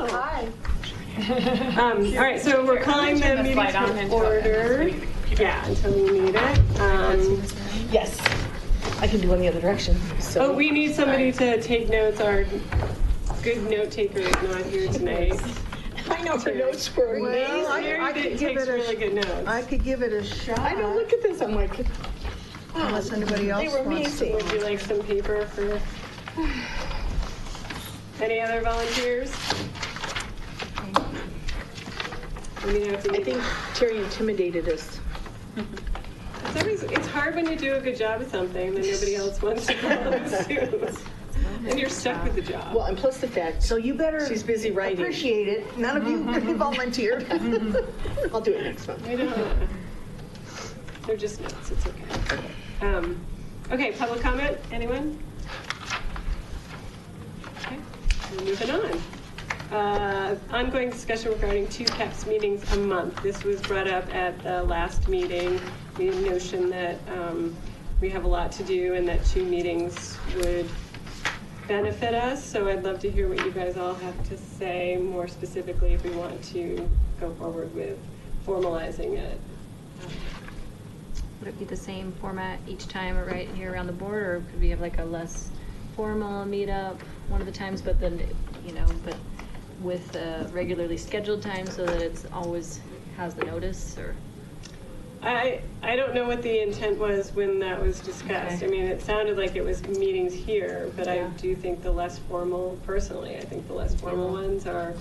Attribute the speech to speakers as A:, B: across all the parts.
A: Hello.
B: Hi.
A: All right, so we're calling the meeting to order. Yeah, until we need it.
B: Yes, I can do one the other direction. So.
A: Oh, we need somebody to take notes. Our good note taker is not here tonight.
B: I know her notes were amazing.
C: Well, I could give
A: takes
C: it
A: really good notes.
C: I could give it a shot.
B: I know, look at this, I'm like,
C: Unless anybody else
B: they were
C: wants to.
B: amazing.
A: Would you like some paper for any other volunteers?
B: I think Terry intimidated us.
A: It's hard when you do a good job at something that nobody else wants to follow suit. And you're stuck with the job.
B: Well, and plus the fact,
C: So you better
B: she's busy writing.
C: appreciate it. None of you volunteered.
B: I'll do it next month.
A: I don't. They're just notes. It's okay. Okay, public comment? Anyone? Okay, we're moving on. Ongoing discussion regarding 2 CAPS meetings a month. This was brought up at the last meeting. The notion that we have a lot to do and that 2 meetings would benefit us. So I'd love to hear what you guys all have to say more specifically if we want to go forward with formalizing it.
D: Would it be the same format each time right here around the board, or could we have like a less formal meetup one of the times, but then, but with regularly scheduled time so that it's always has the notice, or?
A: I don't know what the intent was when that was discussed.
D: Okay.
A: I mean, it sounded like it was meetings here, but
D: Yeah.
A: I do think the less formal, personally, I think the less formal ones are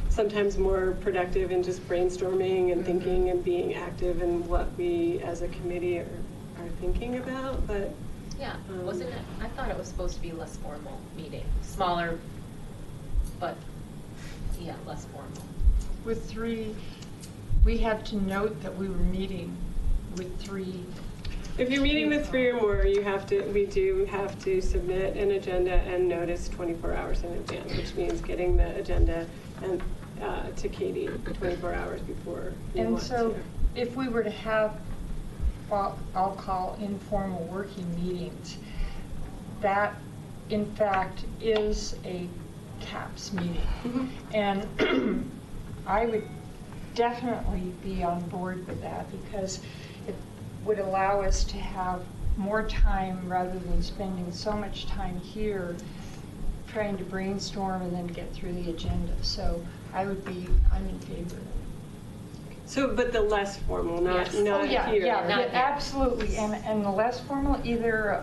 A: sometimes more productive in just brainstorming and thinking and being active in what we as a committee are thinking about, but.
E: Yeah, wasn't it? I thought it was supposed to be a less formal meeting, smaller, but yeah, less formal.
F: With 3, we have to note that we were meeting with 3.
A: If you're meeting with 3 or more, we do have to submit an agenda and notice 24 hours in advance, which means getting the agenda and to Katie 24 hours before you
F: And
A: want
F: so
A: to.
F: if we were to have what I'll call informal working meetings, that in fact is a CAPS meeting. And I would definitely be on board with that because it would allow us to have more time rather than spending so much time here trying to brainstorm and then get through the agenda. So I'm in favor.
A: So, but the less formal, not
E: Yes.
A: not
F: Yeah,
A: here.
F: yeah,
E: Not here.
F: absolutely. And the less formal, either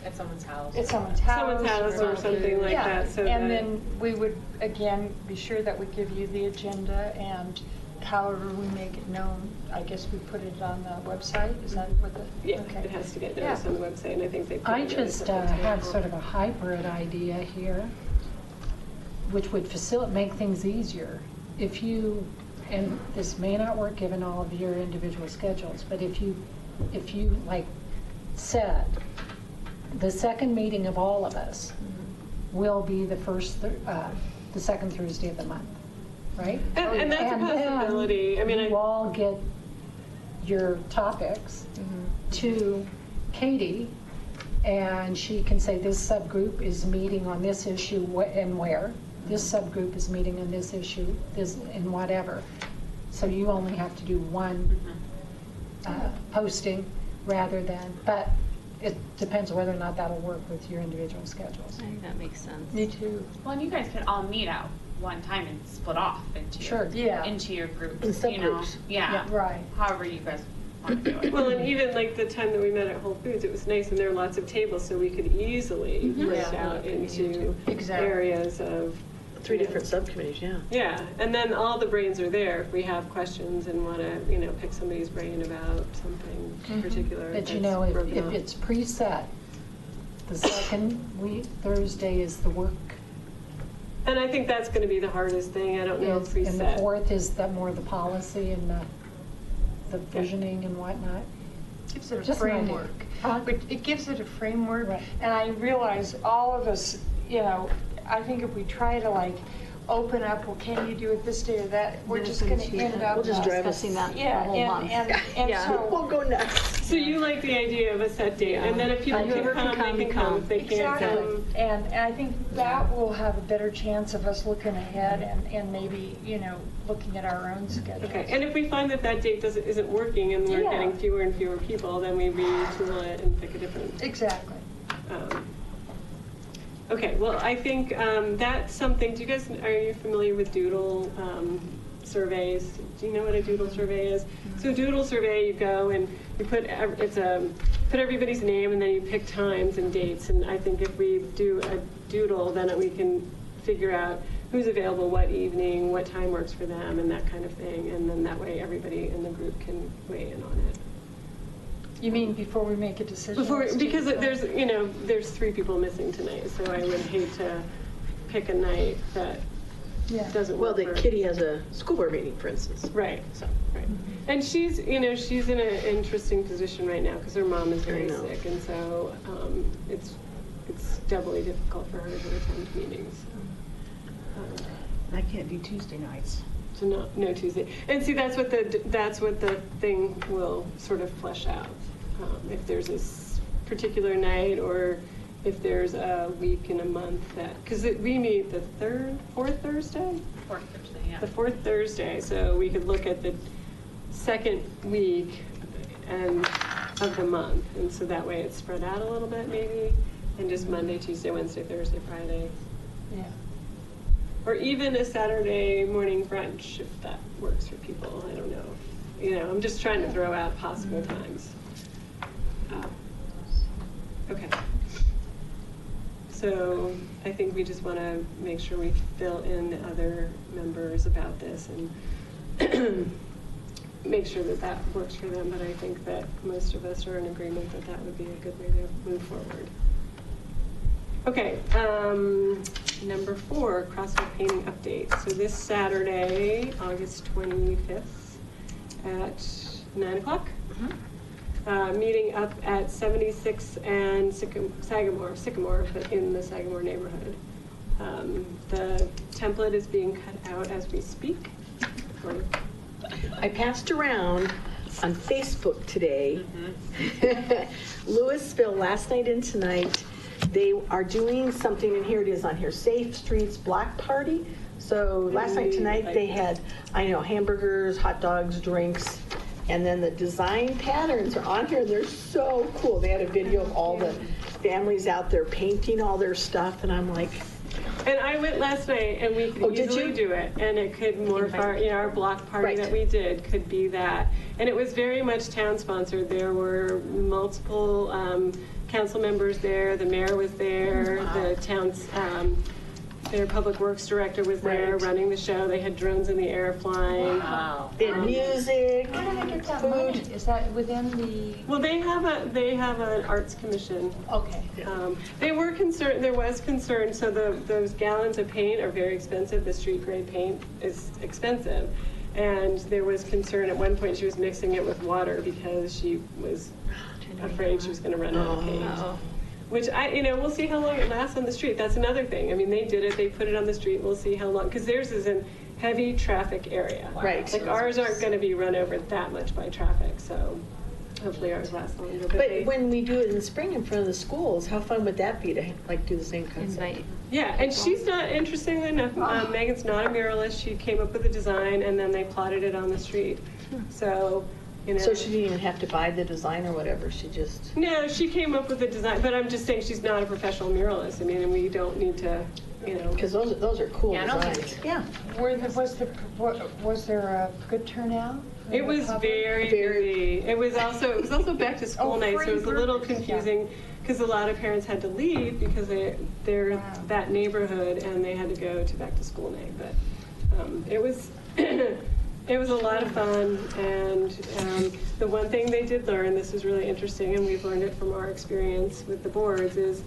E: At someone's house.
F: at someomes house.
A: Someone's house or something like
F: Yeah,
A: that. So
F: and
A: that,
F: then we would, again, be sure that we give you the agenda, and however we make it known, I guess we put it on the website, is that what the?
A: yeah,
F: okay.
A: it has to get noticed on the website, and I think they. put
G: I
A: a notice
G: just
A: up on the
G: had
A: table.
G: sort of a hybrid idea here, which would make things easier. If you, and this may not work given all of your individual schedules, but if you like said, the second meeting of all of us will be the second Thursday of the month, right?
A: And that's a possibility. I mean,
G: you all get your topics to Katie, and she can say this subgroup is meeting on this issue and where. This subgroup is meeting on this issue, this and whatever. So you only have to do one posting rather than, but it depends whether or not that'll work with your individual schedules.
D: I think that makes sense.
F: Me too.
H: Well, and you guys could all meet out one time and split off into
G: Sure.
F: Yeah.
H: into your groups.
B: In
H: You know,
B: subgroups.
H: yeah.
F: Right.
H: However you guys want to do it.
A: well, and even like the time that we met at Whole Foods, it was nice, and there are lots of tables, so we could easily list
B: Yeah.
A: out into
F: Exactly.
A: areas of
B: 3 different subcommittees, yeah.
A: Yeah, and then all the brains are there if we have questions and want to, pick somebody's brain about something particular.
G: But
A: that's
G: if
A: broken up.
G: it's preset, the second Thursday is the work.
A: And I think that's going to be the hardest thing. I don't know
G: And the
A: preset.
G: fourth is more the policy and the visioning and whatnot.
F: Gives it a
G: Just an idea.
F: framework.
G: Huh?
F: But it gives it a framework,
G: Right.
F: and I realize all of us, I think if we try to open up, well, can you do it this day or that? We're
B: Then
F: just
B: it's
F: gonna
B: gonna change.
F: end up.
B: We'll just drive us
D: Discussing that the
F: Yeah,
D: whole month.
F: and
D: Yeah.
F: so.
B: We'll go nuts.
A: So you like the idea of a set date, and then if people
D: Whoever
A: can come, they can come. If they can't
F: Exactly,
A: come,
F: and I think that will have a better chance of us looking ahead and maybe, looking at our own schedules.
A: okay. And if we find that that date isn't working and we're
F: Yeah.
A: getting fewer and fewer people, then we retool it and pick a different.
F: Exactly.
A: Okay, well, I think that's something, are you familiar with Doodle surveys? Do you know what a Doodle survey is? So Doodle survey, you go and you put everybody's name and then you pick times and dates. And I think if we do a Doodle, then we can figure out who's available, what evening, what time works for them, and that kind of thing. And then that way everybody in the group can weigh in on it.
F: You mean before we make a decision?
A: Because there's 3 people missing tonight, so I would hate to pick a night that doesn't
B: Well,
A: work.
B: the Kitty has a school board meeting, for instance.
A: Right.
B: So,
A: Right. And she's in an interesting position right now because her mom is very
B: I know.
A: sick, and so it's doubly difficult for her to attend meetings.
C: I can't do Tuesday nights.
A: So no Tuesday. And see, that's what the thing will sort of flesh out. If there's a particular night, or if there's a week in a month because we meet the fourth Thursday.
H: Fourth Thursday, yeah.
A: The fourth Thursday, so we could look at the second week of the month, and so that way it's spread out a little bit maybe, and just Monday, Tuesday, Wednesday, Thursday, Friday.
F: Yeah.
A: Or even a Saturday morning brunch, if that works for people. I don't know. I'm just trying to throw out possible times. Okay. So I think we just want to make sure we fill in the other members about this and make sure that works for them. But I think that most of us are in agreement that would be a good way to move forward. Okay, number 4, Crosswalk painting update. So this Saturday, August 25th at 9 o'clock. Meeting up at 76 and Sycamore, but in the Sagamore neighborhood. The template is being cut out as we speak.
B: I passed around on Facebook today, Louisville last night and tonight. They are doing something, and here it is on here, Safe Streets Block Party. So last night, tonight, they had, hamburgers, hot dogs, drinks, and then the design patterns are on here. They're so cool. They had a video of all the families out there painting all their stuff, and I'm like,
A: And I went last night, and we could
B: did
A: easily
B: you?
A: do it, and it could morph our block party
B: Right.
A: that we did could be that. And it was very much town-sponsored. There were multiple council members there, the mayor was there, the town's, their public works director was there
B: Right.
A: running the show. They had drones in the air flying.
E: Wow.
B: and music,
F: How did I get that money?
B: food.
F: Is that within the?
A: Well, they have an arts commission.
F: Okay.
A: There was concern, so those gallons of paint are very expensive. The street grade paint is expensive. And there was concern at one point she was mixing it with water because she was afraid she was going to run out of paint. Which we'll see how long it lasts on the street. That's another thing. I mean, they did it, they put it on the street, we'll see how long, because theirs is in heavy traffic area.
B: Right.
A: Like ours aren't going to be run over that much by traffic, so hopefully ours lasts longer.
B: But when we do it in the spring in front of the schools, how fun would that be to do the same concept?
D: Invite.
A: Yeah, and she's not, interestingly enough, Megan's not a muralist. She came up with the design and then they plotted it on the street. So,
B: So she didn't even have to buy the design or whatever, she just...
A: No, she came up with the design, but I'm just saying she's not a professional muralist. I mean, and we don't need to,
B: Because those are cool
E: Yeah, I don't
B: designs.
E: think-
B: Yeah.
F: Was there a good turnout? from
A: It
F: the
A: was
F: public?
A: very busy. It was also back to school
F: Oh,
A: night, so it was a
F: free
A: little
F: burgers, yeah.
A: confusing because a lot of parents had to leave because they're
F: Wow.
A: that neighborhood and they had to go to back to school night. But it was it was a lot of fun, and the one thing they did learn, this is really interesting, and we've learned it from our experience with the boards, is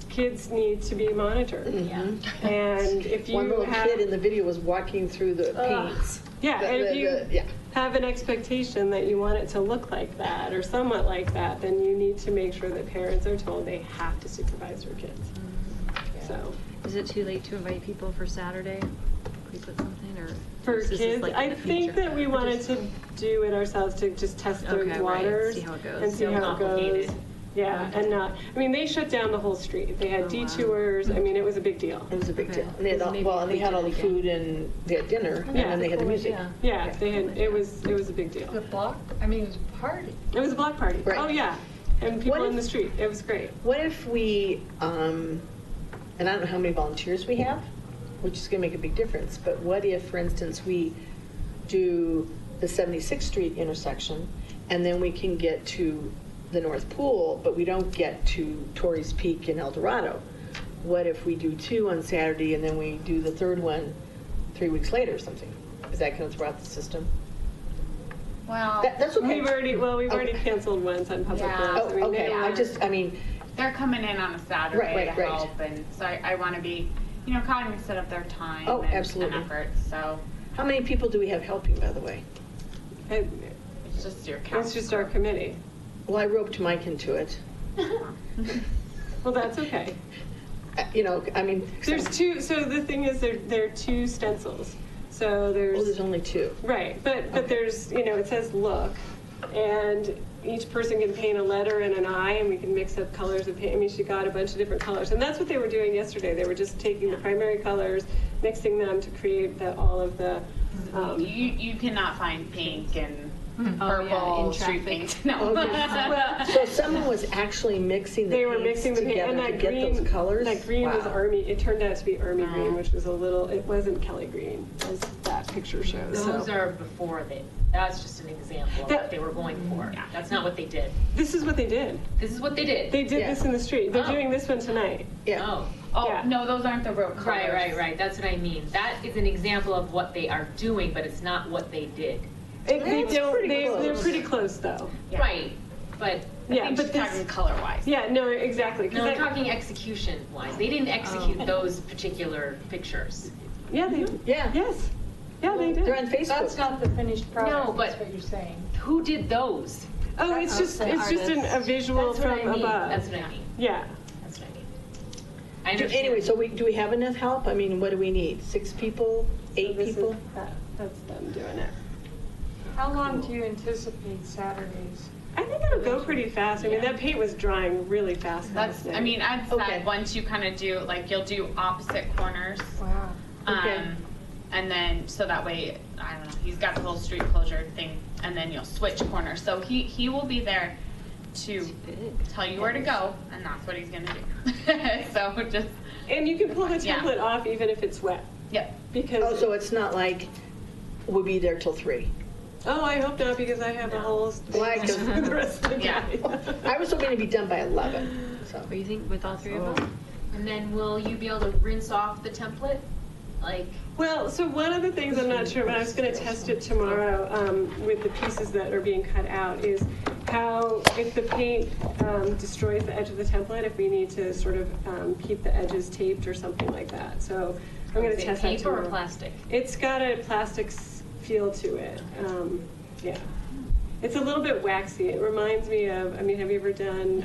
A: kids need to be monitored.
E: Yeah.
A: And if you
B: One little
A: have,
B: kid in the video was walking through the paints.
A: yeah, and if you
B: Yeah.
A: have an expectation that you want it to look like that or somewhat like that, then you need to make sure that parents are told they have to supervise their kids. So,
D: Is it too late to invite people for Saturday? Can we put something, or?
A: For
D: this is
A: kids,
D: like in
A: I
D: the
A: think
D: future?
A: that we wanted to do it ourselves to just test the
D: Okay, right.
A: waters.
D: See how it goes.
A: And see
E: No
A: how it goes.
E: complicated.
A: Yeah, and not, I mean, they shut down the whole street. They had
D: Oh, wow.
A: detours, I mean, it was a big deal.
B: It was a big
D: Okay.
B: deal. And they had,
D: Maybe
B: well, and they
D: we
B: had
D: did
B: all the
D: it again.
B: food and they had dinner and
A: Yeah.
B: then they had the music.
A: Yeah, they had, it was a big deal.
F: The block, I mean, it was a party.
A: It was a block party.
B: Right.
A: Oh, yeah, and people
B: What
A: in the
B: if-
A: street, it was great.
B: What if we, and I don't know how many volunteers we have, which is going to make a big difference, but what if, for instance, we do the 76th Street intersection and then we can get to the North Pool, but we don't get to Torrey's Peak in El Dorado? What if we do 2 on Saturday and then we do the third one 3 weeks later or something? Is that going to throw out the system?
H: Well,
B: That's okay.
A: We've already
B: Okay.
A: canceled once on public
H: Yeah.
A: roads. I mean,
B: Oh,
A: they
B: okay,
A: were-
H: they're coming in on a Saturday
B: Right,
H: to
B: right.
H: help, and so I want to be, cognizant of their time
B: Oh,
H: and
B: absolutely.
H: efforts. So
B: How many people do we have helping, by the way?
A: it-
H: it's just your council.
A: It's just our committee.
B: Well, I roped Mike into it.
A: Well, that's okay.
B: I mean.
A: There's 2, so the thing is, there are 2 stencils. So
B: Oh, there's only 2.
A: right, but there's, it says look, and each person can paint a letter and an eye, and we can mix up colors of paint. I mean, she got a bunch of different colors, and that's what they were doing yesterday. They were just taking the primary colors, mixing them to create all of the,
H: You cannot find pink and
D: Oh, yeah,
H: purple
D: in
H: street
D: traffic.
H: paint. No.
A: well,
B: So someone was actually mixing the
A: they were
B: paints
A: mixing the paint,
B: together
A: and
B: to
A: that
B: get
A: green,
B: those colors?
A: that green was
B: Wow.
A: army, it turned out to be army
H: Oh.
A: green, which was it wasn't Kelly green, as that picture shows.
E: Those
A: So
E: are before that's just an example of
A: That-
E: what they were going for. That's not what they did.
A: this is what they did.
E: This is what they did.
A: They did
B: Yeah.
A: this in the street. They're
E: Oh.
A: doing this one tonight.
B: Yeah.
E: Oh.
H: Oh,
A: Yeah.
H: no, those aren't the real colors.
E: Right. That's what I mean. That is an example of what they are doing, but it's not what they did.
A: They
B: It's
A: don't.
B: pretty
A: They're
B: close.
A: pretty close, though.
H: Yeah.
E: Right. But
A: Yeah,
H: I think
A: but
H: she's
A: this.
H: talking color-wise.
A: Yeah, no, exactly. 'cause
E: no, I'm
A: that-
E: talking execution wise. They didn't execute those particular pictures.
A: Yeah, they.
B: Yeah.
A: Yes. Yeah, they did.
B: They're on Facebook.
F: That's not the finished product,
E: No, but-
F: that's what you're saying.
E: Who did those?
A: Oh, it's just a visual
E: That's what
A: from
E: I mean.
A: above.
E: That's what I mean.
A: Yeah.
E: That's what I mean. I understand.
B: Anyway, so do we have enough help? I mean, what do we need? 6 people? 8
A: So this is
B: people?
A: that's them doing it.
F: How long do you anticipate Saturdays?
A: I think it'll go pretty fast. I mean, that paint was drying really fast
H: That's,
A: last night.
H: I mean, I'd said
B: Okay.
H: once you kind of do, you'll do opposite corners.
F: Wow.
B: Okay.
H: And then, so that way, I don't know, he's got the whole street closure thing, and then you'll switch corners. So he will be there to tell you where to go, and that's what he's gonna do. So just,
A: And you can pull the
H: Yeah.
A: template off even if it's wet,
H: yep.
A: because.
B: Oh, so it's not like we'll be there till 3?
A: Oh, I hope not, because I have a whole.
B: Why? 'Cause-
A: for the rest of the
H: Yeah.
A: day.
B: I was hoping to be done by 11, so.
D: What do you think with all 3 of them?
E: And then will you be able to rinse off the template? Like,
A: Well, so one of the things I'm not sure, but I was going to test it tomorrow with the pieces that are being cut out, is how, if the paint destroys the edge of the template, if we need to sort of keep the edges taped or something like that. So I'm going
E: is
A: to
E: it
A: test that
E: paper or
A: tomorrow.
E: plastic?
A: It's got a plastic feel to it. Yeah. It's a little bit waxy. It reminds me of, I mean, have you ever done?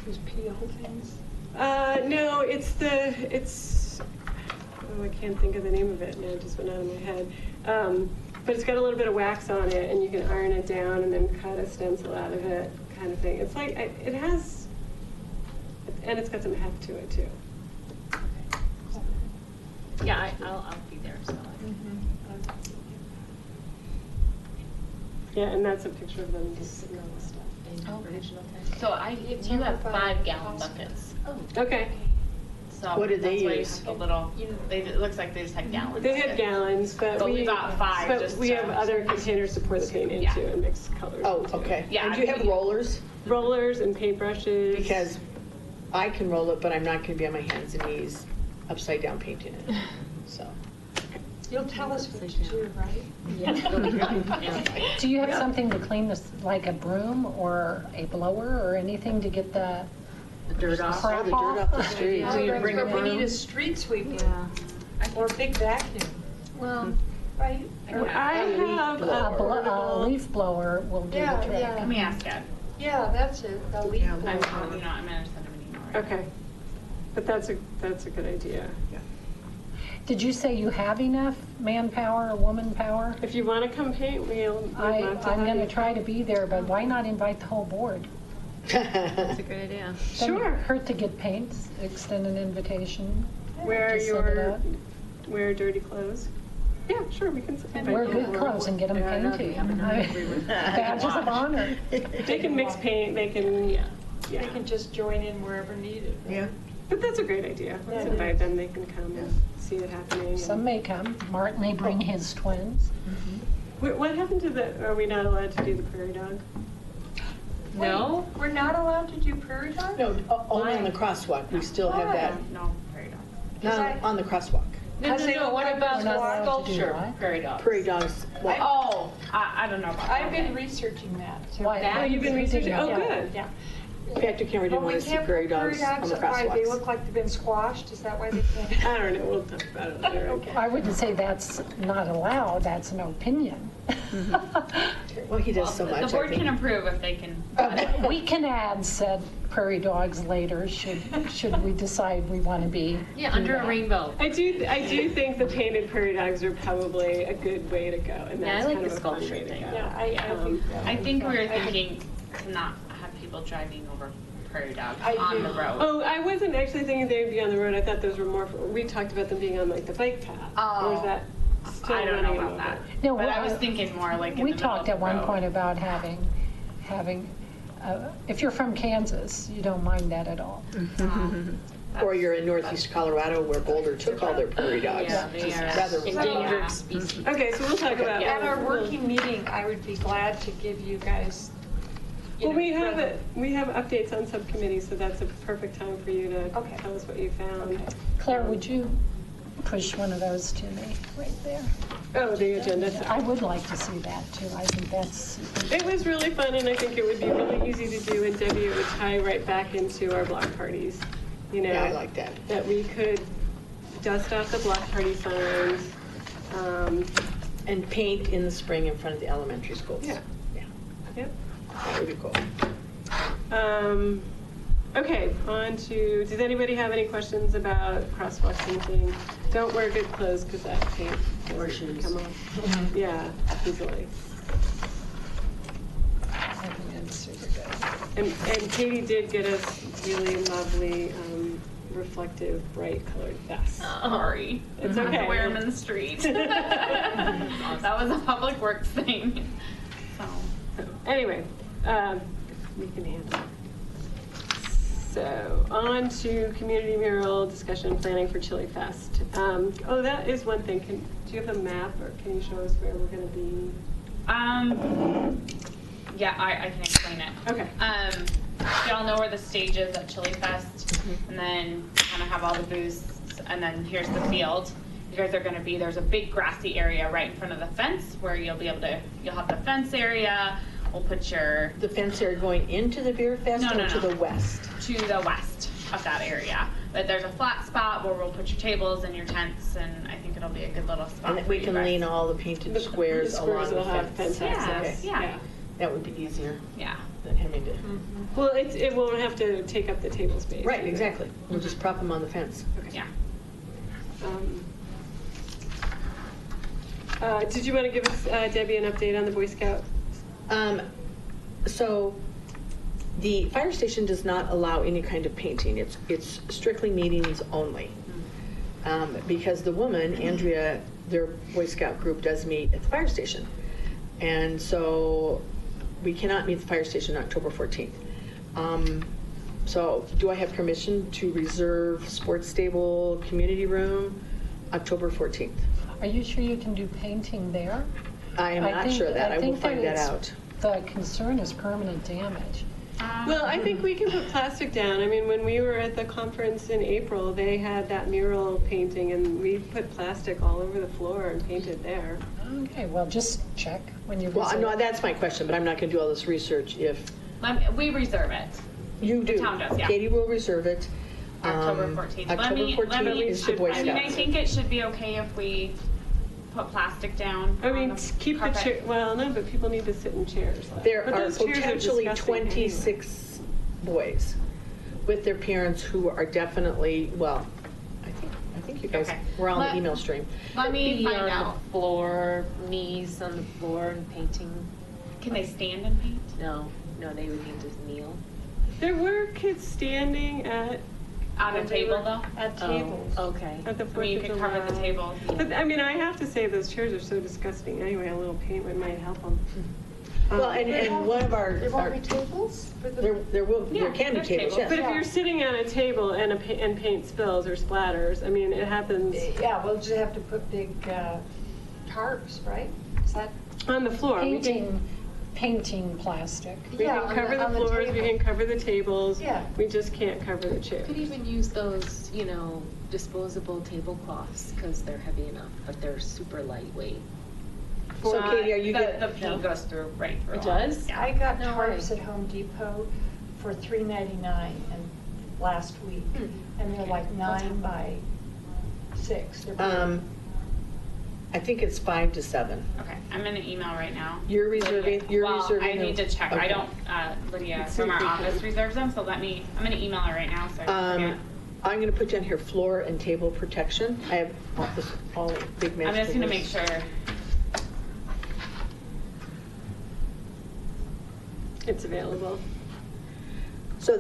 F: Those peel things?
A: No, it's, oh, I can't think of the name of it now, it just went out of my head. But it's got a little bit of wax on it, and you can iron it down and then cut a stencil out of it, kind of thing. It's like, it has, and it's got some heft to it too.
E: Yeah, I'll be there, so.
A: Yeah, and that's a picture of them just sitting on the stuff.
E: Original
H: So you have 5-gallon buckets.
A: Okay,
H: So
B: What did they
H: that's why you
B: use?
H: have the little, it looks like they just had gallons.
A: they had gallons, but
H: But we got 5
A: but
H: just
A: we
H: to-
A: have other containers to pour the paint
H: Yeah.
A: into and mix colors
B: Oh,
A: into.
B: okay.
H: Yeah,
B: And do you have rollers?
A: Rollers and paintbrushes.
B: Because I can roll it, but I'm not going to be on my hands and knees upside down painting it, so.
F: You'll tell us what to do, right?
G: Do you have something to clean this, like a broom or a blower or anything to get the
E: dirt off.
G: crap
B: the dirt off the street.
G: Yeah.
B: So you
F: That's
B: bring a
F: what we need
B: broom?
F: a street sweeper
D: Yeah.
F: or a big vacuum,
D: Well,
F: right?
A: Well, I have
G: A leaf blower will do the
F: Yeah,
G: trick.
F: yeah.
H: Let me ask Ed.
F: Yeah, that's it, the leaf
H: I'm
F: blower.
H: gonna send him an email. right
A: Okay. But that's a good idea.
G: Did you say you have enough manpower or woman power?
A: If you want to come paint, we'd love to have
G: I'm going to
A: you.
G: try to be there, but why not invite the whole board?
D: That's a great idea.
G: Doesn't
A: Sure.
G: hurt to get paints, extend an invitation.
A: Wear
G: Just send it out.
A: wear dirty clothes. Yeah, sure, we can. invite
G: Wear
A: the
G: good
A: whole
G: clothes and get them painted. Badges of honor.
A: They can mix paint, they can, yeah.
F: They can just join in wherever needed.
C: Yeah.
A: But that's a great idea. Let's invite them, they can come and see it happening.
G: Some may come. Mark may bring his twins.
A: What happened to are we not allowed to do the prairie dog?
E: No?
F: We're not allowed to do prairie dog?
B: No, only on the crosswalk, we still have that,
H: No, prairie dog.
B: not on the crosswalk.
E: No, what about
G: We're not allowed
E: the
G: to do
E: sculpture
G: what?
E: prairie dogs?
B: Prairie dogs, well,
H: Oh, I don't know about that.
F: I've been researching that.
G: Why?
A: Oh, you've been
G: We didn't
A: researching, oh,
G: know.
A: good.
F: Yeah.
B: in fact, Camera
F: But
B: didn't
F: we
B: want to see
F: can't
B: prairie
F: put
B: dogs on the
F: why? They look
B: crosswalks.
F: like they've been squashed, is that why they can't?
A: I don't know, we'll talk about it later. Okay.
G: I wouldn't say that's not allowed, that's an opinion.
B: Well, he does so much,
H: The
B: I
H: board can
B: think.
H: approve if they can.
G: We can add said prairie dogs later, should we decide we want to be.
E: Yeah,
G: do
E: under a
G: that.
E: rainbow.
A: I do think the painted prairie dogs are probably a good way to go, and
E: Yeah, I
A: that's
E: like
A: kind
E: the
A: of a fun
E: sculpture
A: way to
E: thing.
A: go.
F: Yeah, I think.
H: I think we were thinking to not have people driving over prairie dogs
F: I
H: on
F: do.
H: the road.
A: Oh, I wasn't actually thinking they'd be on the road. I thought those were more, we talked about them being on like the bike path. Or is
H: Oh.
A: that still
H: I don't know
A: running
H: about
A: over?
H: that.
G: No,
H: But I
G: well,
H: was thinking more like in
G: We
H: the middle
G: talked
H: of
G: at
H: the
G: one
H: road.
G: point about having, if you're from Kansas, you don't mind that at all.
B: Or you're in northeast Colorado where Boulder took all their prairie dogs.
E: Yeah, they
B: Just
E: are
B: rather
E: endangered
H: Yeah.
E: species.
A: Okay, so we'll talk about.
F: At our working meeting, I would be glad to give you guys. you
A: Well,
F: know,
A: we have
F: further-
A: it. We have updates on subcommittees, so that's a perfect time for you to
F: Okay.
A: tell us what you found.
G: Claire, would you push one of those to me right there?
A: Oh, the agenda.
G: I would like to see that too. I think that's,
A: It was really fun, and I think it would be really easy to do, and Debbie, it would tie right back into our block parties. You know,
B: Yeah, I like that.
A: That we could dust off the block party signs.
B: And paint in the spring in front of the elementary schools.
A: Yeah.
B: Yeah,
A: Yep.
B: that would be cool.
A: Okay, on to, does anybody have any questions about crosswalk painting? Don't wear good clothes because that paint
B: Or
A: doesn't
B: shoes.
A: come off. Yeah, easily.
G: I think that's super good.
A: And Katie did get us really lovely, reflective, bright colored vests.
H: Sorry.
A: It's
H: I have
A: okay.
H: to wear them in the street. That was a public works thing. So.
A: Anyway, we can handle it. So, on to community mural discussion planning for Chili Fest. Oh, that is one thing. Do you have a map, or can you show us where we're going to be?
H: Yeah, I can explain it.
A: Okay.
H: Y'all know where the stage is at Chili Fest, and then kind of have all the booths, and then here's the field. You guys are going to be, there's a big grassy area right in front of the fence where you'll be able to, you'll have the fence area. We'll put your,
B: The fence area going into the Beer Fest
H: No,
B: or
H: no,
B: to
H: no.
B: the west?
H: to the west of that area. But there's a flat spot where we'll put your tables and your tents, and I think it'll be a good little spot
B: And
H: for
B: we
H: you
B: can
H: guys.
B: lean all the painted squares
A: The
B: along
A: squares
B: the
A: will have
B: fence.
A: fence
H: Yeah,
A: access.
H: yeah.
B: That would be easier
H: Yeah.
B: than having to.
A: Well, it won't have to take up the table space.
B: Right,
A: either.
B: exactly. We'll just prop them on the fence.
H: Yeah.
A: Did you want to give us, Debbie, an update on the Boy Scout?
B: So the fire station does not allow any kind of painting. It's strictly meetings only. Because the woman, Andrea, their Boy Scout group does meet at the fire station. And so we cannot meet at the fire station on October 14th. So do I have permission to reserve sports stable community room October 14th?
G: Are you sure you can do painting there?
B: I am not sure of that. I will
G: think
B: find that
G: it's-
B: out.
G: The concern is permanent damage.
A: Well, I think we can put plastic down. I mean, when we were at the conference in April, they had that mural painting, and we put plastic all over the floor and painted there.
G: Okay, well, just check when you
B: Well,
G: visit.
B: no, that's my question, but I'm not going to do all this research if
H: We reserve it.
B: you do.
H: town does, yeah.
B: Katie will reserve it.
H: October 14th.
B: October 14th is the Boy
H: I mean, I
B: Scouts.
H: think it should be okay if we put plastic down.
A: I mean,
H: on the
A: keep the
H: carpet.
A: chair, well, no, but people need to sit in chairs. though.
B: There
A: But
B: are
A: those chairs
B: potentially
A: disgusting anyway.
B: 26 boys. with their parents who are definitely, well, I think you guys
H: Okay.
B: were on
H: Let-
B: the email stream.
H: Let me
E: Be
H: find
E: on
H: out.
E: the floor, knees on the floor and painting.
H: Can they stand and paint?
E: No, they would need to kneel.
A: There were kids standing at
H: At a table though?
F: At
E: Oh,
F: tables.
E: okay.
A: the
H: I mean,
A: 4th
H: you
A: of
H: could cover the
A: July.
H: table.
A: But I mean, I have to say those chairs are so disgusting anyway. A little paint might help them.
B: Well, and one of
C: There won't
B: our,
C: be tables?
B: there
H: Yeah,
B: can be
H: there's
B: tables,
H: tables.
A: But
B: yes.
A: if you're sitting on a table and and paint spills or splatters, I mean, it happens
F: Yeah, we'll just have to put big tarps, right? Is that?
A: on the floor. We can,
G: Painting plastic.
A: we can cover the floors, we can cover the tables.
F: Yeah.
A: We just can't cover the chairs.
E: Could even use those, disposable tablecloths because they're heavy enough, but they're super lightweight.
B: So Katie, are you
H: the
B: get,
H: paint goes through right through.
E: It
H: all.
E: does?
H: Yeah.
F: I got
E: No
F: tarps
E: way.
F: at Home Depot for $3.99 and last week, and they're like 9 by 6. They're big.
B: I think it's 5 to 7.
H: Okay, I'm gonna email right now.
B: You're reserving,
H: Well, I need to check. I
B: Okay.
H: don't, Lydia
A: Let's
H: from
A: see
H: our
A: if we
H: office
A: can.
H: reserves them, so I'm gonna email her right now, so I don't forget.
B: I'm gonna put down here floor and table protection. I have all big
H: I'm
B: master
H: just gonna make
B: lists.
H: sure.
A: It's available.
B: So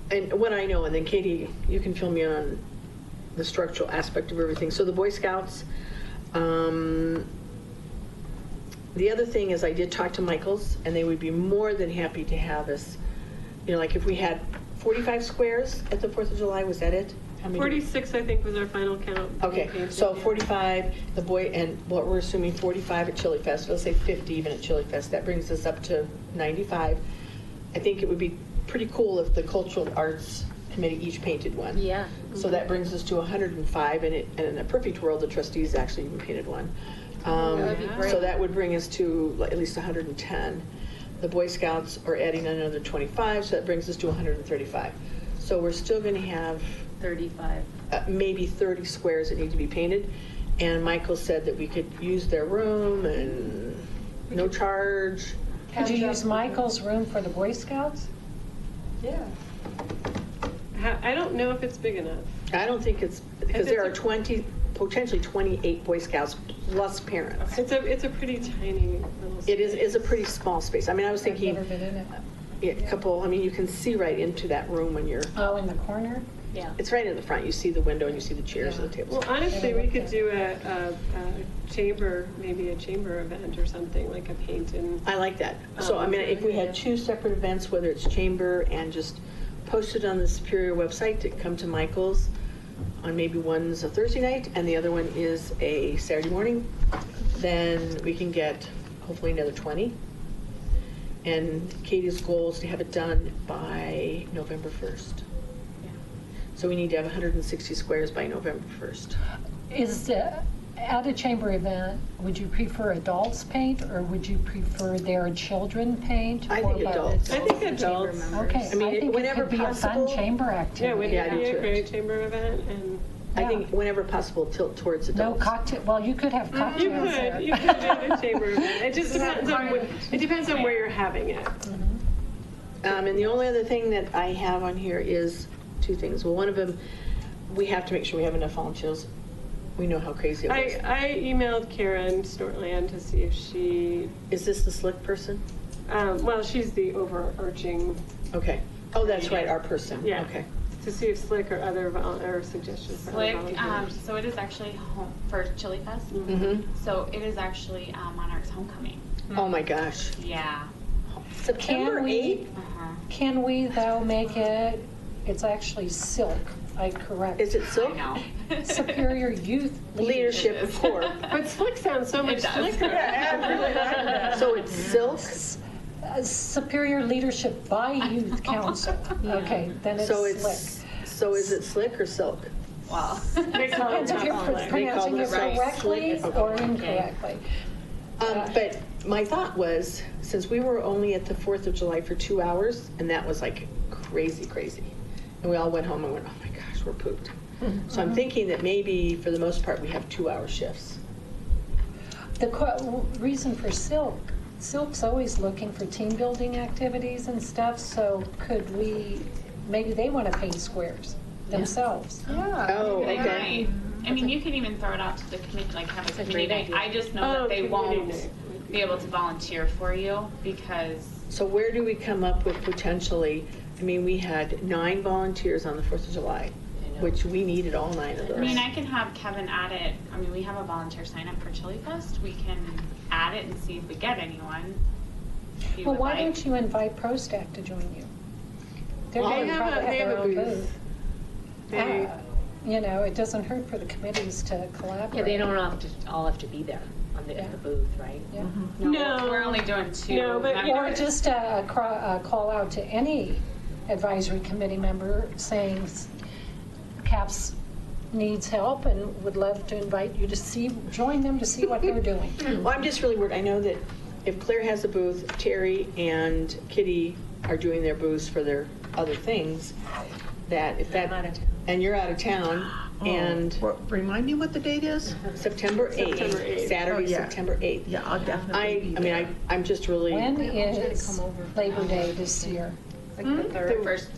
B: and what I know, and then Katie, you can fill me in on the structural aspect of everything. So the Boy Scouts, the other thing is I did talk to Michaels, and they would be more than happy to have us, like if we had 45 squares at the 4th of July, was that it? How many?
A: 46, I think, was our final count.
B: Okay,
A: Painted,
B: so
A: yeah.
B: 45, the boy, and what we're assuming 45 at Chili Fest, let's say 50 even at Chili Fest, that brings us up to 95. I think it would be pretty cool if the Cultural Arts Committee each painted one.
E: Yeah.
B: So that brings us to 105, and in a perfect world, the trustees actually even painted one.
E: That'd be great.
B: So that would bring us to at least 110. The Boy Scouts are adding another 25, so that brings us to 135. So we're still going to have
E: 35.
B: maybe 30 squares that need to be painted. And Michael said that we could use their room and no charge.
G: Could you use Michael's room for the Boy Scouts?
F: Yeah.
A: I don't know if it's big enough.
B: I don't think it's, because
A: If
B: there are
A: it's
B: 20, potentially 28 Boy Scouts plus parents.
A: It's a pretty tiny little space.
B: It is a pretty small space. I mean, I was
G: I've
B: thinking,
G: never been in it.
B: a couple, I mean, you can see right into that room when you're,
G: Oh, in the corner?
E: Yeah.
B: it's right in the front. You see the window and you see the chairs and the tables.
A: Well, honestly, we could do a chamber, maybe a chamber event or something, like a paint and,
B: I like that. So, I mean, if we had 2 separate events, whether it's chamber and just post it on the Superior website to come to Michael's on maybe one's a Thursday night and the other one is a Saturday morning, then we can get hopefully another 20. And Katie's goal is to have it done by November 1st. So we need to have 160 squares by November 1st.
G: At a chamber event, would you prefer adults paint or would you prefer their children paint?
B: I
G: or
B: think
G: both?
B: adults.
A: I think adults.
G: Okay,
B: I mean,
G: I think it
B: whenever
G: could be a
B: possible-
G: fun chamber
A: Yeah,
G: activity.
A: would
B: Yeah, I
A: it be
B: do
A: a
B: too.
A: great chamber event? And
B: I
G: Yeah.
B: think whenever possible, tilt towards
G: No
B: adults.
G: cocktail, well, you could have cocktails
A: you
G: there.
A: could do the chamber event. It just depends on it depends on where you're having it.
B: And the only other thing that I have on here is 2 things. Well, one of them, we have to make sure we have enough volunteers. We know how crazy it was.
A: I emailed Karen Snortland to see if she,
B: Is this the slick person?
A: well, she's the overarching,
B: Okay. Oh, that's right, our person.
A: yeah.
B: Okay.
A: To see if Slick or other or suggestions for other
H: Slick,
A: volunteers.
H: so it is actually home for Chili Fest.
B: Mm-hmm.
H: So it is actually Monarch's homecoming.
B: Oh, my gosh.
H: Yeah.
B: September
G: Can we-
B: 8th?
G: Can we, though, make it, it's actually silk, I correct.
B: Is it silk?
H: I know.
G: Superior Youth
B: Leadership
H: It is.
B: Corps.
A: But Slick sounds so much
H: does.
A: slicker.
B: So it's silk?
G: Superior Leadership by Youth Council. Okay, then it's
B: So
G: slick.
B: it's, so is it slick or silk?
H: Wow.
A: They call it
G: Depends if you're
A: Slick.
G: pronouncing it
B: Right.
G: correctly
B: Slick.
G: or incorrectly.
B: But my thought was, since we were only at the 4th of July for 2 hours, and that was like crazy, and we all went home and went, oh my gosh, we're pooped. So I'm thinking that maybe, for the most part, we have 2-hour shifts.
G: The reason for silk Silk's always looking for team building activities and stuff, so could we, maybe they want to paint squares themselves.
C: Yeah.
B: Oh,
H: They
B: okay.
H: might. I mean, you could even throw it out to the committee, like have a
D: That's a
H: committee
D: great
H: night.
D: idea.
H: I just know
A: Oh,
H: that they
A: committee
H: won't
A: night.
H: be able to volunteer for you because,
B: So where do we come up with potentially, I mean, we had 9 volunteers on the 4th of July, which we needed all 9 of those.
H: I mean, I can have Kevin add it. I mean, we have a volunteer sign up for Chili Fest. We can add it and see if we get anyone. if you
G: Well,
H: would
G: why
H: like.
G: don't you invite ProStack to join you? They're
B: Well,
G: gonna
A: They have
G: probably
A: a, they
G: their
A: have a
G: own
A: booth. They,
G: You know, it doesn't hurt for the committees to collaborate.
I: Yeah, they don't all have to be there on the, at the booth, right?
G: Yeah.
A: no.
H: We're only doing 2.
A: No, but you know,
G: Or just a call out to any advisory committee member saying CAPS needs help and would love to invite you to join them to see what they're doing.
B: Well, I'm just really worried, I know that if Claire has a booth, Terry and Kitty are doing their booths for their other things, that if that,
I: I'm out of town.
B: and you're out of town, and
C: Remind me what the date is?
B: September 8th,
A: September 8th.
B: Saturday,
C: Oh, yeah.
B: September 8th.
C: Yeah, I'll definitely be
B: I
C: there.
B: mean, I'm just really,
G: When is Labor Day this year?
H: like the third, first,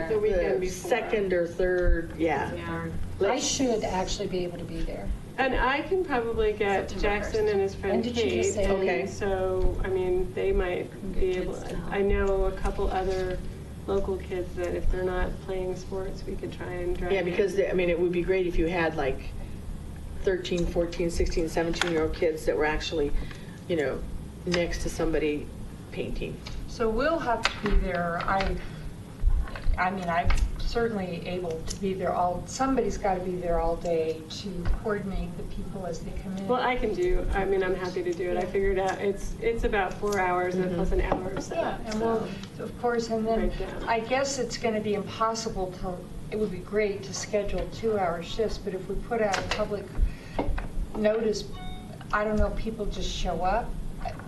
A: the weekend
B: the
A: before.
B: 2nd or 3rd, yeah.
H: yeah.
G: I should actually be able to be there.
A: And I can probably get
H: September
A: Jackson
H: 1st.
A: and his friend
G: When did you
A: Kate.
G: just say?
A: and
B: Okay.
A: So, I mean, they might be able,
I: kids to help.
A: I know a couple other local kids that if they're not playing sports, we could try and drive.
B: Yeah, because, I mean, it would be great if you had like 13, 14, 16, 17-year-old kids that were actually, you know, next to somebody painting.
F: So we'll have to be there. I mean, I'm certainly able to be there somebody's got to be there all day to coordinate the people as they come in.
A: Well, I can do, I mean, I'm happy to do it. I figured out, it's about 4 hours and plus an hour of setup.
F: Yeah, and we'll, of course, and then
A: Break down.
F: I guess it's going to be impossible it would be great to schedule 2-hour shifts, but if we put out a public notice, I don't know, people just show up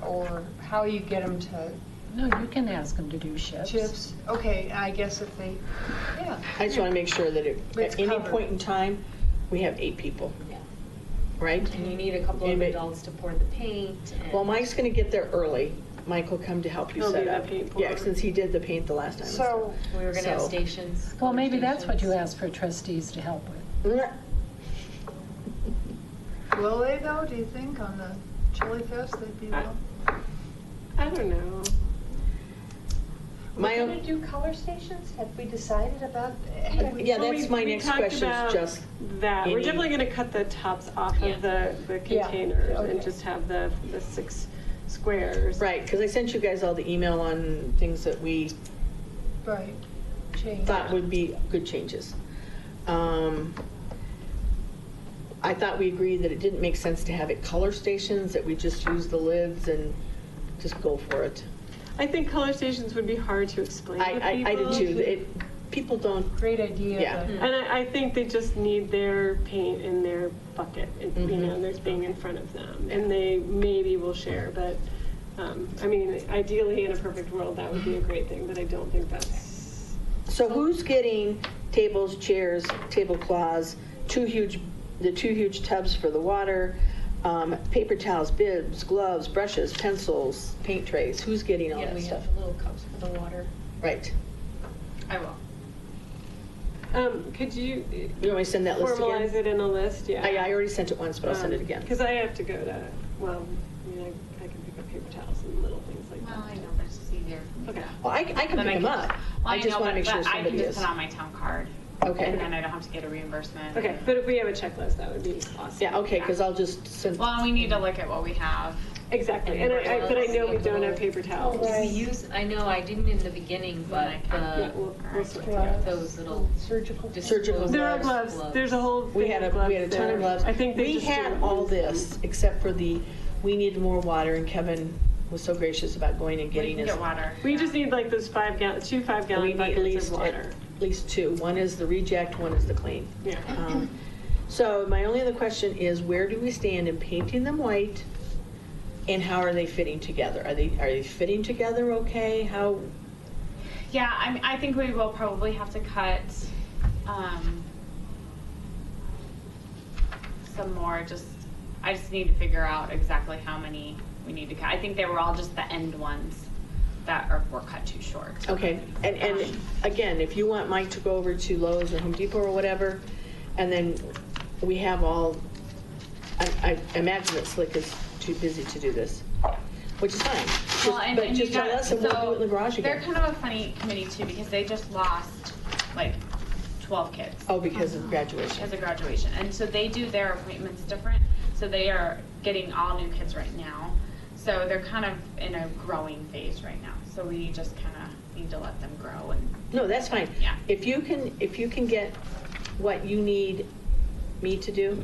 F: or how you get them to
G: No, you can ask them to do shifts.
F: shifts. Okay, I guess if they, yeah.
B: I just want to make sure that
F: It's
B: at any
F: covered.
B: point in time, we have 8 people,
I: Yeah.
B: right?
I: And you need a couple of
B: Anybody-
I: adults to pour the paint and.
B: Well, Mike's going to get there early. Mike will come to help you
A: He'll
B: set
A: be the
B: up.
A: paint
B: Yeah,
A: pourer.
B: since he did the paint the last time.
F: So,
I: We were gonna have
B: So-
I: stations.
G: Well,
I: color
G: maybe that's what you
I: stations.
G: ask for trustees to help with.
C: Will they though, do you think, on the Chili Fest, they'd be well?
A: I don't know.
B: My
F: we're
B: own-
F: going to do color stations? Have we decided about?
B: Yeah,
A: Well,
B: that's my
A: we
B: next
A: talked
B: question,
A: about
B: is just
A: that. We're
B: any-
A: definitely going to cut the tops off
I: Yeah.
A: of the
F: Yeah,
A: containers and
F: okay.
A: just have the 6 squares.
B: Right, because I sent you guys all the email on things that we
F: Right, change.
B: thought would be good changes. I thought we agreed that it didn't make sense to have it color stations, that we just use the lids and just go for it.
A: I think color stations would be hard to explain to people.
B: I did too. People don't,
F: Great idea.
B: Yeah.
F: but-
A: And I think they just need their paint in their bucket, you know, there's being in front of them. And they maybe will share, but, I mean, ideally, in a perfect world, that would be a great thing, but I don't think that's,
B: so who's getting tables, chairs, tablecloths, the 2 huge tubs for the water, paper towels, bibs, gloves, brushes, pencils, paint trays? Who's getting all
I: Yeah,
B: that
I: we
B: stuff?
I: have the little cups for the water.
B: Right.
H: I will.
A: could you
B: You want me to send that list
A: formalize
B: again?
A: it in a list? Yeah.
B: I already sent it once, but I'll send it again.
A: Because I have to go to, well, I mean, I can pick up paper towels and little things like
H: Well,
A: that.
H: I know, but it's just easier.
A: Okay.
B: Well, I can
H: Then
B: pick them up.
H: Well,
B: I just
H: know,
B: want to
H: but-
B: make sure
H: but I
B: somebody
H: can
B: is.
H: just put on my town card.
B: Okay.
H: And then I don't have to get a reimbursement.
A: Okay, but if we have a checklist, that would be awesome.
B: Yeah, okay, because I'll just send,
H: Well, we need to look at what we have.
A: Exactly, and but I know we don't have paper towels.
D: We use, I know, I didn't in the beginning, but
A: Yeah, we'll sort it out.
F: Gloves,
D: those little
F: surgical.
B: Surgical
A: There are
B: gloves.
A: gloves, there's a whole
B: we
A: thing
B: had
A: of
B: a ton
A: gloves
B: of
A: there.
B: gloves.
A: I think they
B: We
A: just
B: had
A: didn't
B: all
A: use
B: this,
A: them.
B: except for we needed more water, and Kevin was so gracious about going and
H: We
B: getting
H: can
B: his.
H: get water.
A: We just need like those 2
B: We
A: 5-gallon
B: need at
A: buckets
B: least,
A: of water.
B: at least 2. One is the reject, one is the clean.
A: Yeah.
B: So my only other question is, where do we stand in painting them white? And how are they fitting together? Are they fitting together okay? How,
H: Yeah, I think we will probably have to cut some more. I just need to figure out exactly how many we need to cut. I think they were all just the end ones that were cut too short.
B: Okay, and again, if you want Mike to go over to Lowe's or Home Depot or whatever, and then we have all, I imagine that Slick is too busy to do this, which is fine.
H: Well, and
B: But
H: you
B: just tell
H: got-
B: us and we'll do it in the garage
H: They're
B: again.
H: kind of a funny committee too, because they just lost like 12 kids.
B: Oh, because of graduation.
H: Because of graduation. And so they do their appointments different. So they are getting all new kids right now. So they're kind of in a growing phase right now. So we just kind of need to let them grow and
B: No, that's fine.
H: Yeah.
B: If you can get what you need me to do,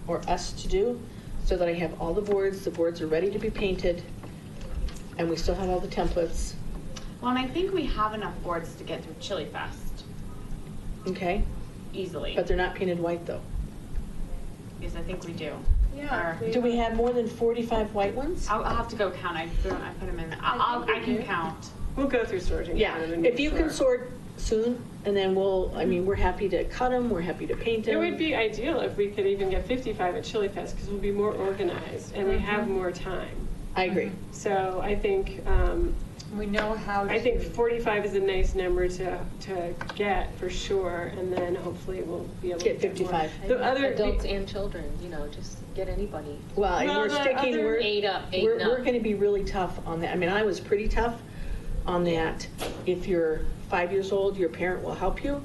B: or us to do, so that I have all the boards are ready to be painted, and we still have all the templates,
H: well, and I think we have enough boards to get through Chili Fest
B: okay?
H: easily.
B: But they're not painted white, though.
H: Yes, I think we do.
C: Yeah.
H: Or-
B: Do we have more than 45 white ones?
H: I'll have to go count. I put them in. I can count.
A: We'll go through sorting.
B: Yeah,
A: them and
B: if you can
A: make
B: sort soon, and then we're happy to cut them, we're happy to paint them.
A: It would be ideal if we could even get 55 at Chili Fest, because we'll be more organized and we have more time.
B: I agree.
A: So I think,
F: We know how to.
A: I think 45 is a nice number to get for sure, and then hopefully we'll be able to
B: Get
A: get more.
B: 55.
A: The other,
I: Adults and children, you know, just get anybody.
B: Well, and
A: Well,
B: we're
A: the
B: sticking,
A: other-
B: we're,
I: Eight up, eight
B: we're
I: and up.
B: going to be really tough on that. I mean, I was pretty tough on that. If you're 5 years old, your parent will help you.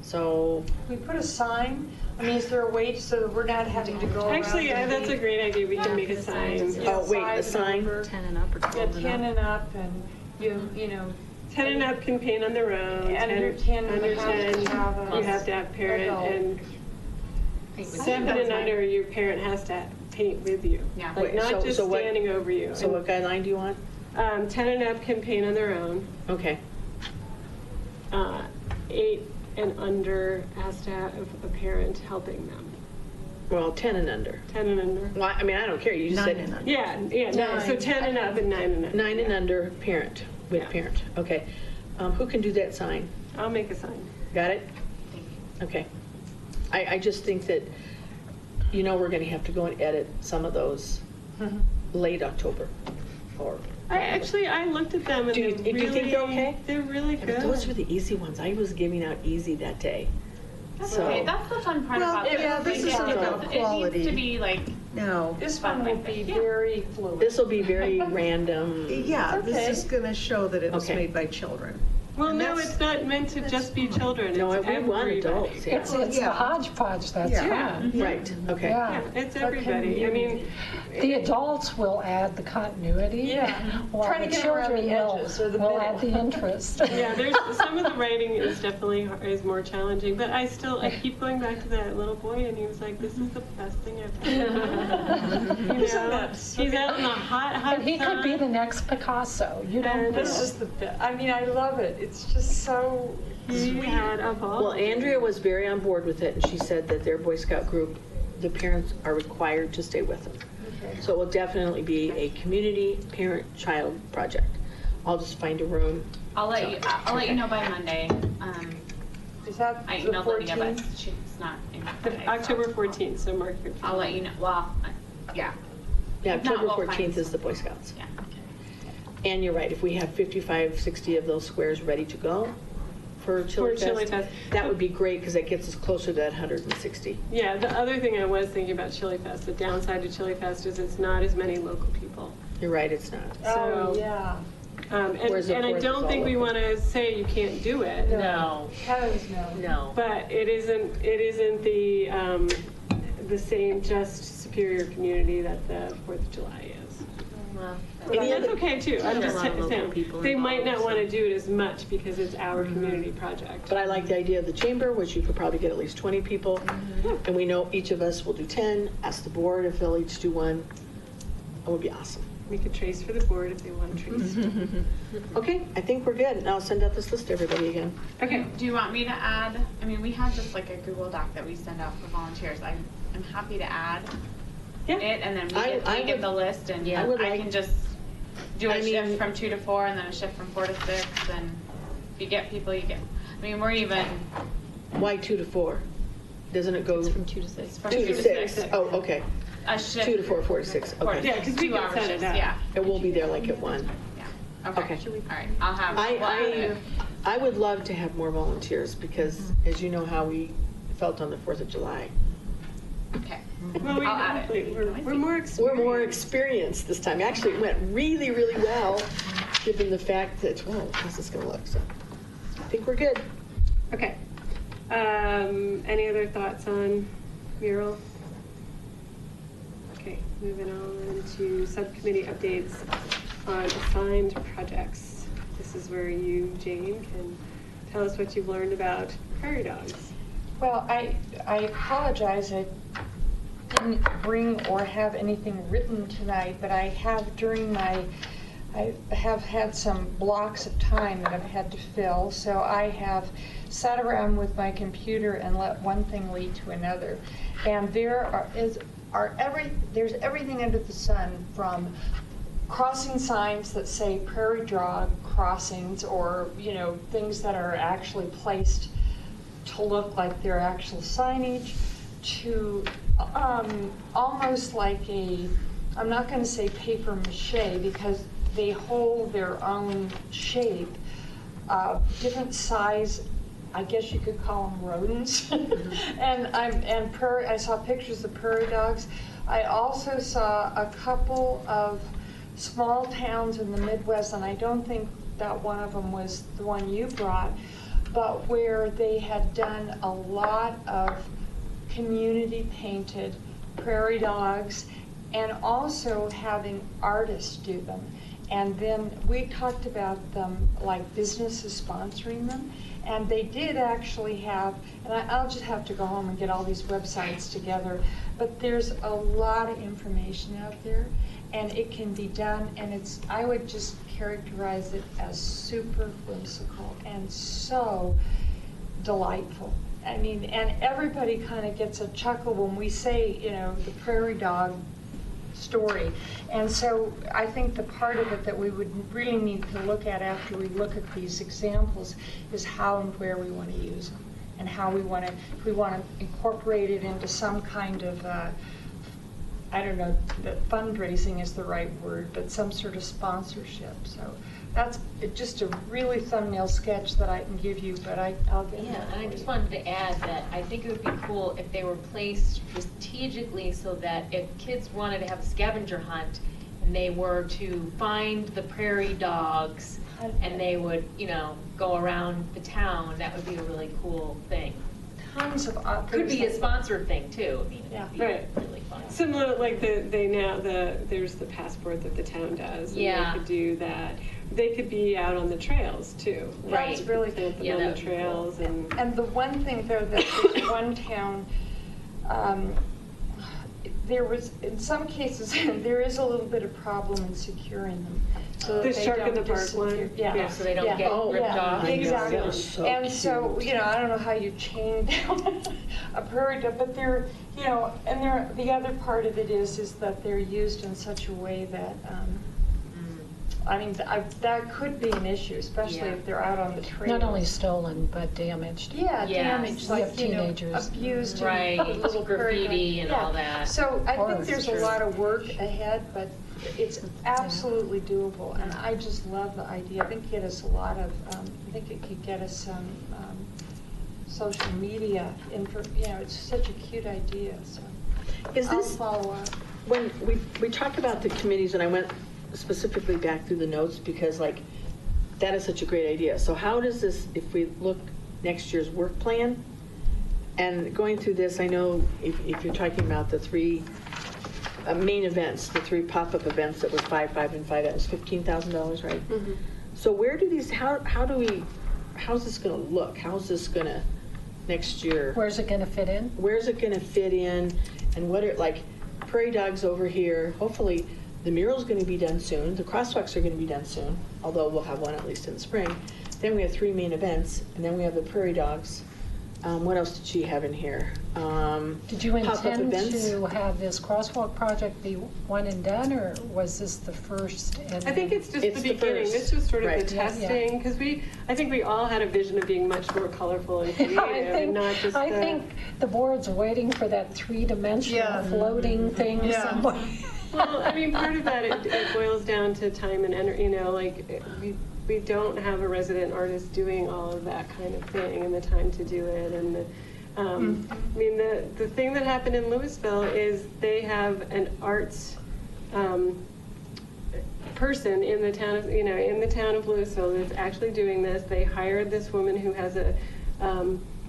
B: So,
F: We put a sign, I mean, is there a way so that we're not having to go around?
A: actually,
F: and
A: that's a
F: be-
A: great idea. We can make a
D: the signs
A: sign.
D: is-
B: oh, wait, the
F: Size
B: sign?
F: number.
D: 10 and up or
F: Yeah,
D: 12 and
F: 10
D: up.
F: and up, and you know.
A: 10 and up can paint on their own.
F: Under 10 and
A: under
F: have to
A: 10,
F: have a
A: you have to have parent,
F: adult.
A: and
I: Paint with
A: 7
F: that's
A: and
F: fine.
A: under, your parent has to paint with you.
H: Yeah.
A: Like,
B: Wait,
A: not
B: so-
A: just
B: so what-
A: standing over you.
B: So what guideline do you want?
A: 10 and up can paint on their own.
B: Okay.
A: 8 and under has to have a parent helping them.
B: Well, 10 and under.
A: 10 and under.
B: Well, I mean, I don't care. You just said
A: Yeah, no, so 10 and up and 9 and under.
B: 9 and under, parent, with
A: Yeah.
B: parent. Okay. Who can do that sign?
A: I'll make a sign.
B: Got it? Okay. I just think that, we're going to have to go and edit some of those late October or.
A: I looked at them and
B: Do you-
A: they're
B: do you think they're okay?
A: They're really
B: But
A: good.
B: those were the easy ones. I was giving out easy that day.
H: That's
B: So-
H: okay. That's the fun part
C: Well,
H: about this.
C: yeah, this
H: Like,
C: isn't
H: it
C: about
H: needs
C: quality.
H: to be like,
C: No.
F: This one will be
H: Yeah.
F: very fluid.
B: This will be very random.
C: Yeah, this
F: Okay.
C: is going to show that it was
B: Okay.
C: made by children.
A: Well,
C: And
A: no,
C: that's-
A: it's not meant to just be children.
B: No,
A: It's
B: we want
A: everybody.
B: adults, yeah.
G: It's
C: Yeah.
G: the hodgepodge, that's
C: Yeah.
G: fun.
B: Right, okay.
G: Yeah.
A: Yeah, it's
F: But can
A: everybody. I
F: you-
A: mean,
G: The adults will add the continuity.
F: Yeah.
G: While
F: Trying
G: the
F: to get around
G: children
F: the edges or the
G: will
F: middle.
G: add the interest.
A: yeah, there's some of the writing is definitely is more challenging, but I keep going back to that little boy, and he was like, "This is the best thing I've ever."
F: Isn't that so
A: He's out in the hot
G: And he could be
A: sun.
G: the next Picasso, you don't
A: And
G: know.
F: This is the best. I mean, I love it. It's just so
A: He
F: sweet.
A: had a ball.
B: Well, Andrea was very on board with it, and she said that their Boy Scout group, the parents are required to stay with them. So it will definitely be a community parent-child project. I'll just find a room.
H: I'll let you know by Monday.
F: Is that
H: I
F: the
H: emailed Lydia, but
F: 14th?
H: she's not in today. so
A: October 14th, so mark your.
H: I'll let you know. Well, yeah.
B: Yeah,
H: If not,
B: October
H: we'll find
B: 14th is
H: some.
B: the Boy Scouts.
H: Yeah.
B: And you're right, if we have 55, 60 of those squares ready to go for Chili
A: For Chili
B: Fest,
A: Fest.
B: that would be great, because that gets us closer to that 160.
A: Yeah, the other thing I was thinking about Chili Fest, the downside to Chili Fest is it's not as many local people.
B: You're right, it's not.
F: Oh,
A: So-
F: yeah.
B: Whereas the
A: And I
B: 4th is
A: don't
B: all
A: think we
B: local.
A: want to say you can't do it.
I: No,
F: Heavens no.
I: no.
A: But it isn't the same just superior community that the 4th of July is.
I: Well,
A: And that's okay too. I'm
I: There's
A: just
I: a lot of local
A: saying,
I: people
A: they might not
I: involved,
A: want to
I: so.
A: do it as much because it's our community project.
B: But I like the idea of the chamber, which you could probably get at least 20 people. And we know each of us will do 10, ask the board if they'll each do one. That would be awesome.
A: We could trace for the board if they want to trace.
B: Okay, I think we're good. Now I'll send out this list to everybody again.
A: Okay.
H: Do you want me to add? I mean, we have just like a Google Doc that we send out for volunteers. I'm happy to add
A: Yeah.
H: it, and then
B: I
H: we get
B: would-
H: the list, and
B: I would
H: I
B: like-
H: can just do a
B: I mean-
H: shift from 2 to 4, and then a shift from 4 to 6, and if you get people, you get. I mean, we're even.
B: Why 2 to 4? Doesn't it go
I: It's from 2 to 6.
H: It's from
B: 2 to 6? Oh, okay.
H: A shift.
B: 2 to 4, 4 to 6, okay.
A: Yeah, 'cause we can
H: 2-hour
A: set it
H: shifts,
A: up.
H: yeah.
B: And we'll be there like at 1.
H: Yeah, okay.
B: Okay.
H: All right, I'll have. we'll have it.
B: I would love to have more volunteers because, as you know, how we felt on the 4th of July.
H: Okay.
A: Well,
H: I'll add it.
A: we're more experienced.
B: We're more experienced this time. Actually, it went really, really well, given the fact that, whoa, how's this gonna look? So, I think we're good.
A: Okay. Any other thoughts on mural? Okay, moving on to subcommittee updates on assigned projects. This is where you, Jane, can tell us what you've learned about prairie dogs.
F: Well, I apologize, I didn't bring or have anything written tonight, but I have I have had some blocks of time that I've had to fill, so I have sat around with my computer and let one thing lead to another. And there's everything under the sun, from crossing signs that say prairie dog crossings, or, things that are actually placed to look like they're actual signage, to almost like I'm not going to say paper mache because they hold their own shape, different size, I guess you could call them rodents. I saw pictures of prairie dogs. I also saw a couple of small towns in the Midwest, and I don't think that one of them was the one you brought, but where they had done a lot of community painted prairie dogs, and also having artists do them. And then we talked about them, like businesses sponsoring them, and they did actually have, and I'll just have to go home and get all these websites together, but there's a lot of information out there, and it can be done, and I would just characterize it as super whimsical and so delightful. I mean, and everybody kind of gets a chuckle when we say, the prairie dog story. And so I think the part of it that we would really need to look at after we look at these examples is how and where we want to use them, and how we want to, if we want to incorporate it into some kind of, I don't know that fundraising is the right word, but some sort of sponsorship. So that's just a really thumbnail sketch that I can give you, but I'll get
E: Yeah,
F: that
E: and I
F: for
E: just
F: you.
E: wanted to add that I think it would be cool if they were placed strategically so that if kids wanted to have a scavenger hunt and they were to find the prairie dogs and they would, go around the town, that would be a really cool thing.
F: Tons of
E: Could be a
F: things.
E: sponsored thing too. I mean,
F: Yeah.
E: it'd be
A: Right.
E: really fun.
A: Similar, like there's the passport that the town does. And
E: Yeah.
A: they could do that. They could be out on the trails too.
E: Right.
F: That's really
A: Plant them
E: Yeah,
A: on
E: that
A: the
E: would be cool.
A: trails and.
F: And the one thing, though, that there's one town, there was, in some cases, there is a little bit of problem in securing them. So that
A: The
F: they
A: Shark in
F: don't
A: the Park
F: disappear.
A: one?
F: Yeah.
A: Yeah.
E: So they don't
F: Yeah.
E: get
B: Oh,
E: ripped
F: yeah,
E: off.
F: exactly.
B: That was so
F: And so,
B: cute.
F: I don't know how you chain down a prairie dog, but the other part of it is that they're used in such a way that, that could be an issue, especially
E: Yeah.
F: if they're out on the trail.
G: Not only stolen, but damaged.
F: Yeah,
E: Yes.
F: damaged,
G: We
F: like,
G: have teenagers.
F: abused. and
E: Right,
F: little prairie
E: graffiti
F: dogs.
E: and all
F: Yeah.
E: that.
F: So I
G: Horror,
F: think there's a
G: sure.
F: lot of work ahead, but it's absolutely doable, and I just love the idea. I think it could get us some social media it's such a cute idea, so.
B: Is
F: I'll
B: this,
F: follow up.
B: when we talked about the committees, and I went specifically back through the notes because that is such a great idea. So how does this, if we look next year's work plan, and going through this, I know if you're talking about the 3 main events, the 3 pop-up events that were 5, 5, and 5, that was $15,000, right?
A: Mm-hmm.
B: So where do these, how's this gonna look? How's this gonna, next year?
G: Where's it going to fit in?
B: Where's it gonna fit in, and what are, prairie dogs over here, hopefully the mural's gonna be done soon, the crosswalks are gonna be done soon, although we'll have one at least in the spring. Then we have 3 main events, and then we have the prairie dogs. What else did she have in here?
G: Did you
B: Pop-up
G: intend
B: events.
G: to have this crosswalk project be one and done, or was this the first? And
A: I think it's just
B: It's
A: the
B: the
A: beginning.
B: first.
A: This was sort of
B: Right.
A: the
G: Yeah,
A: testing, because I think we all had a vision of being much more colorful and creative, and not just
G: I think the board's waiting for that three-dimensional
C: Yeah.
G: floating thing
C: Yeah.
G: somewhere.
A: Well, I mean, part of that, it boils down to time and energy, we don't have a resident artist doing all of that kind of thing and the time to do it. And I mean, the thing that happened in Louisville is they have an arts person in the town of, in the town of Louisville that's actually doing this. They hired this woman who has a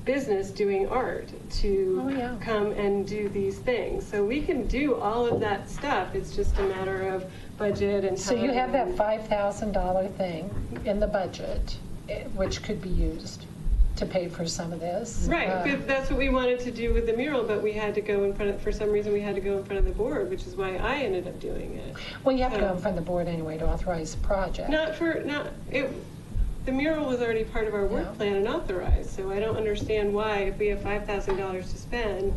A: business doing art to
G: Oh, yeah.
A: come and do these things. So we can do all of that stuff. It's just a matter of budget and time.
G: So you have that
A: and-
G: $5,000 thing in the budget, which could be used to pay for some of this.
A: Right, but that's what we wanted to do with the mural, but we had to go in front of, for some reason, we had to go in front of the board, which is why I ended up doing it.
G: Well, you have to go in front of the board anyway to authorize the project.
A: The mural was already part of our work
G: Yeah.
A: plan and authorized, so I don't understand why, if we have $5,000 to spend,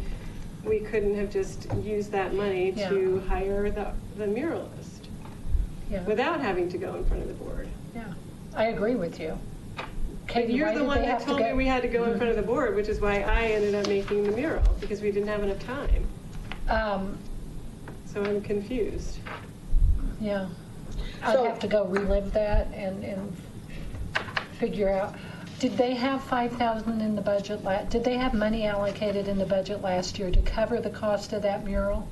A: we couldn't have just used that money to hire the muralist
G: Yeah.
A: without having to go in front of the board.
G: Yeah, I agree with you. Katie,
A: You're
G: why
A: the
G: did
A: one
G: they
A: that
G: have to
A: told me we had to go in front of the board, which is why I ended up making the mural, because we didn't have enough time. So I'm confused.
G: Yeah. I'd
B: So-
G: have to go relive that and figure out, did they have 5,000 in the budget? Did they have money allocated in the budget last year to cover the cost of that mural?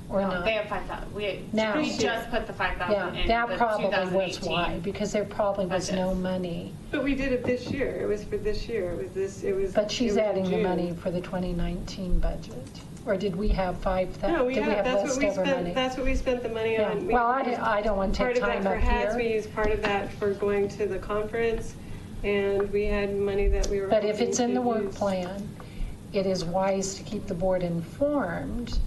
G: Or
H: No,
G: not?
H: they have 5,000. We
G: Now-
H: just put the 5,000
G: Yeah,
H: in
G: that
H: the
G: probably was
H: 2018.
G: why, because there probably was no
H: budget.
G: money.
A: But we did it this year. It was for this year. It was.
G: But she's
A: it was in
G: adding the
A: June.
G: money for the 2019 budget. Or did we have 5,000?
A: No, we
G: Did we
A: have,
G: have
A: that's what we
G: leftover
A: spent,
G: money?
A: that's what we spent the money
G: Yeah.
A: on.
G: Well, I don't want to take time
A: Part
G: up
A: of that for hats, we
G: here.
A: used part of that for going to the conference, and we had money that we were.
G: But if
A: hoping
G: it's in
A: to
G: the work
A: use.
G: plan, it is wise to keep the board informed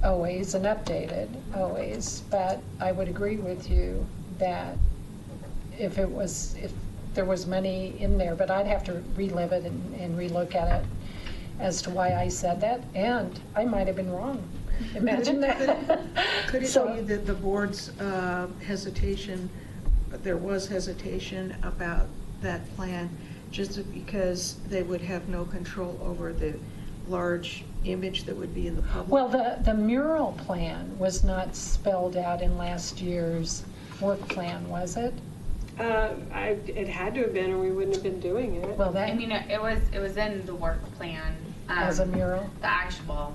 G: always and updated always. But I would agree with you that if there was money in there, but I'd have to relive it and relook at it as to why I said that, and I might have been wrong. Imagine that.
J: Could it
G: So-
J: be that the board's hesitation, there was hesitation about that plan, just because they would have no control over the large image that would be in the public?
G: Well, the mural plan was not spelled out in last year's work plan, was it?
A: It had to have been, or we wouldn't have been doing it.
G: Well, that,
H: I mean, it was in the work plan.
G: as a mural?
H: The actual.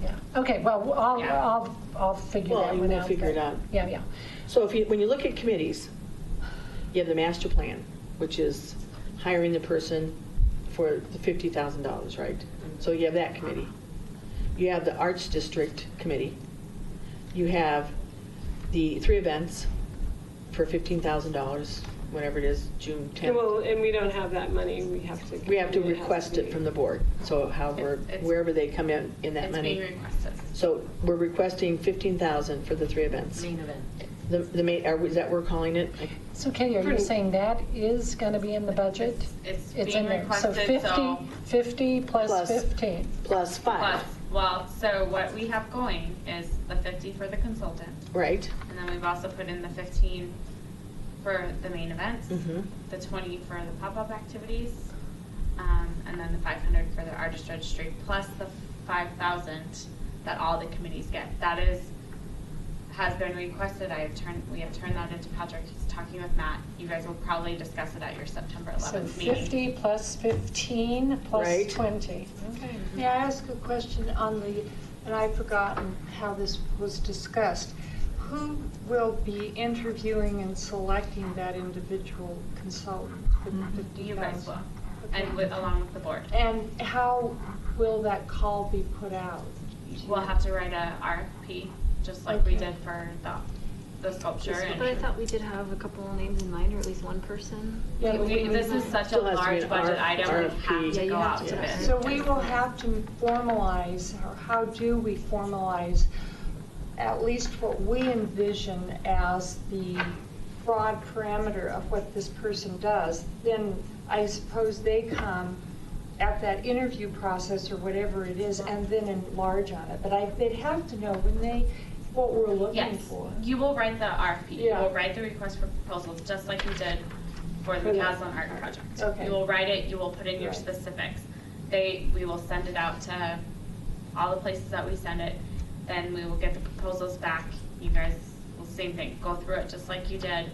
G: Yeah, okay, well,
H: Yeah.
G: I'll figure
B: Well,
G: that
B: you
G: one
B: will
G: out.
B: figure it
G: but-
B: out.
G: Yeah.
B: So when you look at committees, you have the master plan, which is hiring the person for the $50,000, right? So you have that committee. You have the Arts District Committee. You have the 3 events for $15,000, whatever it is, June 10th.
A: Well, and we don't have that money. We have to.
B: We have to
A: it has
B: request it
A: be-
B: from the board, so however,
H: It's-
B: wherever they come in that
H: It's
B: money.
H: being requested.
B: So we're requesting $15,000 for the 3 events.
I: Main event.
B: The main, is that what we're calling it?
G: So Katie, are you
A: Pretty-
G: saying that is going to be in the budget?
H: It's
G: It's
H: being
G: in there. So
H: requested, so
G: 50 plus
B: Plus.
G: 15.
B: Plus 5,
H: plus, well, so what we have going is the 50 for the consultant,
B: right?
H: and then we've also put in the 15 for the main events,
B: Mhm.
H: the 20 for the pop-up activities, and then the 500 for the artist registry, plus the 5,000 that all the committees get. That has been requested. We have turned that into Patrick. He's talking with Matt. You guys will probably discuss it at your September 11th
G: So
H: meeting.
G: 50 plus 15 plus
B: Right.
G: 20. Okay.
F: May I ask a question on and I've forgotten how this was discussed. Who will be interviewing and selecting that individual consultant for the
H: You guys will,
F: Okay.
H: and along with the board.
F: And how will that call be put out?
H: We'll have to write a RFP, just like we
F: Okay.
H: did for the sculpture.
D: But I thought we did have a couple names in mind, or at least one person.
F: Yeah, but
H: This is such a
B: Still has to be
H: large
B: an
H: budget item, we
B: RFP.
H: have
D: Yeah,
H: to
D: you
H: go
D: have
H: out
D: to
H: to
D: do
H: bid.
D: that.
F: So we will have to formalize, or how do we formalize at least what we envision as the broad parameter of what this person does? Then I suppose they come at that interview process or whatever it is, and then enlarge on it. But they'd have to know what we're looking
H: Yes,
F: for.
H: you will write the RFP.
F: Yeah.
H: You will write the request for proposals, just like you did for the Caslin Art Project.
F: Okay.
H: You will write it, you will put in your
F: Right.
H: specifics. We will send it out to all the places that we send it. Then we will get the proposals back. You guys will, same thing, go through it just like you did.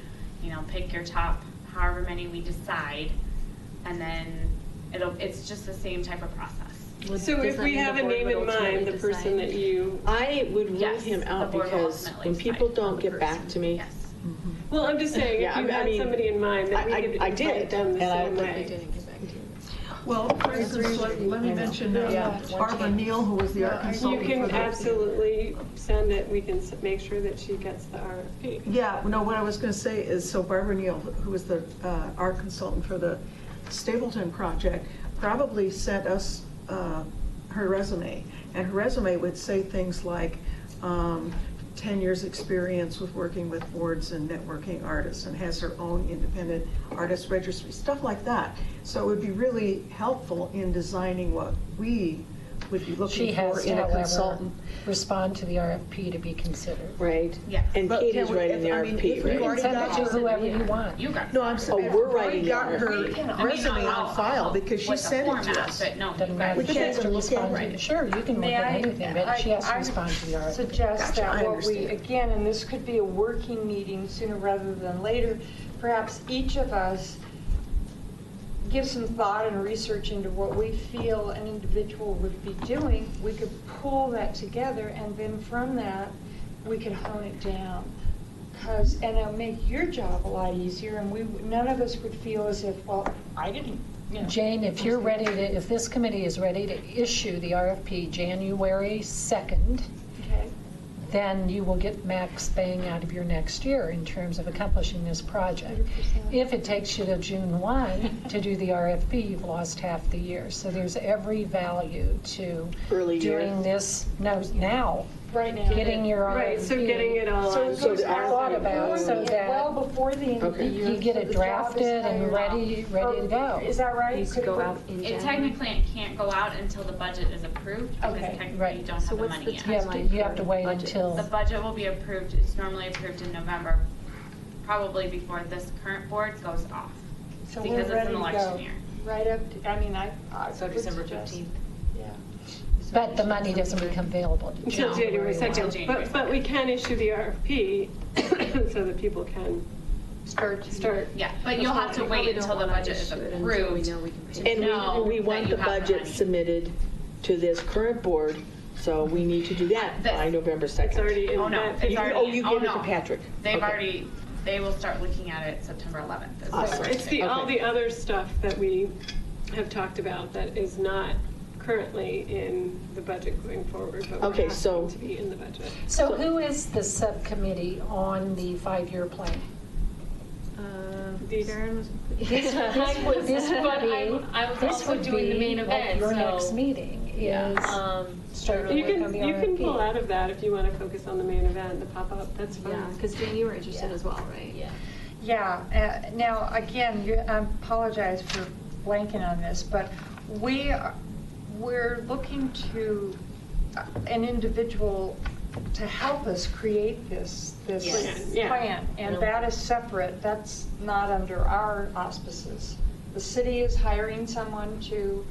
H: Pick your top however many we decide, and then it's just the same type of process.
A: So if we have a name in mind, the person that you,
B: I would rule
H: Yes,
B: him out
H: the board will
B: because
H: ultimately
B: when people
H: decide
B: don't
H: on the
B: get back to me,
H: Yes.
A: well, I'm just saying,
B: Yeah,
A: if you
B: I
A: had
B: mean,
A: somebody in mind, that we could
B: I
A: invite
B: did,
A: them the
B: and I
A: same
B: would-
A: way.
J: Well, for instance, let me mention
F: Yeah.
J: Barbara Neal, who was the art
A: You
J: consultant
A: can
J: for the.
A: absolutely send it, we can make sure that she gets the RFP.
J: Yeah, no, what I was going to say is, so Barbara Neal, who was the art consultant for the Stapleton project, probably sent us her resume. And her resume would say things like 10 years experience with working with boards and networking artists, and has her own independent artist registry, stuff like that. So it would be really helpful in designing what we would be
G: She
J: looking for
G: has to,
J: in a
G: however,
J: consultant.
G: respond to the RFP to be considered.
B: right?
H: Yes.
B: And
J: But
B: Kate
J: can
B: is
J: we-
B: writing the
J: I mean,
B: RFP,
J: if we've
B: right?
J: already
G: Send it
J: got
G: to
J: her-
G: whoever you want.
H: You guys.
J: No, I'm saying,
B: Oh, we're
J: we've already
B: writing
J: got
B: the
J: her
B: RFP.
J: resume on file because she
H: with the
J: sent it to
H: format,
J: us.
H: But no,
G: Doesn't
H: you
G: matter.
H: guys.
J: We
G: She has
J: can't
G: to
J: look at
G: respond
J: it.
G: to, sure, you can look
F: May
G: at
F: I-
G: anything, but she has to
F: I
G: respond to the RFP.
F: suggest
J: Gotcha, I
F: that what we,
J: understand.
F: again, and this could be a working meeting sooner rather than later, perhaps each of us give some thought and research into what we feel an individual would be doing. We could pull that together, and then from that, we could hone it down. And it'll make your job a lot easier, and none of us would feel as if, well, I didn't,
G: Jane, if you're ready to, if this committee is ready to issue the RFP January 2nd,
F: Okay.
G: then you will get max bang out of your next year in terms of accomplishing this project.
F: 100%.
G: If it takes you to June 1 to do the RFP, you've lost half the year. So there's every value to
B: Early year.
G: doing this now,
F: Right now.
G: getting your RFP.
A: Right, so getting it all
F: So
A: on.
F: it
B: So
F: goes
B: the
F: out
G: thought about
F: before
G: so
F: the-
G: that-
F: well before the end of the
B: Okay.
F: year.
G: You get
F: so
G: it
F: the job is
G: drafted and
F: hired.
G: ready to go.
F: Is that right?
I: Needs to
F: Could it
I: go out in
H: It
I: January.
H: technically can't go out until the budget is approved, because
F: Okay.
H: technically
G: Right.
H: you don't have
I: So
H: the
I: what's
H: money
I: the
H: yet.
G: You have to wait
I: Budget.
G: until,
H: The budget will be approved, it's normally approved in November, probably before this current board goes off.
F: So
H: because
F: we're
H: it's an
F: ready to
H: election
F: go.
H: year.
F: Right up, to- I mean, I
I: So
F: would
I: December
F: suggest-
I: 15th.
F: Yeah.
G: but the money doesn't become available
A: Until January 2nd,
H: January
A: but we can issue the RFP so that people can start.
H: Yeah, but you'll have to wait until the budget is
I: Until we
H: approved.
I: know we can pay.
B: And
H: know
B: we
H: that
B: want
H: you
B: the
H: have the
B: budget
H: money.
B: submitted to this current board, so we need to do that by
H: This.
B: November 2nd.
A: It's already in.
H: Oh, no,
A: that-
H: it's already.
B: Oh, you
H: oh,
B: gave it to
H: no.
B: Patrick.
H: They've
B: Okay.
H: already, they will start looking at it September 11th. is the
B: Awesome.
H: first
A: It's
H: day.
A: all
B: Okay.
A: the other stuff that we have talked about that is not currently in the budget going forward, but
B: Okay,
A: we're
B: so-
A: asking to be in the budget.
G: So who is the subcommittee on the 5-year plan?
A: These-
D: Karen was.
G: This would
E: But
G: be,
E: I was
G: this
E: also
G: would
E: doing the
G: be
E: main
G: like
E: event,
G: your
E: so.
G: next meeting is start to
A: You
G: work on the
A: can
G: RFP.
A: pull out of that if you want to focus on the main event, the pop-up, that's fine.
D: Yeah, because Jane, you were interested as well, right?
E: Yeah.
F: Yeah, now, again, I apologize for blanking on this, but we're looking to an individual to help us create this
H: Yes.
A: Yeah.
F: plan, and that is separate, that's not under our auspices. The city is hiring someone to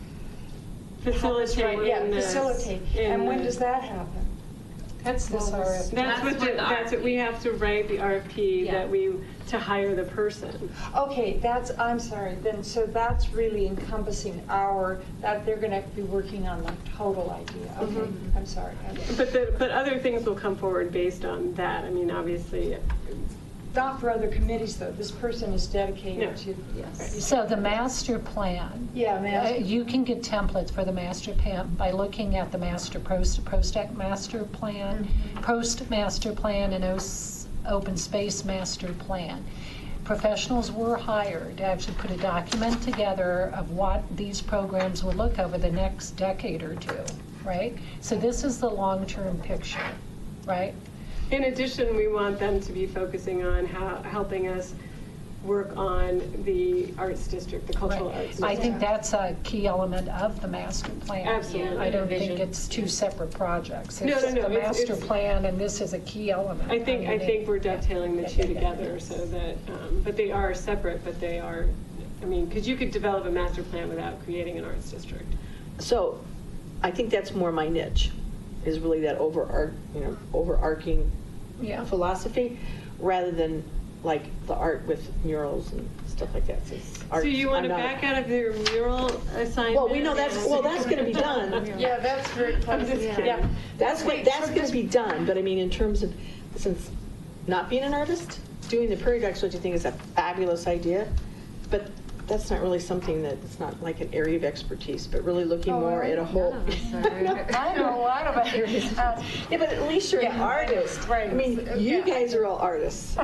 F: help us
A: Facilitate
F: write- yeah,
A: in this-
F: facilitate.
A: in
F: And when
A: the-
F: does that happen?
G: That's this RFP.
A: That's what we have to write the RFP
F: Yeah.
A: to hire the person.
F: Okay, I'm sorry, then, so that's really encompassing that they're gonna be working on the total idea. Okay, I'm sorry.
A: But other things will come forward based on that. I mean, obviously,
F: Not for other committees, though, this person is dedicated
A: No.
F: to.
D: Yes.
G: So the master plan.
F: Yeah, master.
G: You can get templates for the master plan by looking at the post master plan, post master plan, and open space master plan. Professionals were hired to actually put a document together of what these programs would look over the next decade or two, right? So this is the long-term picture, right?
A: in addition, we want them to be focusing on helping us work on the arts district, the cultural
G: Right.
A: arts district.
G: I think that's a key element of the master plan.
A: Absolutely.
G: I don't think
E: Vision.
G: it's two separate projects.
A: No,
G: It's
A: no, no,
G: the
A: it's-
G: master
A: it's-
G: plan, and this is a key element.
A: I think we're dovetailing the
G: Yeah,
A: two
G: yeah, yeah.
A: together so that, but they are separate, but they are, I mean, because you could develop a master plan without creating an arts district.
B: So I think that's more my niche, is really that overarching
G: Yeah.
B: philosophy, rather than like the art with murals and stuff like that.
A: So you want to back out of your mural assignment?
B: Well, we know that's going to be done.
C: Yeah, that's very
A: I'm
C: close.
A: just kidding.
B: Yeah, that's going to be done, but I mean, in terms of, since not being an artist, doing the prairie dogs, which I think is a fabulous idea, but that's not really something that, it's not like an area of expertise, but really looking more at a whole.
C: I know a lot about it.
B: Yeah, but at least you're an
C: Yeah, I know,
B: artist.
C: right.
B: I mean, you
C: Yeah.
B: guys are all artists.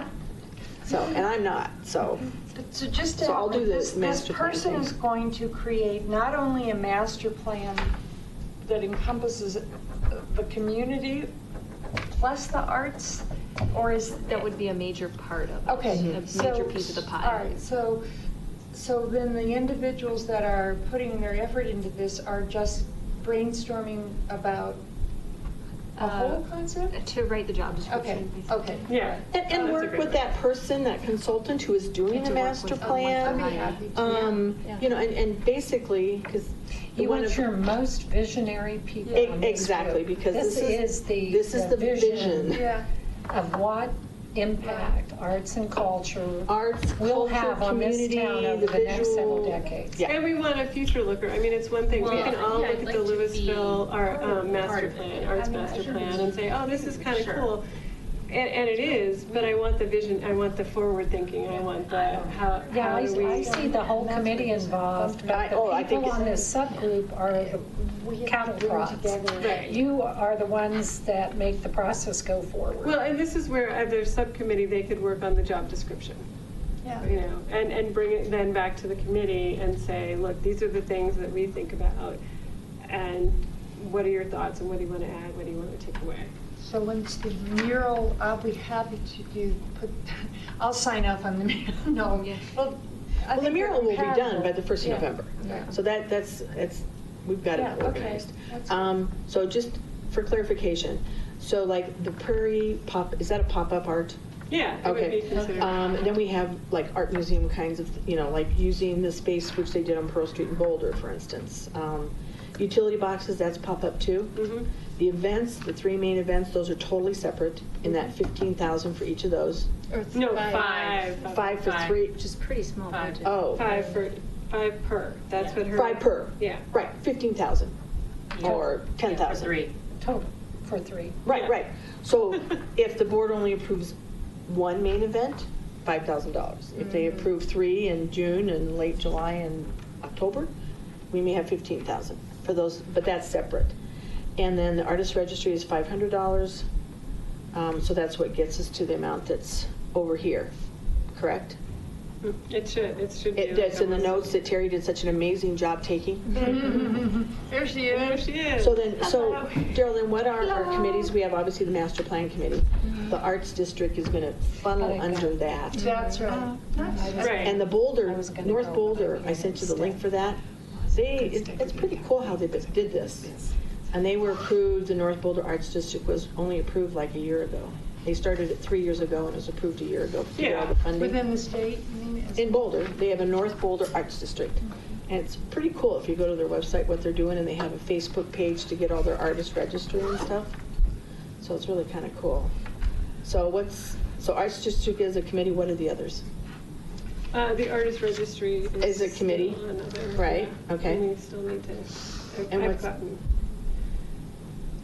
B: So, and I'm not, so.
F: So just to
B: So I'll do the
F: this
B: master plan
F: person
B: thing.
F: is going to create not only a master plan that encompasses the community plus the arts, or is
D: That would be a major part of it.
F: Okay,
D: A
F: so-
D: major piece of the pie.
F: All right, so then the individuals that are putting their effort into this are just brainstorming about a whole concept?
D: To write the job
F: Okay,
D: description.
F: okay.
A: Yeah.
B: And
A: That's a
B: work
A: great
B: with
A: way.
B: that person, that consultant who is doing
D: To
B: the
D: work
B: master
D: with
B: plan.
D: someone.
F: I'd be happy to.
D: Yeah.
B: You know, and basically, because.
G: You want your most visionary people on this
B: Exactly,
G: group.
B: because this is the vision.
F: Yeah.
G: of what impact arts and culture
B: Arts,
G: will
B: culture,
G: have on this
B: community,
G: town over
B: the
G: the next several
B: visual.
G: decades.
B: Yeah.
A: And we want a future looker. I mean, it's one thing, we
E: Well,
A: can all
E: yeah,
A: look
E: I'd
A: at
E: like
A: the
E: to be
A: Louisville master
E: part of it.
A: plan, arts master plan, and say, oh, this is kind of
E: Sure.
A: cool. And it is, but I want the vision, I want the forward thinking, I want the, how
G: Yeah,
A: do we?
G: I see the whole committee involved, but
B: I
G: the
B: think
G: people on
B: it's-
G: this subgroup are the cattle prods.
A: Right.
G: You are the ones that make the process go forward.
A: Well, and this is where, at their subcommittee, they could work on the job description.
F: Yeah.
A: You know, and bring it then back to the committee and say, look, these are the things that we think about, and what are your thoughts, and what do you want to add, what do you want to take away?
F: So once the mural, I'll be happy to I'll sign up on the mural. No.
D: Yeah.
F: Well,
B: Well, the mural will be done by the 1st of
F: Yeah.
B: November.
F: Yeah.
B: So we've got
F: Yeah,
B: it
F: okay.
B: organized.
F: That's good.
B: So just for clarification, so like the Prairie is that a pop-up art?
A: Yeah, it would be
B: Okay.
A: considered.
B: Then we have like art museum kinds of, like using the space which they did on Pearl Street in Boulder, for instance. Utility boxes, that's pop-up too.
A: Mhm.
B: The events, the 3 main events, those are totally separate in that 15,000 for each of those.
A: No, five.
B: 5 for 3,
D: Which is pretty small budget.
B: oh.
A: 5 per, that's what her.
B: 5 per.
A: Yeah.
B: Right, 15,000 or 10,000.
E: Three.
G: Total for 3.
B: Right,
A: Yeah.
B: right. So if the board only approves 1 main event, $5,000. If they approve 3 in June and late July and October, we may have 15,000 for those, but that's separate. And then the artist registry is $500. So that's what gets us to the amount that's over here, correct?
A: It should be.
B: It's in the notes that Terry did such an amazing job taking.
C: There she
A: There
C: is.
A: she is.
B: So Daryl, then what are our committees? We have obviously the master plan committee. The arts district is going to funnel under that.
F: That's right.
A: Right.
B: And the Boulder,
G: I was gonna
B: North
G: go,
B: Boulder,
G: but
B: I sent you the link for that. It's pretty cool how they did this. And they were approved, the North Boulder Arts District was only approved like a year ago. They started it 3 years ago and it was approved a year ago to get all the funding.
F: Within the state? I mean, is-
B: In Boulder, they have a North Boulder Arts District. And it's pretty cool if you go to their website, what they're doing, and they have a Facebook page to get all their artists registered and stuff. So it's really kind of cool. So Arts District is a committee, what are the others?
A: The artist registry is.
B: Is a committee?
A: still another,
B: Right,
A: yeah.
B: okay.
A: And we still need to,
B: And
A: I've
B: what's-
A: gotten,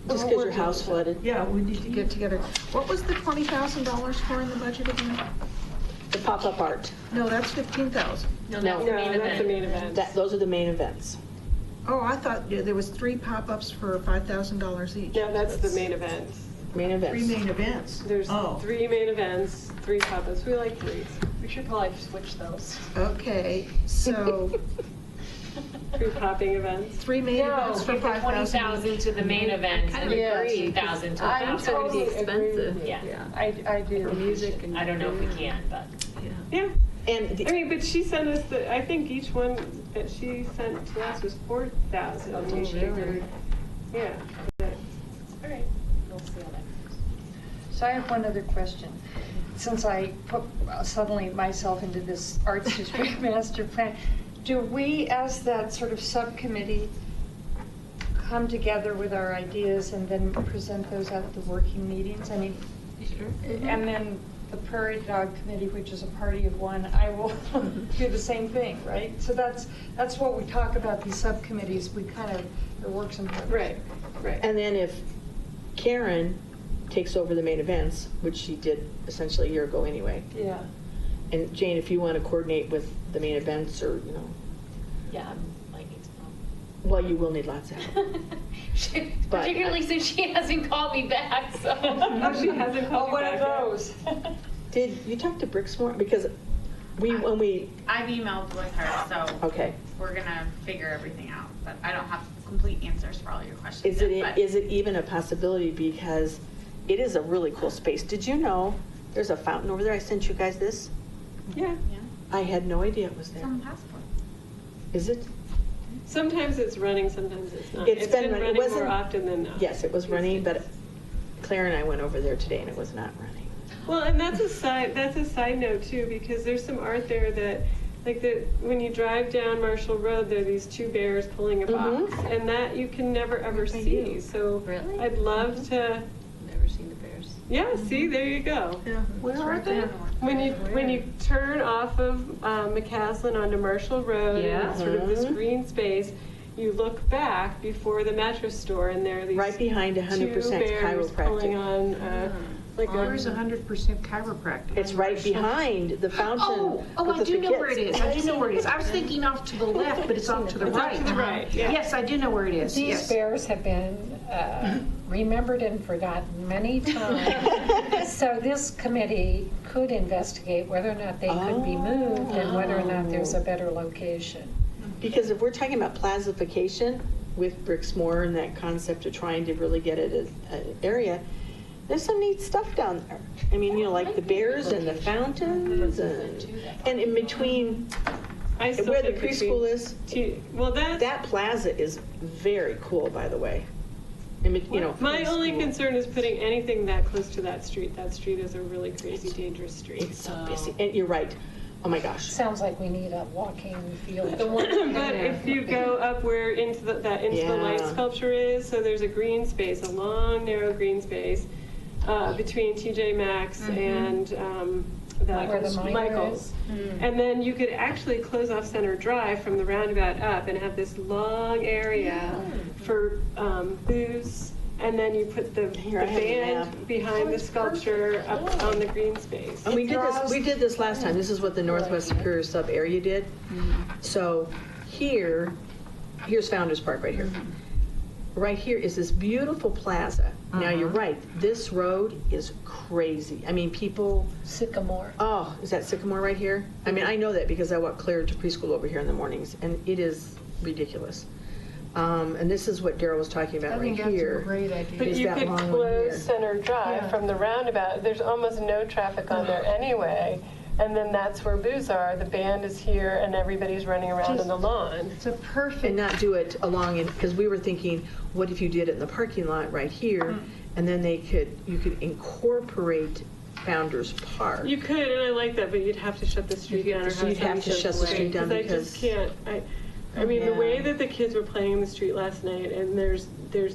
B: Just because your house flooded.
J: Yeah, we need to get together. What was the $20,000 for in the budget again?
B: The pop-up art.
J: No, that's 15,000.
E: No,
B: No.
E: that's the
A: no,
E: main
A: that's the
E: event.
A: main event.
B: Those are the main events.
J: Oh, I thought there was 3 pop-ups for $5,000 each.
A: No, that's the main event.
B: Main
J: 3
B: events.
J: main events.
A: There's
J: Oh,
A: 3 main events, 3 pop-ups. We like 3s.
E: We should probably switch those.
J: okay, so
A: 3 popping events.
J: 3 main events for
E: Give the
J: 5,000.
E: 20,000 to the main event
D: kind
E: and
D: of
E: the
D: agree,
E: 2,000 to the
F: I
E: pop-ups.
F: totally agree with
D: expensive.
F: you.
E: Yeah.
F: I do.
D: The music and.
E: I don't know if we can, but.
A: Yeah,
B: And
A: I mean, but she sent us I think each one that she sent to us was 4,000.
I: Oh, did she?
A: Yeah. But- all right.
I: We'll see how that goes.
F: So I have one other question. Since I put suddenly myself into this Arts District Master Plan, do we, as that sort of subcommittee, come together with our ideas and then present those at the working meetings? I mean, and then the Prairie Dog Committee, which is a party of one, I will do the same thing, right? So that's what we talk about, these subcommittees, we kind of, it works in partnership.
A: Right.
B: And then if Karen takes over the main events, which she did essentially a year ago anyway,
F: Yeah.
B: and Jane, if you want to coordinate with the main events or,
I: Yeah, I might need some help.
B: well, you will need lots of help. But
E: Particularly since she hasn't called me back, so.
A: Oh, she hasn't
F: Oh,
A: called you
F: one
A: back
F: of
A: yet?
F: those.
B: Did you talk to Brixmore? Because when we,
H: I've emailed with her, so
B: okay.
H: we're gonna figure everything out. But I don't have complete answers for all your questions.
B: Is it,
H: yet, but-
B: is it even a possibility? Because it is a really cool space. Did you know there's a fountain over there? I sent you guys this.
A: Yeah.
H: Yeah,
B: I had no idea it was
H: it's
B: there.
H: on the passport.
B: Is it?
A: Sometimes it's running, sometimes it's not.
B: It's been running. It
A: running
B: wasn't-
A: more often than not.
B: Yes, it was running, but Claire and I went over there today and it was not running.
A: Well, and that's a side note too, because there's some art there that, like when you drive down Marshall Road, there are these two bears pulling a box, and that you can never ever see. So
D: Really?
A: I'd love to.
D: Never seen the bears.
A: Yeah, see, there you go.
B: Where are they?
A: When you turn off of McCaslin onto Marshall Road,
G: Yeah.
A: and sort of this green space, you look back before the mattress store, and there are these
B: Right behind 100%
A: two bears pulling
B: chiropractic.
A: on like
G: Where's
A: a.
G: 100% chiropractic?
B: It's right behind the fountain.
G: Oh,
B: with
G: I
B: the
G: do know where it
B: kids.
G: is. I do know where it is. I was thinking off to the left, but it's off to the
A: It's off
G: right.
A: to the right, yeah.
G: Yes, I do know where it is,
K: These
G: yes.
K: bears have been remembered and forgotten many times. So this committee could investigate whether or not they could be moved and whether or not there's a better location.
B: Because if we're talking about plazification with Brixmore and that concept of trying to really get it an area, there's some neat stuff down there. I mean, like the bears and the fountains and in between
A: I still
B: where the
A: think
B: preschool is.
A: Well,
B: That plaza is very cool, by the way.
A: My only concern is putting anything that close to that street. That street is a really crazy, dangerous street.
B: It's so busy. And you're right. Oh my gosh.
K: Sounds like we need a walking field.
A: But if you go up where into the light
B: Yeah.
A: sculpture is, so there's a green space, a long, narrow green space between TJ Maxx and
K: Where the miner
A: Michael's. And then you could actually close off Center Drive from the roundabout up and have this long area for booths. And then you put the
B: Here, I have the map.
A: band behind the sculpture up on the green space.
B: And we did this last time. This is what the Northwest Superior sub area did. So here's Founders Park right here. Right here is this beautiful plaza. Now you're right, this road is crazy. I mean, people,
K: Sycamore.
B: oh, is that Sycamore right here? I mean, I know that because I walk Claire to preschool over here in the mornings, and it is ridiculous. And this is what Daryl was talking about right here.
F: great idea.
A: But
B: is
A: you
B: that
A: could
B: long one here.
A: close Center Drive from the roundabout. There's almost no traffic on there anyway. And then that's where booths are. The band is here and everybody's running around on the lawn.
F: It's a perfect.
B: And not do it along, because we were thinking, what if you did it in the parking lot right here? And then you could incorporate Founders Park.
A: You could, and I like that, but you'd have to shut the street down or
B: So you'd have to shut the street down
A: I just
B: because-
A: can't. I mean, the way that the kids were playing in the street last night, and there's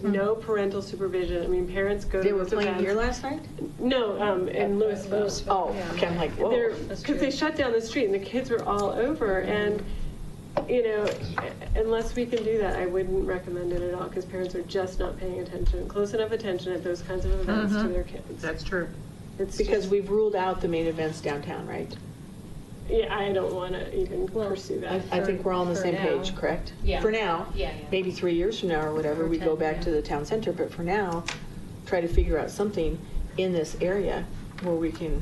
A: no parental supervision. I mean, parents go
B: They
A: to
B: were
A: those
B: playing
A: events.
B: here last night?
A: No, in Louisville.
B: Oh, okay, I'm like, whoa.
A: Because they shut down the street and the kids were all over. And, unless we can do that, I wouldn't recommend it at all because parents are just not paying close enough attention at those kinds of events to their kids.
G: That's true.
A: It's
B: Because
A: just,
B: we've ruled out the main events downtown, right?
A: yeah, I don't want to even pursue that.
B: I think we're all on the
D: for
B: same
D: now.
B: page, correct?
E: Yeah.
B: For now.
E: Yeah.
B: Maybe 3 years from now or whatever, we go
D: 10,
B: back
D: yeah.
B: to the town center, but for now, try to figure out something in this area where we can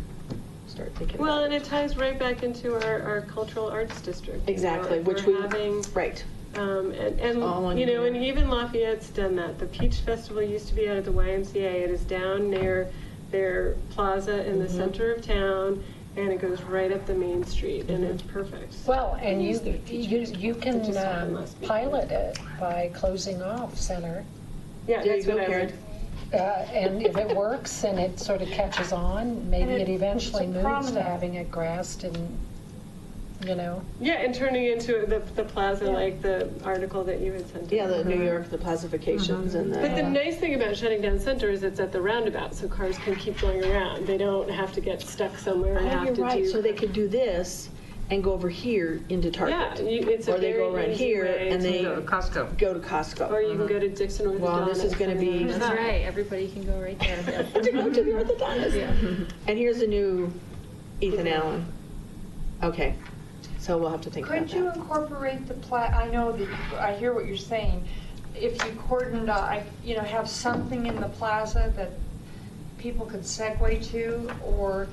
B: start thinking
A: Well,
B: about
A: and
B: it.
A: it ties right back into our cultural arts district.
B: Exactly,
A: If
B: which
A: we're
B: we,
A: having,
B: right.
A: and
B: All on
A: and
B: here.
A: even Lafayette's done that. The Peach Festival used to be out at the YMCA. It is down near their plaza in the center of town, and it goes right up the main street, and it's perfect.
K: Well, and you
A: Use their teachers
K: can
A: to just have less people.
K: pilot it by closing off Center.
A: Yeah,
B: There
A: that's
B: you
A: what
B: go,
A: I would.
K: And if it works and it sort of catches on, maybe
F: And
K: it eventually
F: it's a
K: moves to
F: promenade.
K: having it grassed and, you know.
A: Yeah, and turning into the plaza, like the article that you had sent.
B: Yeah, the
A: out.
B: New York, the classifications and the.
A: But the nice thing about shutting down Center is it's at the roundabout, so cars can keep going around. They don't have to get stuck somewhere and
B: Oh,
A: have
B: you're
A: to
B: right,
A: do.
B: so they could do this and go over here into
A: Yeah,
B: Target.
A: it's a
B: Or they go
A: very
B: around
A: easy
B: here
A: way
B: and
A: to
B: they
A: go to
B: Costco. Go to Costco.
A: Or you can go to Dixon or the
B: Well, this is gonna be-
A: Donuts.
D: That's right, everybody can go right there.
B: To go to the orthodontist. And here's a new Ethan Allen. Okay, so we'll have to think about
F: Could you
B: that.
F: incorporate the I know that, I hear what you're saying. If you cordoned, have something in the plaza that people could segue to, or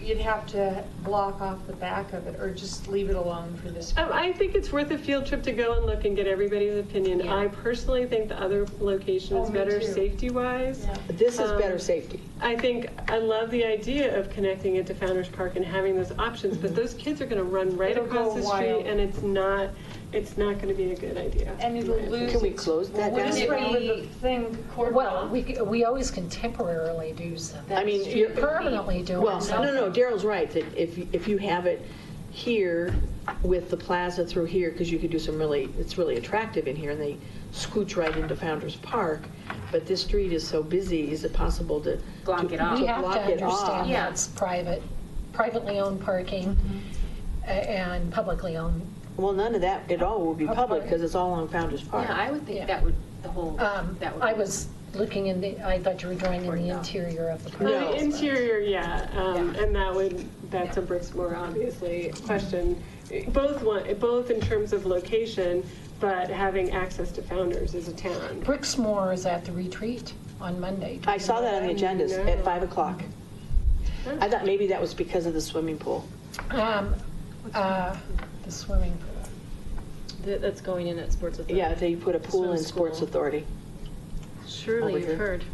F: you'd have to block off the back of it, or just leave it alone for this.
A: I think it's worth a field trip to go and look and get everybody's opinion.
D: Yeah.
A: I personally think the other location is
F: Oh, me
A: better
F: too.
A: safety-wise.
F: Yeah.
B: This is better safety.
A: I love the idea of connecting it to Founders Park and having those options, but those kids are going to run right
F: It'll
A: across
F: go
A: the street,
F: wild.
A: and it's not going to be a good idea.
F: And it'll lose.
B: Can we close that
F: Well,
B: down?
F: this way with the thing cordoned
K: Well,
F: off.
K: we always can temporarily do something.
B: I mean,
K: You
B: you're
K: permanently do
B: Well,
K: it.
B: no, Daryl's right, that if you have it here with the plaza through here, because you could do it's really attractive in here, and they scooch right into Founders Park, but this street is so busy, is it possible to
I: Block it off.
K: We
B: to
K: have
B: block
K: to
B: it off?
K: understand
I: Yeah.
K: that's privately owned parking and publicly owned.
B: Well, none of that at all will be public, because it's all on Founders Park.
I: Yeah, I would think
K: Yeah.
I: that would, the whole, that would.
K: I was looking I thought you were drawing in the interior of the park.
B: No.
A: The interior, yeah, and that's a Brixmore, obviously, question. Both in terms of location, but having access to Founders as a town.
K: Brixmore is at the retreat on Monday.
B: I saw that on the agendas
A: No.
B: at 5 o'clock. I thought maybe that was because of the swimming pool.
K: The swimming pool.
D: That's going in at Sports Authority.
B: Yeah, they put a pool in
D: Swim
B: Sports
D: school.
B: Authority.
D: Surely
B: Over
D: you've
B: here.
D: heard.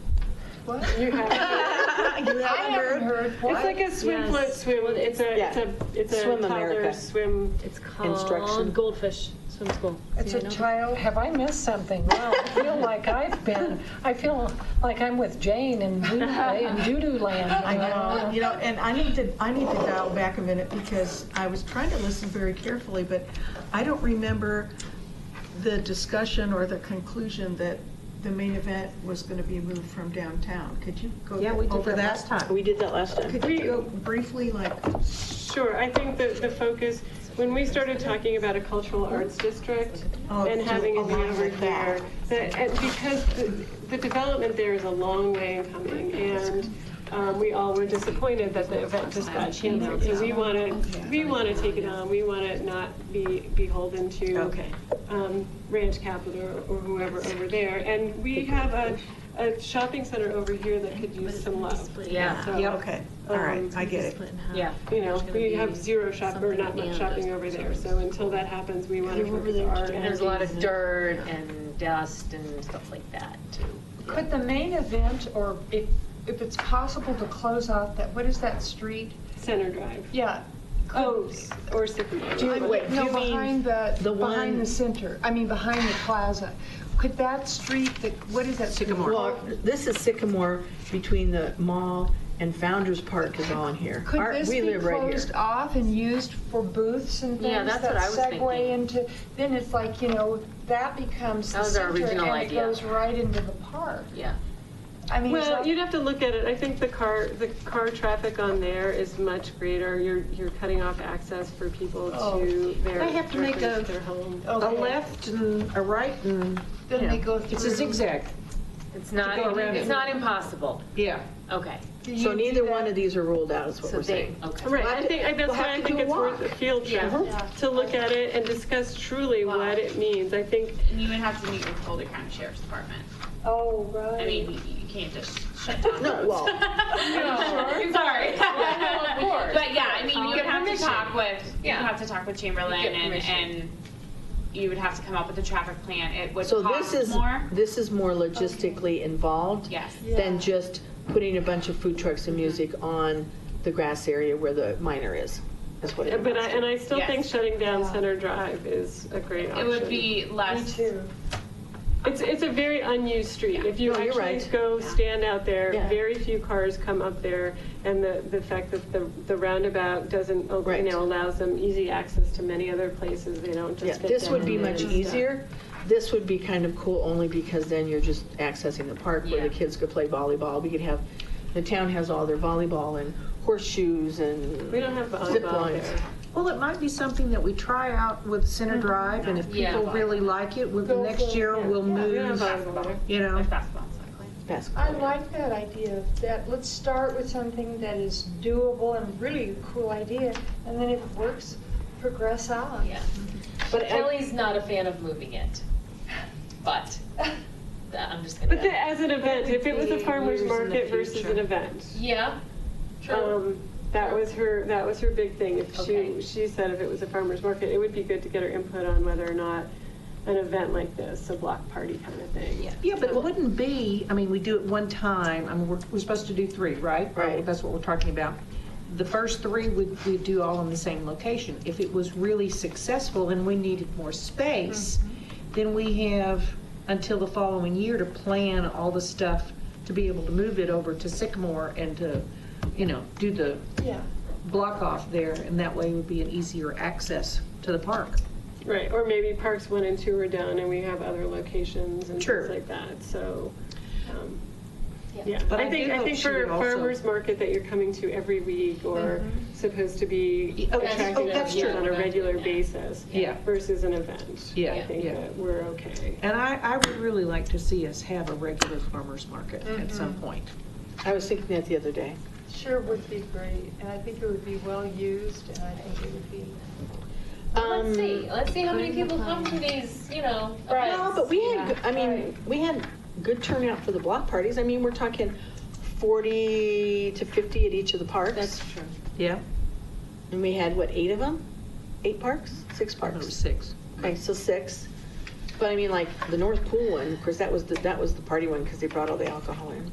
F: What?
A: You have,
F: I haven't heard.
A: it's like a swim
D: Yes.
A: float swim. It's a
B: Swim
A: toddler
B: America.
A: swim.
D: It's called
B: Instruction.
D: Goldfish Swim School.
F: It's
D: Yeah,
F: a
D: I know.
F: child.
K: Have I missed something? Well, I feel like I'm with Jane in doo-doo land.
J: I know, and I need to dial back a minute, because I was trying to listen very carefully, but I don't remember the discussion or the conclusion that the main event was going to be moved from downtown. Could you go over that?
B: We did that last time.
J: Could you go briefly, like,
A: Sure, I think the focus, when we started talking about a cultural arts district
J: Oh,
A: and
J: to
A: having it be
J: align
A: over
J: with that.
A: here, and because the development there is a long way in coming, and we all were disappointed that the event just got canceled. So we want to take it on. We want to not be beholden to Ranch Capital or whoever over there. And we have a shopping center over here that could use some love.
I: Yeah.
A: So,
J: okay, all right, I get it.
I: Yeah.
A: we have zero not much shopping over there. So until that happens, we want to focus our
I: And there's a lot of
A: energies.
I: dirt and dust and stuff like that, too.
F: Could the main event, or if it's possible to close off that, what is that street?
A: Center Drive.
F: Yeah.
A: Oh, or Sycamore.
B: Wait, do
F: No,
B: you mean
F: behind
B: the one-
F: behind the center, behind the plaza. Could that street, what is that? Sycamore.
B: Well, this is Sycamore between the mall and Founders Park is all in here.
F: Could this
B: We
F: be
B: live right here.
F: closed off and used for booths and things?
I: Yeah, that's what I was
F: That
I: thinking.
F: segue into, then it's like, that becomes
I: That
F: the
I: was our
F: center,
I: original
F: and
I: idea.
F: it goes right into the park.
I: Yeah.
F: It's
A: Well,
F: like-
A: you'd have to look at it. I think the car traffic on there is much greater. You're cutting off access for people to their
J: I have to make
A: their home.
J: a left and a right and,
F: Then they go through.
J: it's a zigzag.
I: It's not,
J: go around
I: it's
J: it.
I: not impossible.
J: Yeah.
I: Okay.
F: Do
B: So
F: you
B: neither
F: do
B: one
F: that?
B: of these are ruled out, is what
I: So
B: we're
I: they,
B: saying.
I: okay.
A: Right. I think that's
B: we'll
A: why
B: have
A: I
B: to
A: think
B: do a
A: it's worth a
B: walk.
A: field trip
F: Yeah.
A: to look at it and discuss truly what it means. I think
H: And you would have to meet with Boulder County Sheriff's Department.
F: Oh, right.
H: I mean, you can't just shut down.
B: No,
H: roads.
B: well,
H: Sorry.
I: of course.
H: But yeah, I mean, you would
I: Get
H: have to
I: permission.
H: talk with, you
I: Yeah.
H: would have to talk with Chamberlain
I: Get
H: and
I: permission.
H: you would have to come up with a traffic plan. It would
B: so
H: cost
B: this
H: more.
B: is more logistically involved
H: Yes.
B: than just putting a bunch of food trucks and music on the grass area where the minor is what it
A: But
B: amounts to.
A: I still think
H: Yes.
A: shutting down Center Drive is a great option.
H: It would be less.
A: It's a very unused street. If you
B: No, you're
A: actually
B: right.
A: go stand out there,
B: Yeah.
A: very few cars come up there, and the fact that the roundabout doesn't,
B: Right.
A: allows them easy access to many other places. They don't
B: Yeah,
A: just fit
B: this would
A: down
B: be
A: in
B: much
A: and stuff.
B: easier. This would be kind of cool only because then you're just accessing the park where the
E: Yeah.
B: kids could play volleyball. We could have, the town has all their volleyball and horseshoes and
A: We don't have
B: zip
A: volleyball
B: lines.
A: there.
J: Well, it might be something that we try out with Center Drive, and if
E: Yeah.
J: people really like it, next year we'll
A: We don't have
J: move,
A: volleyball there.
J: you know.
H: Like basketball and cycling.
B: Basketball.
F: I like that idea, that let's start with something that is doable and really a cool idea, and then if it works, progress on.
E: Yeah.
B: But I-
E: Kelly's not a fan of moving it, but I'm just
A: But
E: gonna.
A: as an event, if it was a farmer's
J: Years in the
A: market versus
J: future.
A: an event,
E: Yeah, true.
A: that was her big thing. If
E: Okay.
A: she said if it was a farmer's market, it would be good to get her input on whether or not an event like this, a block party kind of thing.
E: Yeah.
J: Yeah, but it wouldn't be, I mean, we do it one time, I mean, we're supposed to do 3, right?
B: Right.
J: That's what we're talking about. The first 3 we'd do all in the same location. If it was really successful and we needed more space, then we have until the following year to plan all the stuff to be able to move it over to Sycamore and to, do the
F: Yeah.
J: block off there, and that way it would be an easier access to the park.
A: Right, or maybe parks 1 and 2 are done and we have other locations and
J: Sure.
A: things like that, so,
E: Yeah.
A: yeah.
J: But I
A: think
J: do hope
A: for
J: she would
A: a
J: also-
A: farmer's market that you're coming to every week or supposed to be
J: Oh,
A: attracting
J: that's
A: people
J: true.
A: on a regular basis
J: Yeah.
A: versus an event.
J: Yeah,
A: I think
J: yeah.
A: that we're okay.
J: And I would really like to see us have a regular farmer's market at some point.
B: I was thinking that the other day.
F: Sure would be great, and I think it would be well used, and I think it would be.
E: Let's see. Let's see how many people come to these,
B: No,
E: events.
B: but we had,
F: Yeah,
B: I mean,
F: right.
B: we had good turnout for the block parties. I mean, we're talking 40 to 50 at each of the parks.
A: That's true.
J: Yeah?
B: And we had, what, 8 of them? 8 parks? 6
J: It
B: parks?
J: was 6.
B: Okay, so 6. But I mean, like, the North Pool one, of course, that was the party one because they brought all the alcohol in.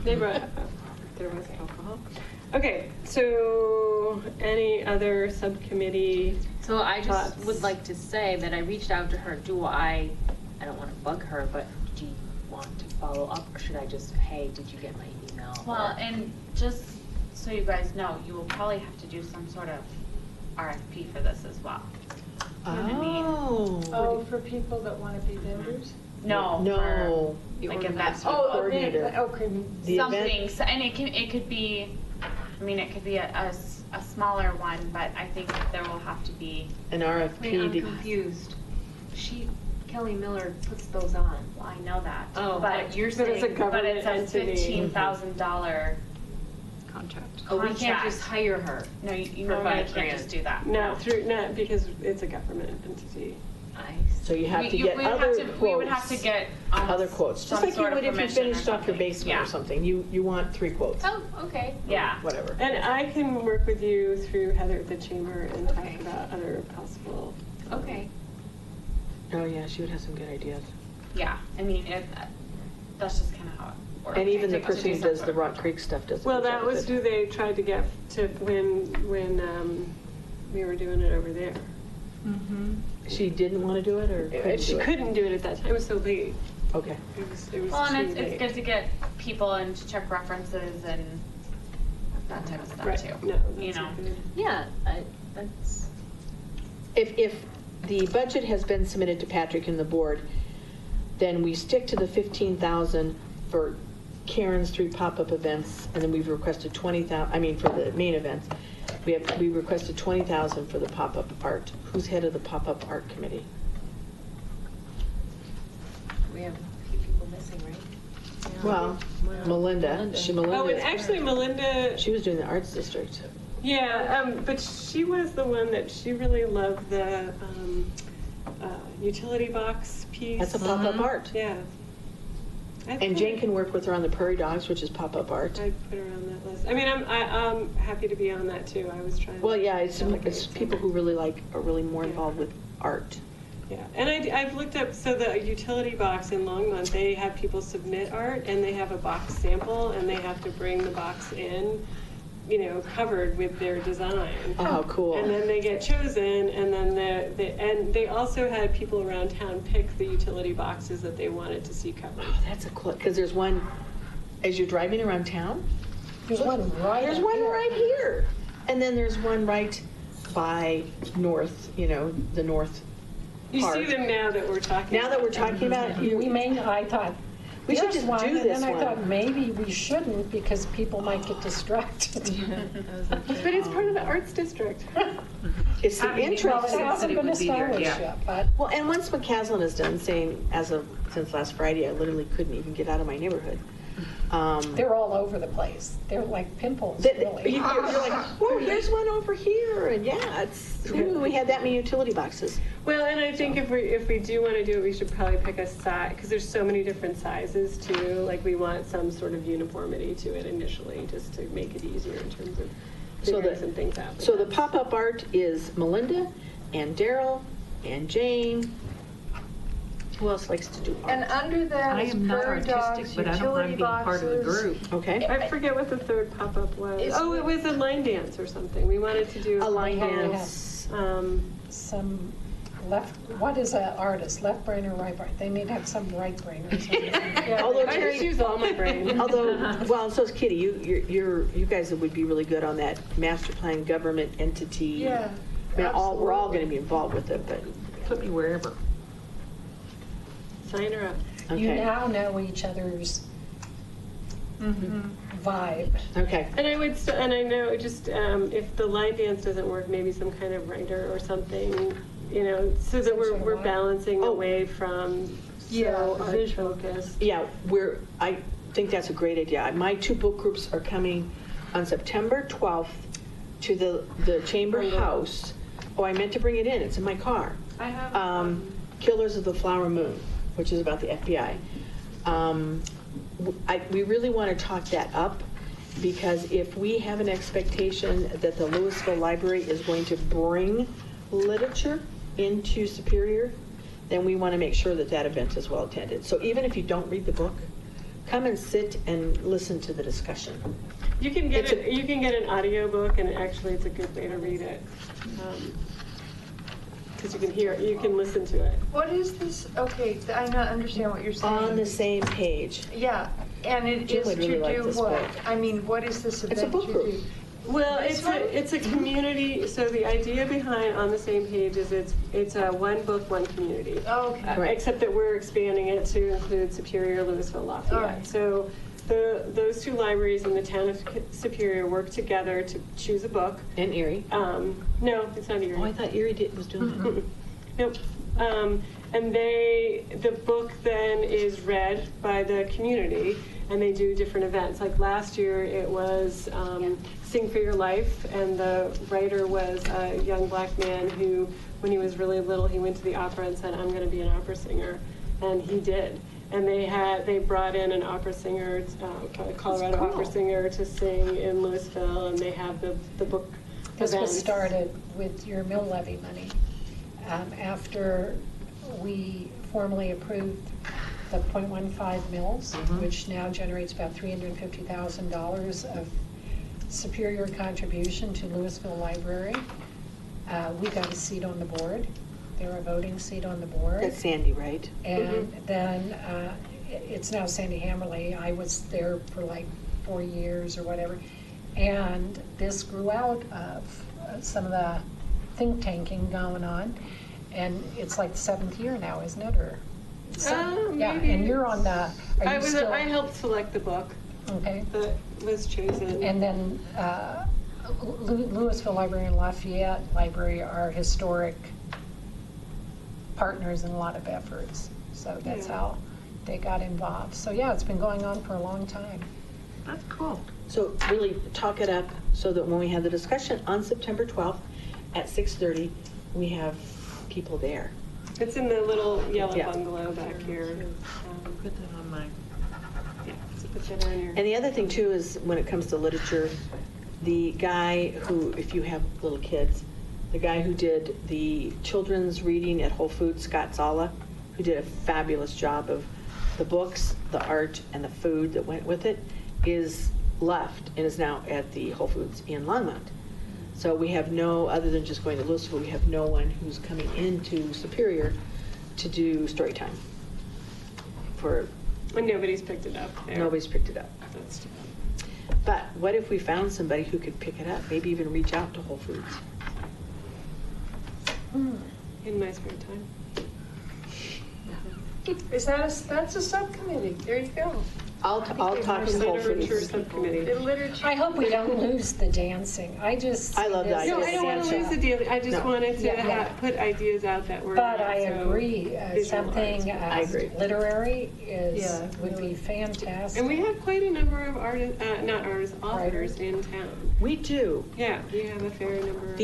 A: They brought, there was alcohol. Okay, so any other subcommittee?
E: So I just
A: Thoughts?
E: would like to say that I reached out to her. I don't want to bug her, but do you want to follow up, or should I just, hey, did you get my email?
H: Well, and just so you guys know, you will probably have to do some sort of RFP for this as well. You know what I mean?
F: Oh, for people that want to be vendors?
H: No.
B: No.
H: for, like investment.
F: Oh,
B: coordinator.
F: okay.
B: The event-
H: Something, so, and it could be, I mean, it could be a smaller one, but I think there will have to be.
B: An
E: Wait,
B: RFP.
E: I'm
B: to-
E: confused. Kelly Miller puts those on.
H: Well, I know that.
E: Oh,
H: but
A: you're saying-
H: but it's
A: government
H: a
A: entity.
H: $15,000
G: Contract.
E: Oh, we can't
H: contract.
E: just hire her.
H: No, you
E: For
H: normally
E: $5
H: can't just do that.
A: Not because it's a government entity.
B: So you have to
H: We
B: get
H: would
B: other
H: have to- We would have to
B: quotes.
H: get.
B: Other quotes, just
H: some
B: like you
H: sort of
B: would if you
H: permission or
B: finished off your
H: something.
B: basement
H: Yeah.
B: or something. You want 3 quotes,
E: Oh, okay.
H: Yeah.
B: whatever.
A: And I can work with you through Heather at the chamber and talk
E: Okay.
A: about other possible.
E: Okay.
B: Oh, yeah, she would have some good ideas.
H: Yeah, I mean, that's just kind of how it works.
B: And even the
H: I think to
B: person
H: do
B: who
H: some
B: does
H: sort
B: the
H: of
B: Rock
H: contract.
B: Creek stuff does a
A: Well,
B: good
A: that
B: job with
A: was
B: it.
A: who they tried to get to when we were doing it over there.
B: She didn't want to do it, or couldn't
A: She
B: do it?
A: couldn't do it at that time. It was so late.
B: Okay.
A: It was
H: Well,
A: too
H: and
A: late.
H: it's good to get people and to check references and that type of stuff
A: Right.
H: too.
A: No,
H: You
A: that's
H: know.
A: good.
E: Yeah, that's.
B: If the budget has been submitted to Patrick and the board, then we stick to the 15,000 for Karen's 3 pop-up events, and then we've requested 20,000, I mean, for the main events. We requested 20,000 for the pop-up art. Who's head of the pop-up art committee?
E: We have a few people missing, right?
B: Well, Melinda.
A: Oh, and actually Melinda,
B: She was doing the arts district.
A: yeah, but she was the one that she really loved the utility box piece.
B: That's a pop-up art.
A: Yeah.
B: And Jane can work with her on the Prairie Dogs, which is pop-up art.
A: I put her on that list. I mean, I'm happy to be on that too. I was trying.
B: Well, yeah, it's
A: delegate
B: people
A: some.
B: who really are really more involved with art.
A: Yeah, and I've looked up, so the utility box in Longmont, they have people submit art, and they have a box sample, and they have to bring the box in, you know, covered with their design.
B: Oh, cool.
A: And then they get chosen, and then and they also had people around town pick the utility boxes that they wanted to see covered.
B: Oh, that's a cool, because there's one, as you're driving around town,
K: There's one right
B: there's
K: up
B: one
K: here.
B: right here. And then there's one right by north, you know, the north
A: You
B: part.
A: see them now that we're talking
B: Now that we're talking about it,
K: We may, I thought,
B: We should
K: there's
B: just
K: one,
B: do
K: and
B: this
K: then I
B: one.
K: thought maybe we shouldn't because people might get distracted.
A: But it's part of the arts district.
B: It's the
K: Well, it
B: interest.
K: hasn't been established yet, but
B: Well, and once McCaslin is done saying, since last Friday, I literally couldn't even get out of my neighborhood.
K: they're all over the place. They're like pimples,
B: You're
K: really.
B: like, whoa, there's one over here, and yeah, we had that many utility boxes.
A: Well, and I think if we do want to do it, we should probably pick a size, because there's so many different sizes too. Like, we want some sort of uniformity to it initially, just to make it easier in terms of figuring some things out.
B: So the pop-up art is Melinda and Daryl and Jane. Who else likes to do art?
C: And under that
L: I
C: is
L: am not
C: bird
L: artistic,
C: dogs,
L: but I don't
C: utility
L: mind being part of the
C: boxes.
L: group.
B: Okay.
A: I forget what the third pop-up was.
C: It's-
A: Oh, it was a line dance or something. We wanted to do
B: A line
K: Yeah.
B: dance.
K: Some left, what is an artist, left brain or right brain? They need to have some right brain or something.
B: Although
A: I
B: Terry-
A: just use all my brain.
B: Although, well, and so is Kitty. You guys would be really good on that master plan government entity.
C: Yeah,
B: I mean, we're all
C: absolutely.
B: going to be involved with it, but
L: Put me wherever.
A: Sign her up.
K: You
B: okay.
K: now know each other's
C: Mhm.
K: vibe.
B: Okay.
A: And I would, and I know just if the line dance doesn't work, maybe some kind of writer or something, you know, so that
K: Some sort of
A: we're
K: art.
A: balancing
B: Oh.
A: away from
C: Yeah,
A: so
C: the
A: art
C: visual.
A: focused.
B: Yeah, I think that's a great idea. My two book groups are coming on September 12th to the Chamber House. Oh, I meant to bring it in. It's in my car.
A: I have.
B: Killers of the Flower Moon, which is about the FBI. We really want to talk that up, because if we have an expectation that the Louisville Library is going to bring literature into Superior, then we want to make sure that that event is well attended. So even if you don't read the book, come and sit and listen to the discussion.
A: You can get
B: It's
A: it. You can get an audio book, and actually, it's a good way to read it, because you can listen to it.
C: What is this? Okay, I not understand what you're saying.
B: On the same page.
C: Yeah, and it
B: Jim
C: is
B: would really
C: to
B: like
C: do
B: this
C: what?
B: book.
C: I mean, what is this event
B: It's a book
C: to
B: group.
C: do?
A: Well,
C: This one?
A: it's a community. So the idea behind On the Same Page is it's a one book, one community.
C: Oh, okay.
B: Right.
A: Except that we're expanding it to include Superior, Louisville, Lafayette.
C: All right.
A: So those two libraries in the town of Superior work together to choose a book.
B: And Erie.
A: No, it's not Erie.
B: Oh, I thought Erie was doing that.
A: Nope. And the book then is read by the community, and they do different events. Like last year, it was Sing for Your Life, and the writer was a young black man who, when he was really little, he went to the opera and said, "I'm going to be an opera singer," and he did. And they brought in an opera singer, a Colorado
B: cool.
A: opera singer, to sing in Louisville, and they have the book.
K: This was
A: events.
K: started with your mill levy money. After we formally approved the .15 mills, which now generates about $350,000 of Superior contribution to Louisville Library, we got a seat on the board. They were a voting seat on the board.
B: That's Sandy, right?
K: And then it's now Sandy Hammerly. I was there for like 4 years or whatever. And this grew out of some of the think tanking going on. And it's like the 7th year now, isn't it? Or yeah,
A: maybe.
K: and you're on the, are you still?
A: I helped select the book
K: Okay.
A: that was chosen.
K: And then Louisville Library and Lafayette Library are historic partners in a lot of efforts. So that's
A: Yeah.
K: how they got involved. So yeah, it's been going on for a long time.
L: That's cool.
B: So really talk it up so that when we have the discussion on September 12th at 6:30, we have people there.
A: It's in the little yellow
B: Yeah.
A: bungalow back here.
L: Put that on my.
A: So put that on your.
B: And the other thing too is when it comes to literature, the guy who, if you have little kids, the guy who did the children's reading at Whole Foods, Scott Zala, who did a fabulous job of the books, the art, and the food that went with it, is left and is now at the Whole Foods in Longmont. So we have no, other than just going to Louisville, we have no one who's coming into Superior to do story time.
A: And nobody's picked it up there.
B: Nobody's picked it up.
A: That's too bad.
B: But what if we found somebody who could pick it up, maybe even reach out to Whole Foods?
A: In my spare time.
F: That's a subcommittee. There you go.
B: I'll talk to Whole
A: Literature
B: Foods.
A: subcommittee.
F: The literature.
K: I hope we don't lose the dancing. I just.
B: I love that
K: see
A: No,
K: this
A: I don't want
K: as
A: to lose the deal. I just
B: No.
A: wanted to
K: Yeah.
A: put ideas out that were.
K: But
A: not
K: I
A: so
K: agree, something
A: visualized.
B: I agree.
K: literary
F: Yeah,
K: would be fantastic.
A: And we have quite a number of authors
K: Writers.
A: in town.
B: We do.
A: Yeah, we have a fair number.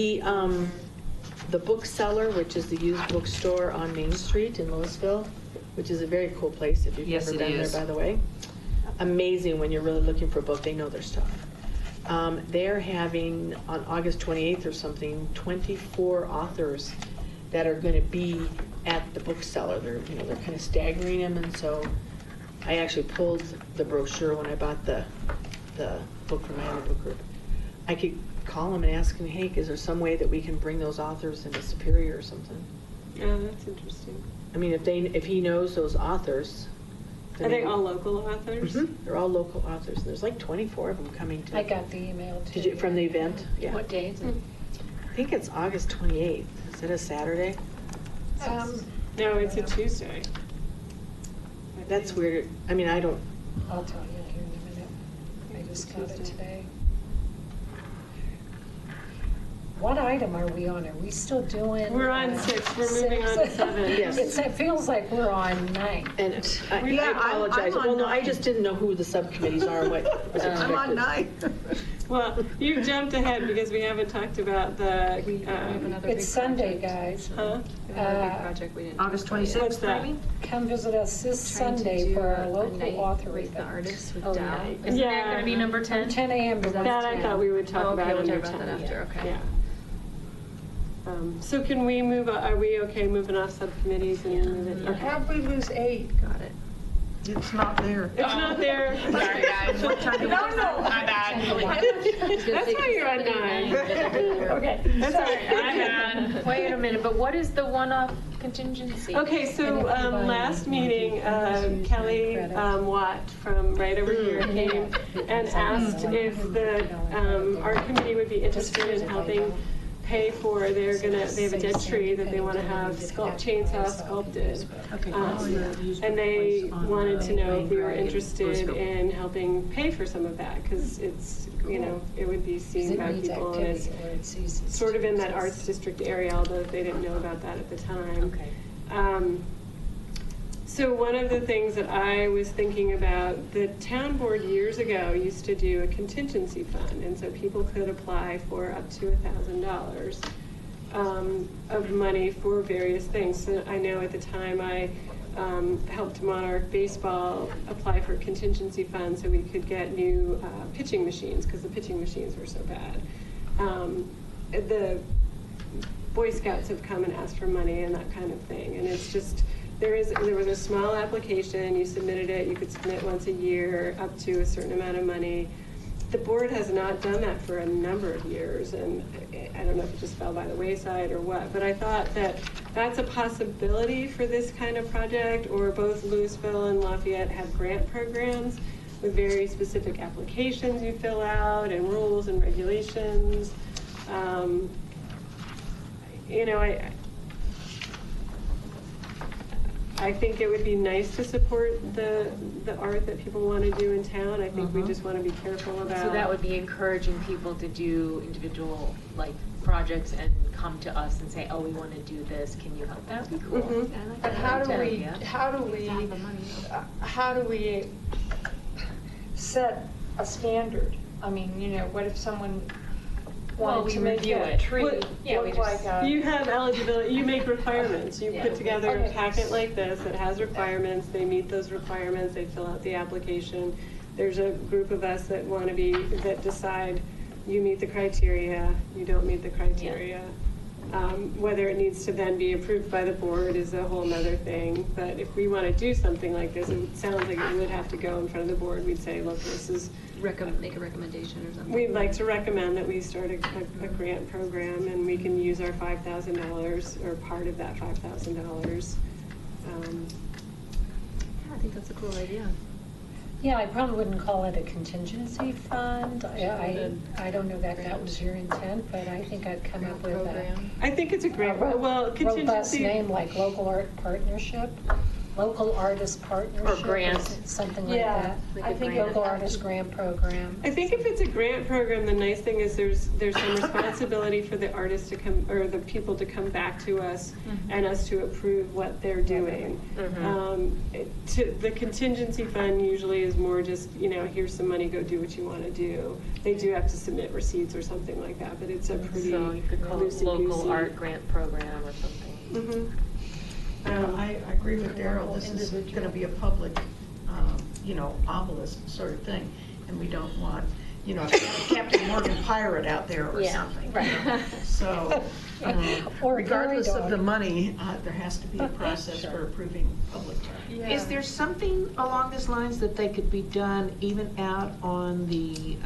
B: The bookseller, which is the used bookstore on Main Street in Louisville, which is a very cool place if you've
L: Yes,
B: never
L: it
B: been
L: is.
B: there, by the way. Amazing when you're really looking for a book. They know their stuff. They're having, on August 28th or something, 24 authors that are going to be at the bookseller. They're kind of staggering them, and so I actually pulled the brochure when I bought the book from my other book group. I could call them and ask them, hey, is there some way that we can bring those authors into Superior or something?
A: Oh, that's interesting.
B: I mean, if he knows those authors. then
A: Are they
B: maybe-
A: all local authors?
B: Mhm. They're all local authors. There's like 24 of them coming to.
K: I got the email too.
B: Did you, from the event? Yeah.
I: What day is it?
B: I think it's August 28th. Is it a Saturday?
A: No, it's a Tuesday.
B: That's weird. I mean, I don't,
K: I'll tell you here in a minute. I just got it today. What item are we on? Are we still doing?
A: We're on 6. We're moving on to
K: 6?
A: 7.
B: Yes.
K: It feels like we're on 9.
B: and I
J: Yeah, I'm
B: apologize.
J: on
B: Well, no, I
J: nine.
B: just didn't know who the subcommittees are and what was expected.
J: I'm on 9.
A: Well, you jumped ahead because we haven't talked about the.
D: We have another big
K: It's Sunday,
D: project.
K: guys.
A: Huh?
D: We have another big
K: Uh,
D: project we didn't.
J: August
D: talk about yet.
J: 26th,
A: What's that?
J: maybe?
K: Come visit us this
D: Trying to
K: Sunday
D: do
K: for our
D: a
K: local
D: night
K: author
D: with the
K: event.
D: artists with
I: Oh,
D: Dow.
I: yeah.
E: Isn't
A: Yeah.
E: that gonna be number
K: From
E: 10?
K: 10 a.m. to 1
A: That I thought we would talk
D: Oh, okay,
A: about
D: we'll talk
A: under
D: about
A: 10.
D: that after, okay.
A: Yeah. So can we move, are we okay moving off subcommittees and move it? Okay.
F: How'd we lose 8?
D: Got it.
J: It's not there.
A: It's not there.
H: Sorry, guys. My bad.
A: That's why you're on 9. Okay, that's all right. My bad.
E: Wait a minute, but what is the one-off contingency?
A: Okay, so last meeting, Kelly Watt from right over here came and asked if the art committee would be interested in helping pay for, they have a dead tree that they want to have chainsaw sculpted.
J: Okay.
A: And they wanted to know if we were interested in helping pay for some of that, because it's, it would be seen
K: It
A: by
K: needs
A: people, and
K: activity
A: it's
K: where it's easy.
A: sort of in that arts district area, although they didn't know about that at the time.
I: Okay.
A: So one of the things that I was thinking about, the town board years ago used to do a contingency fund, and so people could apply for up to $1,000 of money for various things. So I know at the time I helped Monarch Baseball apply for a contingency fund so we could get new pitching machines, because the pitching machines were so bad. The Boy Scouts have come and asked for money and that kind of thing, and it's just, there was a small application, you submitted it, you could submit once a year up to a certain amount of money. The board has not done that for a number of years, and I don't know if it just fell by the wayside or what, but I thought that that's a possibility for this kind of project, or both Louisville and Lafayette have grant programs with very specific applications you fill out and rules and regulations. I think it would be nice to support the art that people want to do in town. I think we just want to be careful about.
E: So that would be encouraging people to do individual, projects and come to us and say, oh, we want to do this, can you help? That would be cool.
A: Mhm.
F: But how do we,
E: Yeah.
F: how do we set a standard? I mean, what if someone
E: Well,
F: wanted
E: we
F: to make
E: review
F: that
E: it.
F: tree
A: Well,
E: yeah, we
F: look like
E: just-
F: a...
A: You have eligibility, you make requirements. You put together a
F: Okay.
A: packet like this that has requirements, they meet those requirements, they fill out the application. There's a group of us that that decide you meet the criteria, you don't meet the criteria. Whether it needs to then be approved by the board is a whole nother thing. But if we want to do something like this, it sounds like it would have to go in front of the board. We'd say, look, this is,
D: Make a recommendation or something.
A: we'd like to recommend that we start a grant program, and we can use our $5,000 or part of that $5,000.
D: Yeah, I think that's a cool idea.
K: Yeah, I probably wouldn't call it a contingency fund. I don't know that that was your intent, but I think I'd come up with a
D: Program.
A: I think it's a great, well,
K: robust
A: contingency.
K: name like local art partnership, local artist partnership.
I: grant.
K: Something like
C: Yeah,
K: that.
D: Like
C: I
D: a
C: think
D: grant.
K: Local artist grant program.
A: I think if it's a grant program, the nice thing is there's some responsibility for the artists to come, or the people to come back to us and us to approve what they're doing. The contingency fund usually is more just, here's some money, go do what you want to do. They do have to submit receipts or something like that, but it's a pretty
I: So you could call it
A: loosey-goosey.
I: local art grant program or something.
J: I agree with Daryl, this is going to be a public, obelisk sort of thing, and we don't want, Captain Morgan pirate out there or something.
K: Right.
J: So,
K: Or a
J: regardless
K: prairie
J: of the
K: dog.
J: money, there has to be a process for approving public art.
L: Is there something along these lines that they could be done even out on the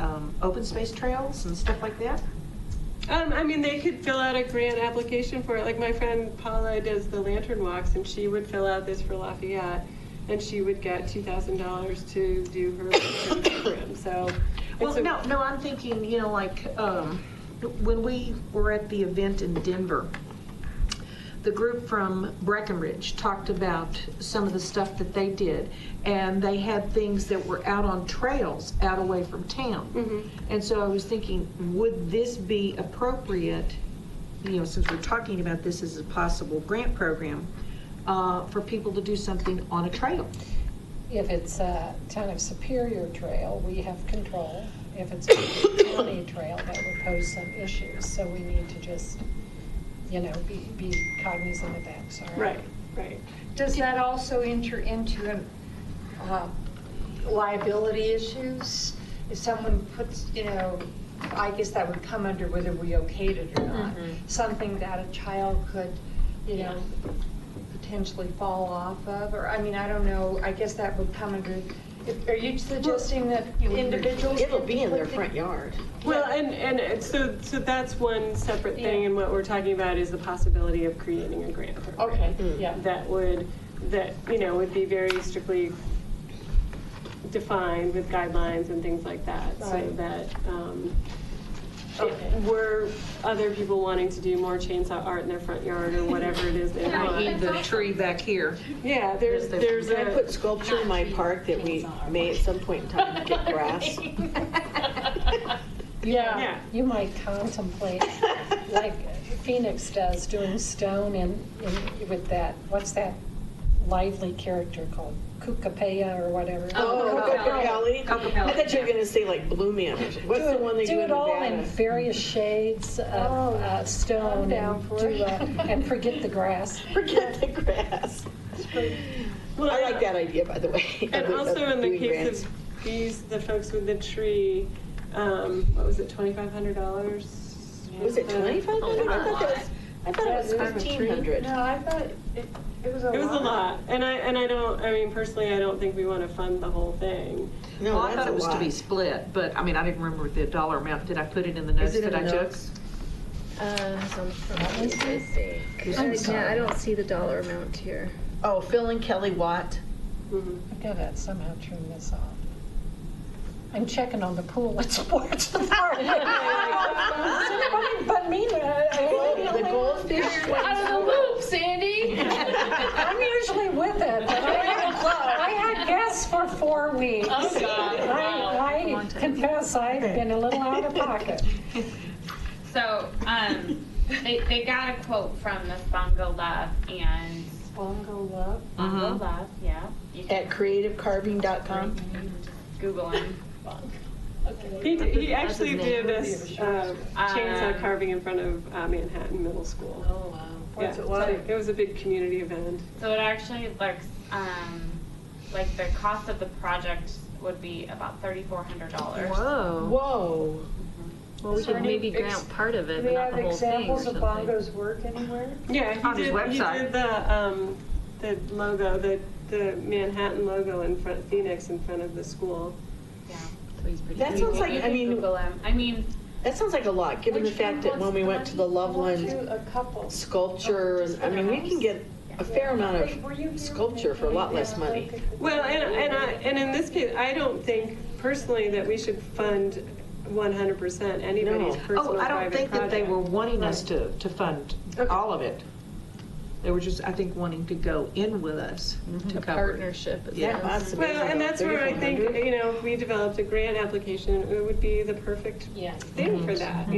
L: open space trails and stuff like that?
A: They could fill out a grant application for it. Like my friend Paula does the lantern walks, and she would fill out this for Lafayette, and she would get $2,000 to do her lantern program. So,
L: Well, no, I'm thinking, when we were at the event in Denver, the group from Breckenridge talked about some of the stuff that they did, and they had things that were out on trails out away from town. And so I was thinking, would this be appropriate, since we're talking about this as a possible grant program, for people to do something on a trail?
K: If it's a Town of Superior trail, we have control. If it's a county trail, that would pose some issues, so we need to just, be cognizant of that, sorry.
A: right.
F: Does that also enter into liability issues? If someone puts, I guess that would come under whether we okayed it or not. Something that a child could, potentially fall off of, or, I don't know, I guess that would come under, are you suggesting that individuals?
B: It'll
F: can
B: be in their
F: put
B: front yard.
A: Well, and so that's one separate thing, and what we're talking about is the possibility of creating a grant program.
F: Okay, yeah.
A: That would be very strictly defined with guidelines and things like that, so
F: Right.
A: that were other people wanting to do more chainsaw art in their front yard or whatever it is they want.
L: I.e. the tree back here.
A: Yeah, there's
B: I put sculpture in my park that we may at some point in time get grass.
A: Yeah.
K: You might contemplate, like Phoenix does, doing stone with that, what's that lively character called? Kukapea or whatever.
B: Kokopelli. I thought you were going to say like Blue Man. What's the one they do
K: Do
B: in
K: it all in
B: Nevada?
K: various shades of stone and forget the grass.
B: Forget the grass.
A: Well,
B: I like that idea, by the way.
A: And
B: of
A: also in the
B: doing
A: case
B: grants.
A: of these, the folks with the tree, what was it, $2,500?
B: Was it 2,500? I thought it was 1,500.
F: No, I thought it was a lot.
A: It was a lot, and personally, I don't think we want to fund the whole thing.
B: No,
L: Well, I
B: that's
L: thought
B: a
L: it was to
B: lot.
L: be split, but, I didn't remember the dollar amount. Did I put it in the notes
B: it in
L: that I
B: the
L: took?
B: notes?
D: It's on the front page, I think. Yeah, I don't see the dollar amount here.
B: Oh, Phil and Kelly Watt.
K: I've got to somehow turn this off. I'm checking on the pool at sports department. But me,
B: The goldfish.
E: Out of the loop, Sandy.
K: I'm usually with it. But I had guests for 4 weeks.
E: Oh, God.
K: I confess I've been a little out of pocket.
H: So, they got a quote from the Bongo Love and
K: Bongo Love.
H: Bongo Love, yeah. You can
B: At creativecarving.com.
H: Google him.
A: He actually did this chainsaw carving in front of Manhattan Middle School.
D: Oh, wow.
A: Yeah, so it was a big community event.
H: So it actually, the cost of the project would be about $3,400.
D: Whoa.
B: Whoa.
D: Well, we
F: Is there
D: could
F: any
D: maybe grant part of it,
F: Do
D: but
F: we
D: not
F: have
D: the whole thing or
F: examples of
D: something.
F: Bongo's work anywhere?
A: Yeah,
L: On his
A: he
L: website.
A: did the logo, the Manhattan logo in front, Phoenix in front of the school.
H: Yeah.
D: So he's pretty
B: That
D: good.
B: sounds like,
H: You
B: I
H: can
B: mean,
H: Google him. I mean,
B: that sounds like a lot, given the
F: Which
B: fact that
F: one
B: when we
F: was
B: went to the Loveland
F: A couple.
B: sculpture,
F: just
B: I mean, we can get a fair amount
F: Were you here
B: of
F: when
B: sculpture
F: they
B: for a lot
F: came?
B: less
F: Yeah,
B: money.
F: okay.
A: Well, and in this case, I don't think personally that we should fund 100% anybody's
B: No.
A: personal
L: Oh, I don't
A: private
L: think that they were
A: project.
L: wanting us to fund all of it. They were just, I think, wanting to go in with us to
D: A
L: cover it.
D: partnership. it
L: Yeah.
D: sounds.
B: That's
A: Well,
B: amazing,
A: and that's where I think,
B: 3,400.
A: if we developed a grant application, it would be the perfect
E: Yeah.
A: thing for that,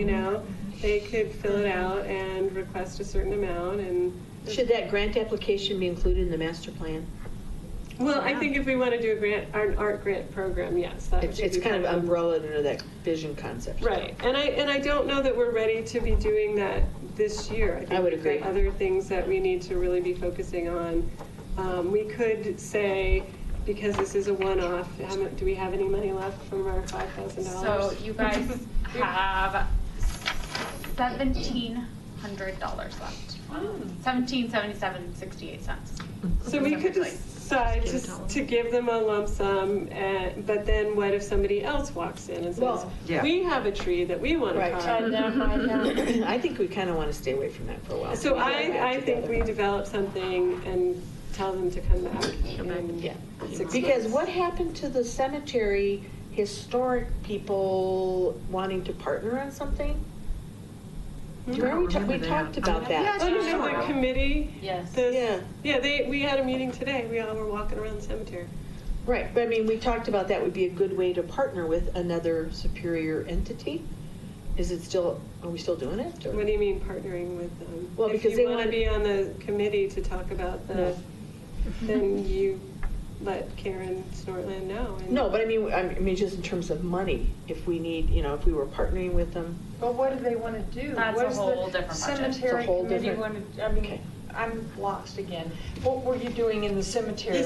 A: They could fill it out and request a certain amount and,
B: Should that grant application be included in the master plan?
A: well, I think if we want to do an art grant program, yes. that
B: It's
A: should be
B: kind of
A: part
B: umbrella under that vision concept.
A: Right, and I don't know that we're ready to be doing that this year.
B: I would
A: think we've got
B: agree.
A: other things that we need to really be focusing on. We could say, because this is a one-off, do we have any money left from our $5,000?
H: so you guys have $1,700 left. $17.7768.
A: So we could
H: Essentially.
A: decide to give them a lump sum, but then what if somebody else walks in and says,
B: Well,
L: yeah.
A: we have a tree that we want to
B: Right.
A: carve?
F: And that might happen.
B: I think we kind of want to stay away from that for a while.
A: So
B: We get back
A: I think
B: together.
A: we develop something and tell them to come back. in
B: Yeah,
A: 6
B: because
A: months.
B: what happened to the cemetery historic people wanting to partner on something? Remember we
L: remember
B: talked
L: that.
B: about that?
A: Oh, you know, the committee?
E: Yes.
A: Yeah, we had a meeting today, we all were walking around the cemetery.
B: Right, but I mean, we talked about that would be a good way to partner with another superior entity. Is it still, are we still doing it? or-
A: What do you mean partnering with them?
B: Well, because
A: If
B: they
A: you want to
B: wanna-
A: be on the committee to talk about
B: No.
A: then you let Karen Snortland know. and-
B: No, but I mean, just in terms of money, if we need, if we were partnering with them.
F: But what do they want to do?
H: That's
F: What
H: a
F: does
H: whole
F: the
H: different budget.
F: Cemetery
B: It's a whole
F: committee
B: different-
F: want to, I mean,
B: Okay.
F: I'm lost again. What were you doing in the cemetery?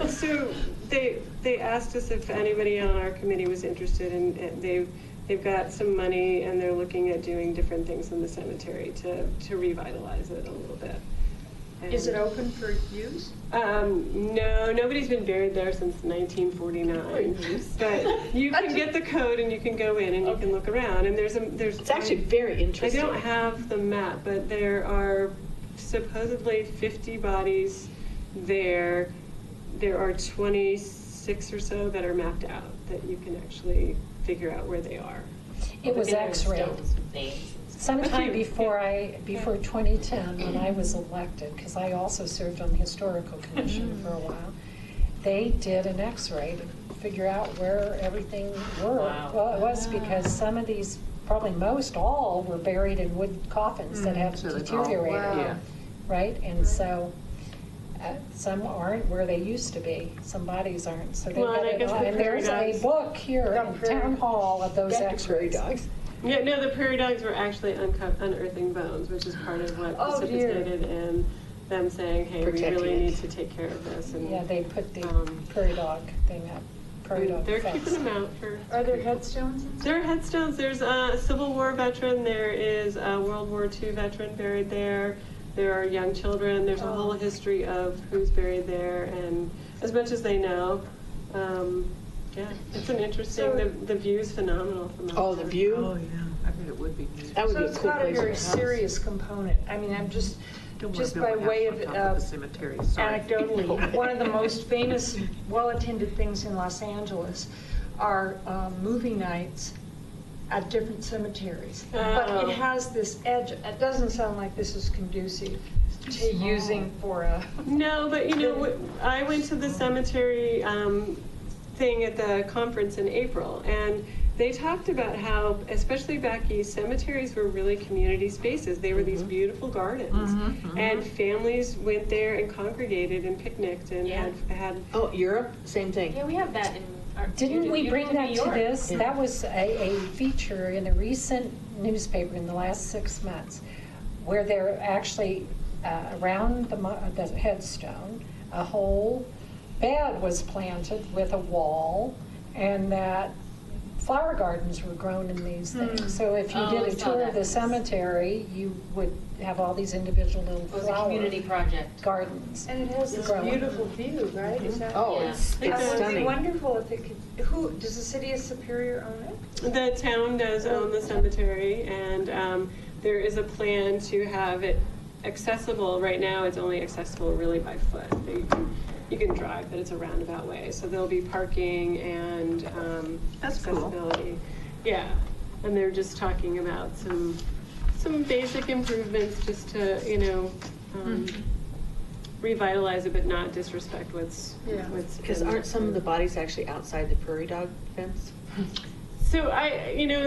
A: So they asked us if anybody on our committee was interested, and they've got some money, and they're looking at doing different things in the cemetery to revitalize it a little bit.
F: Is it open for use?
A: No, nobody's been buried there since 1949. But you can get the code and you can go in and you can look around, and there's.
B: It's actually very interesting.
A: I don't have the map, but there are supposedly 50 bodies there. There are 26 or so that are mapped out that you can actually figure out where they are.
K: It was
E: Looking at
K: X-rayed.
E: stones with names.
K: Sometime
A: Okay.
K: before 2010, when I was elected, because I also served on the Historical Commission for a while, they did an X-ray to figure out where everything was, because some of these, probably most all, were buried in wood coffins that have
L: So they've all-
K: deteriorated.
L: Yeah.
K: Right, and so some aren't where they used to be, some bodies aren't, so they've
A: Well, and
K: got
A: I guess the
K: and there's
A: prairie
K: a
A: dogs-
K: book here
F: The
K: in
F: prairie-
K: Town Hall of those
B: Back to prairie
K: X-rays.
B: dogs.
A: Yeah, no, the prairie dogs were actually unearthing bones, which is part of what
F: Oh, dear.
A: precipitated in them saying, hey, we
B: Protecting
A: really
B: it.
A: need to take care of this. And
K: Yeah, they put the
A: Um,
K: prairie dog thing up, prairie dog
A: they're
K: fence.
A: keeping them out for.
F: Are there headstones and stuff?
A: There are headstones. There's a Civil War veteran. There is a World War II veteran buried there. There are young children. There's a whole history of who's buried there, and as much as they know, yeah, it's an interesting.
F: So-
A: The view's phenomenal from
B: Oh,
A: outside.
B: the view?
L: Oh, yeah, I bet it would be.
B: That would
F: So
B: be a
F: it's
B: cool
F: got a
B: place to
F: very
B: house.
F: serious component. I mean, I'm just by way of
L: Cemetery, sorry.
F: anecdotally, one of the most famous, well-attended things in Los Angeles are movie nights at different cemeteries. But
A: Oh.
F: it has this edge. It doesn't sound like this is conducive to using for a.
A: No, but I went to the cemetery thing at the conference in April, and they talked about how, especially back east, cemeteries were really community spaces. They were these beautiful gardens, and families went there and congregated and picnicked and
E: Yeah.
A: had.
B: Oh, Europe, same thing.
E: Yeah, we have that in our.
K: Didn't we
E: you
K: bring
E: did
K: that
E: New
K: to
E: York.
K: this?
B: Yeah.
K: That was a feature in a recent newspaper in the last 6 months, where they're actually, around the headstone, a whole bed was planted with a wall, and that flower gardens were grown in these things. So if you
E: Oh,
K: did
E: I
K: a
E: saw
K: tour
E: that.
K: of the cemetery, you would have all these individual little
E: It was a
K: flower
E: community project.
K: gardens.
C: And it has this
K: Growing.
C: beautiful view, right? Is that?
B: Oh,
E: Yeah.
B: it's
C: That would be
B: stunning.
C: wonderful if it could, who, does the city of Superior own it?
A: The town does own the cemetery, and there is a plan to have it accessible. Right now, it's only accessible really by foot. You can drive, but it's a roundabout way. So there'll be parking and
B: That's cool.
A: accessibility. Yeah, and they're just talking about some basic improvements just to, revitalize it, but not disrespect what's.
B: Because aren't some of the bodies actually outside the prairie dog fence?
A: So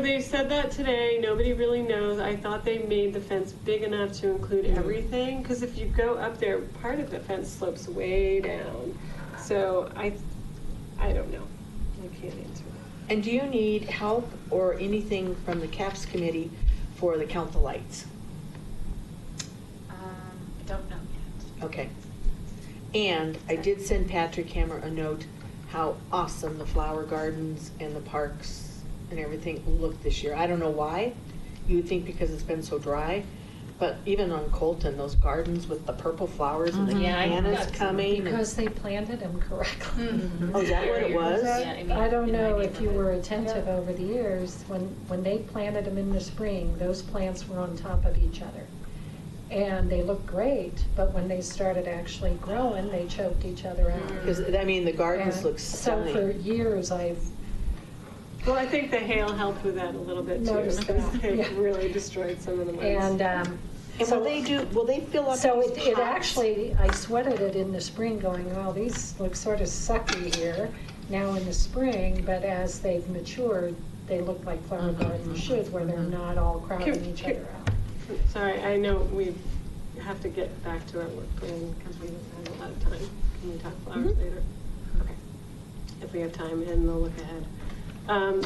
A: they said that today. Nobody really knows. I thought they made the fence big enough to include everything. Because if you go up there, part of the fence slopes way down. So I don't know. I can't answer that.
B: And do you need help or anything from the CAPS committee for the Count the Lights?
H: I don't know yet.
B: Okay. And I did send Patrick Hammer a note how awesome the flower gardens and the parks and everything look this year. I don't know why. You would think because it's been so dry, but even on Colton, those gardens with the purple flowers and the
E: Yeah, I
B: cannas
E: got some.
B: coming.
K: Because they planted them correctly.
B: Oh, is that what it was?
E: Yeah,
K: I don't
E: in my
K: know if you were
E: neighborhood.
K: attentive over the years, when they planted them in the spring, those plants were on top of each other. And they looked great, but when they started actually growing, they choked each other out.
B: Because, the gardens
K: And
B: look
K: So for
B: stunning.
K: years, I've
A: Well, I think the hail helped with that a little bit too.
K: Noticed
A: Because
K: that,
A: it
K: yeah.
A: really destroyed some of the ones.
K: And
B: And
K: so
B: will they fill up
K: So
B: these
K: it
B: pots?
K: actually, I sweated it in the spring going, well, these look sort of sucky here now in the spring, but as they've matured, they look like flower gardens should, where they're not all crowding each other out.
A: Sorry, I know we have to get back to our work plan because we don't have a lot of time. Can we talk flowers later? Okay. If we have time, and we'll look ahead.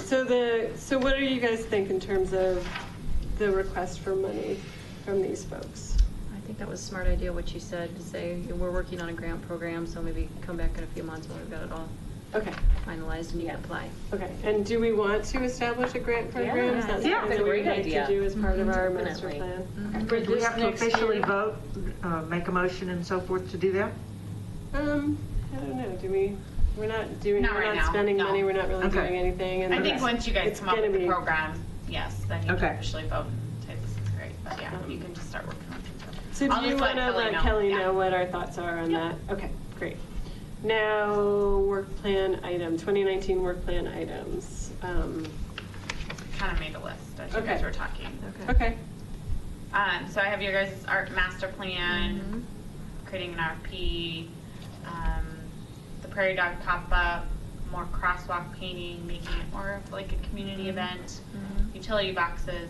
A: So what do you guys think in terms of the request for money from these folks?
D: I think that was a smart idea, what you said, to say, we're working on a grant program, so maybe come back in a few months when we've got it all
A: Okay.
D: finalized and you can apply.
A: Okay, and do we want to establish a grant program? Is that
E: Yeah,
A: something
E: that's a
A: that we'd
E: great
A: like
E: idea.
A: to do as part of our master
E: Definitely.
A: plan?
L: Do we have to
A: Next
L: officially
A: year?
L: vote, make a motion and so forth to do that?
A: I don't know, do we, we're not
H: Not right now,
A: spending
H: no.
A: money, we're not really
L: Okay.
A: doing anything. And
H: I think
A: it's-
H: once you guys
A: it's
H: come up
A: gonna
H: with the
A: be-
H: program, yes, then you can
L: Okay.
H: officially vote and say this is great. But yeah, you can just start working on it.
A: So
H: I'll
A: do you
H: just
A: want to let Kelly
H: Yeah.
A: know what our thoughts are on that? Okay, great. Now, work plan item, 2019 work plan items.
H: Kind of made a list as you
A: Okay.
H: guys were talking.
A: Okay,
H: So I have your guys' art master plan,
A: Mm-hmm.
H: creating an RFP, the prairie dog pop-up, more crosswalk painting, making it more of like a community
A: Mm-hmm.
H: event, utility boxes,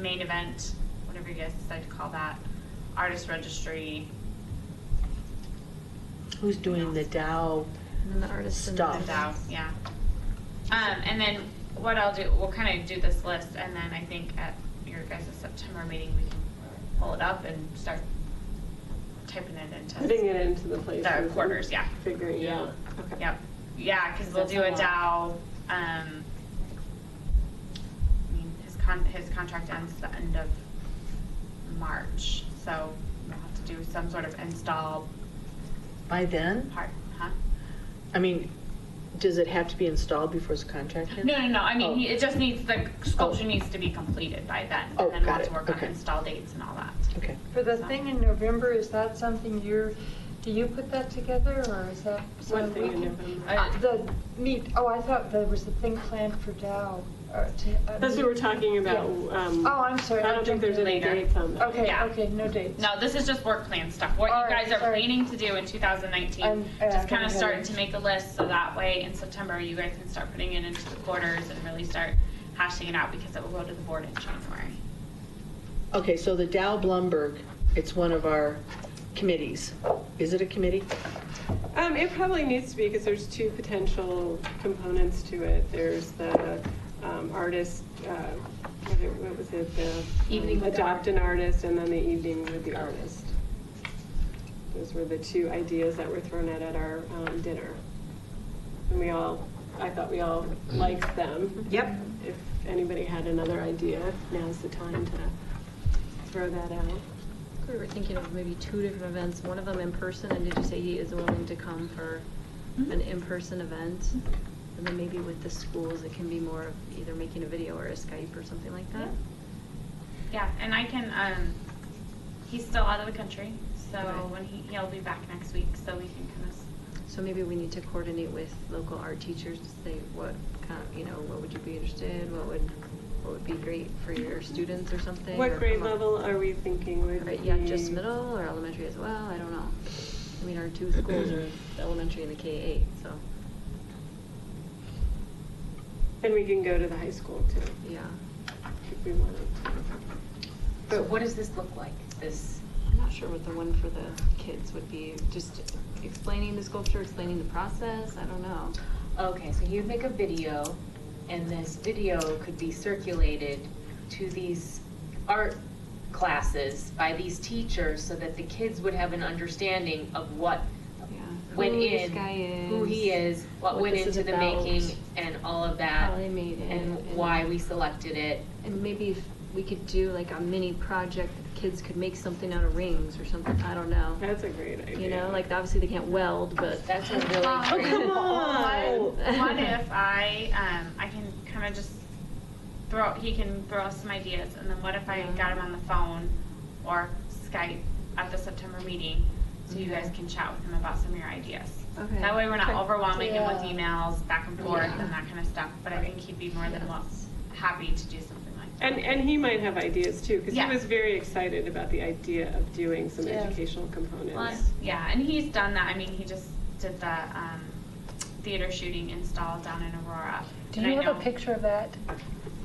H: main event, whatever you guys decide to call that, artist registry,
B: Who's doing the Dow
D: And then the artists and
B: stuff?
H: the DAO, yeah. And then what I'll do, we'll kind of do this list, and then I think at your guys' September meeting, we can pull it up and start typing it into.
A: putting it into the places.
H: The
A: and
H: quarters, yeah.
A: Figuring it out. Okay.
H: Yep, yeah, because we'll
E: That's
H: do
E: a
H: a
E: lot.
H: DAO, I mean, his contract ends the end of March, so we'll have to do some sort of install
B: By then?
H: part, huh?
B: I mean, does it have to be installed before his contract ends?
H: No, I mean,
B: Oh.
H: it just needs, the sculpture needs to be completed by then,
B: Oh,
H: and then we'll
B: got
H: have to
B: it.
H: work on
B: Okay.
H: install dates and all that.
B: Okay.
C: For the thing in November, is that something do you put that together, or is that
A: What
C: something
A: thing
C: we
A: in
C: can?
A: November?
C: The meet, I thought there was a thing planned for Dow.
A: That's what we're talking about.
C: Oh, I'm sorry.
A: I don't think there's any
H: Later.
A: dates on that.
C: Okay,
H: Yeah.
C: okay, no dates.
H: No, this is just work plan stuff, what
C: All
H: you
C: right,
H: guys are
C: sorry.
H: planning to do in 2019. Just kind of starting to make a list, so that way in September, you guys can start putting it into the quarters and really start hashing it out, because it will go to the board in January.
B: Okay, so the Dow Blumberg, it's one of our committees. Is it a committee?
A: It probably needs to be, because there's two potential components to it. There's the artist, what was it? The
E: Evening with the
A: adopt an artist, and then the evening with the artist. Those were the two ideas that were thrown out at our dinner. And we all I thought we all liked them.
L: Yep.
A: If anybody had another idea, now's the time to throw that out.
D: We were thinking of maybe 2 different events, one of them in person, and did you say he is willing to come for an in-person event? And then maybe with the schools, it can be more of either making a video or a Skype or something like that?
H: Yeah, and I can, he's still out of the country, so
D: Right.
H: when he'll be back next week, so we can kind of.
D: So maybe we need to coordinate with local art teachers to say what kind of, what would you be interested in? What would be great for your students or something?
A: What
D: or
A: grade
D: come up-
A: level are we thinking would
D: Right,
A: be?
D: yeah, just middle or elementary as well? I don't know. I mean, our 2 schools are the elementary and the K-8, so,
A: And we can go to the high school too,
D: yeah.
A: if we wanted to.
E: But what does this look like, this?
D: I'm not sure what the one for the kids would be, just explaining the sculpture, explaining the process, I don't know.
E: Okay, so you'd make a video, and this video could be circulated to these art classes by these teachers so that the kids would have an understanding of what
D: Yeah.
E: went
D: Who
E: in,
D: this guy is,
E: who he is, what went
D: this is
E: into the
D: about,
E: making, and all of that,
D: how they made it,
E: and why we selected it.
D: And maybe if we could do like a mini project, kids could make something out of rings or something, I don't know.
A: That's a great idea.
D: Like obviously they can't weld, but.
E: That's a really
H: Oh,
E: great.
A: come on!
H: What if I can kind of just he can throw us some ideas, and then what if I got him on the phone or Skype at the September meeting, so you guys can chat with him about some of your ideas.
D: Okay.
H: That way we're not
D: Okay.
H: overwhelming him with
C: Yeah.
H: emails back and forth
D: Yeah.
H: and that kind of stuff, but I think he'd be more than happy to do something like that.
A: And he might have ideas too, because
H: Yeah.
A: he was very excited about the idea of doing some
C: Yeah.
A: educational components.
H: Well, yeah, and he's done that. I mean, he just did the theater shooting install down in Aurora.
K: Do
H: And
K: you
H: I
K: have a
H: know-
K: picture of that?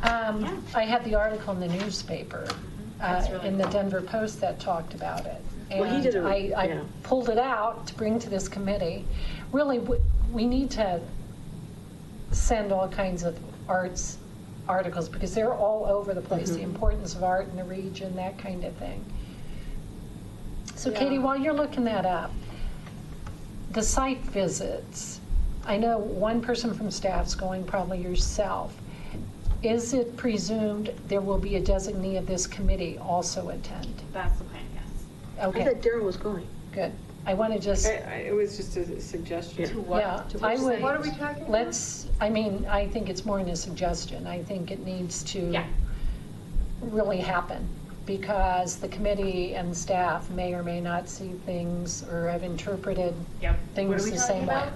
K: I had the article in the newspaper,
H: That's really
K: in the
H: cool.
K: Denver Post that talked about it.
B: Well, he did
K: And I
B: yeah.
K: pulled it out to bring to this committee. Really, we need to send all kinds of arts articles, because they're all over the place, the importance of art in the region, that kind of thing. So Katie, while you're looking that up, the site visits, I know one person from staff's going, probably yourself. Is it presumed there will be a designee of this committee also attend?
H: That's the plan, yes.
B: I
K: Okay,
B: thought Darren was going.
K: good. I want to just,
A: It was just a suggestion.
K: yeah, I would,
C: What are we talking about?
K: I think it's more than a suggestion. I think it needs to
H: Yeah.
K: really happen, because the committee and staff may or may not see things or have interpreted
H: Yep.
K: things the same way.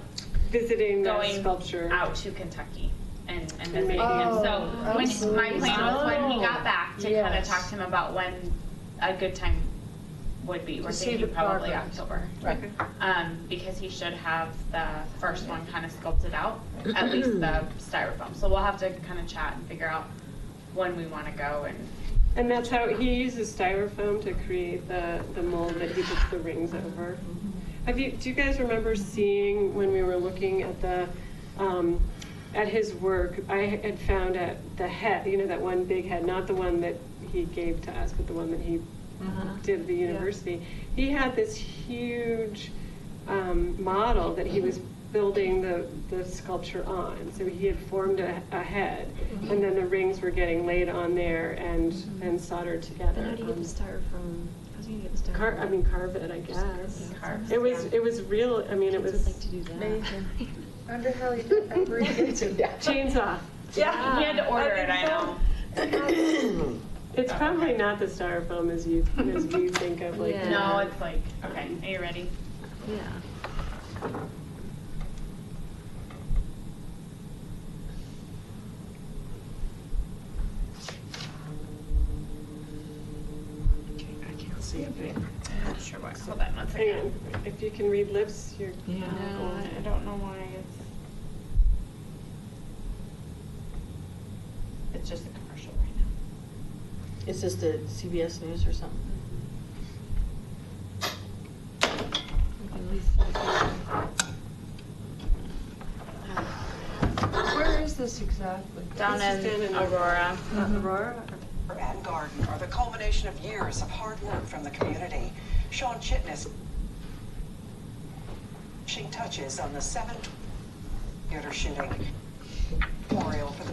A: Visiting the
H: Going
A: sculpture.
H: out to Kentucky and visiting
A: making
H: him.
C: it.
H: So
C: Oh,
H: when,
C: absolutely.
H: my plan was when he got back to kind of
C: Yes.
H: talk to him about when a good time would be. We're
C: see
H: thinking
C: the
H: probably
C: progress.
H: October.
K: Right.
H: Because he should have the first one kind of sculpted out, at least the styrofoam. So we'll have to kind of chat and figure out when we want to go and.
A: And that's how, he uses styrofoam to create the mold that he puts the rings over. Do you guys remember seeing when we were looking at at his work, I had found at the head, that one big head, not the one that he gave to us, but the one that he did at the university. He had this huge model that he was building the sculpture on. So he had formed a head, and then the rings were getting laid on there and soldered together.
D: Then how do you get the styrofoam? How's he gonna get the styrofoam?
A: Carve it, I guess.
H: Carve,
A: It was real. I mean, it
D: Kids
A: was
D: would like to do that.
C: I wonder how he did that. Where he gets it.
A: chainsaw.
H: Yeah, he had to order it, I know.
A: It's probably not the styrofoam as you think of. Like,
D: Yeah.
H: No, it's like, okay, are you ready?
D: Yeah.
A: I can't see a thing.
H: I'm not sure what, hold on one
A: Hang
H: second.
A: on. If you can read lips, you're.
H: No, I don't know why it's just a commercial right now.
B: Is this the CBS News or something?
C: Where is this exactly?
H: Down
A: This is down
H: in
A: in
H: Aurora.
A: Aurora?
M: And garden are the culmination of years of hard work from the community. Sean Chitness finishing touches on the 7 theater shooting. Memorial for the...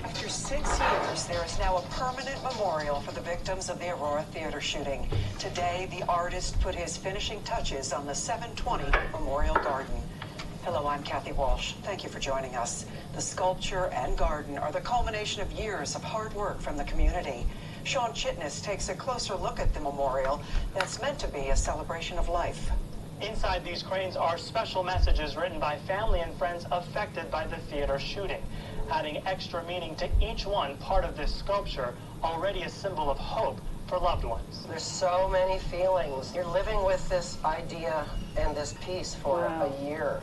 M: After 6 years, there is now a permanent memorial for the victims of the Aurora Theater shooting. Today, the artist put his finishing touches on the 720 Memorial Garden. Hello, I'm Kathy Walsh. Thank you for joining us. The sculpture and garden are the culmination of years of hard work from the community. Sean Chitness takes a closer look at the memorial that's meant to be a celebration of life.
N: Inside these cranes are special messages written by family and friends affected by the theater shooting, adding extra meaning to each one part of this sculpture, already a symbol of hope for loved ones.
O: There's so many feelings. You're living with this idea and this piece for a year.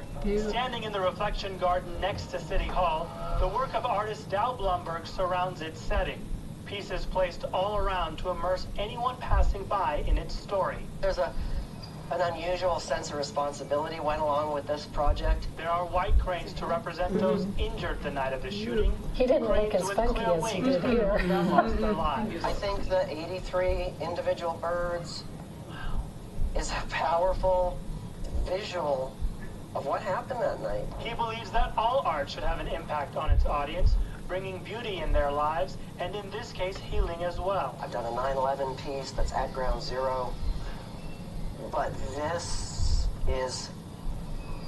N: Standing in the reflection garden next to City Hall, the work of artist Dow Blumberg surrounds its setting. Pieces placed all around to immerse anyone passing by in its story.
O: There's an unusual sense of responsibility went along with this project.
N: There are white cranes to represent those injured the night of the shooting.
K: He didn't look
N: Cranes
K: as
N: with
K: funky
N: clear
K: as he
N: wings
K: did here.
N: that lost their lives.
O: I think the 83 individual birds is a powerful visual of what happened that night.
N: He believes that all art should have an impact on its audience, bringing beauty in their lives, and in this case, healing as well.
O: I've done a 9/11 piece that's at ground zero, but this is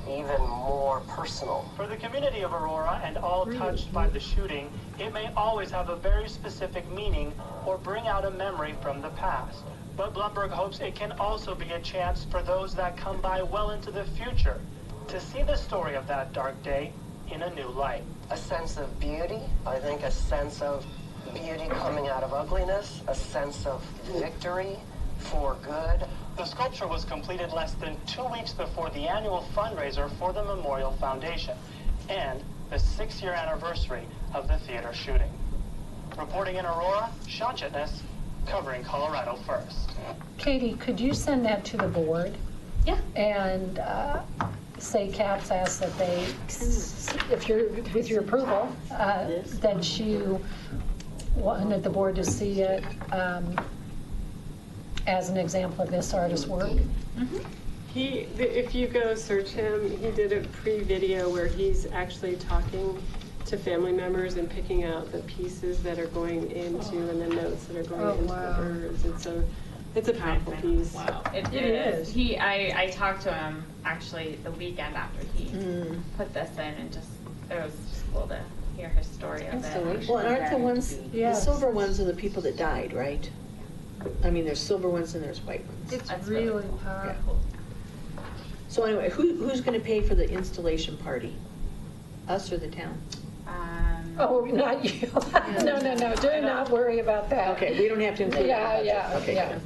O: even more personal.
N: For the community of Aurora and all touched by the shooting, it may always have a very specific meaning or bring out a memory from the past. But Blumberg hopes it can also be a chance for those that come by well into the future to see the story of that dark day in a new light.
O: A sense of beauty, I think a sense of beauty coming out of ugliness, a sense of victory for good.
N: The sculpture was completed less than 2 weeks before the annual fundraiser for the Memorial Foundation and the 6-year anniversary of the theater shooting. Reporting in Aurora, Sean Chitness, covering Colorado First.
K: Katie, could you send that to the board?
E: Yeah.
K: And say CAPS asked that they, if you're, with your approval, that you wanted the board to see it as an example of this artist's work?
A: If you go search him, he did a pre-video where he's actually talking to family members and picking out the pieces that are going into and the notes that are going into the birds. And so it's a powerful piece.
H: Wow. It is. I talked to him actually the weekend after he put this in, and just it was just cool to hear his story of it.
B: Well, aren't the ones, the silver ones are the people that died, right? I mean, there's silver ones and there's white ones.
F: It's really powerful.
B: So anyway, who's going to pay for the installation party? Us or the town?
K: Oh, not you. No, do not worry about that.
B: Okay, we don't have to include that.
K: Yeah.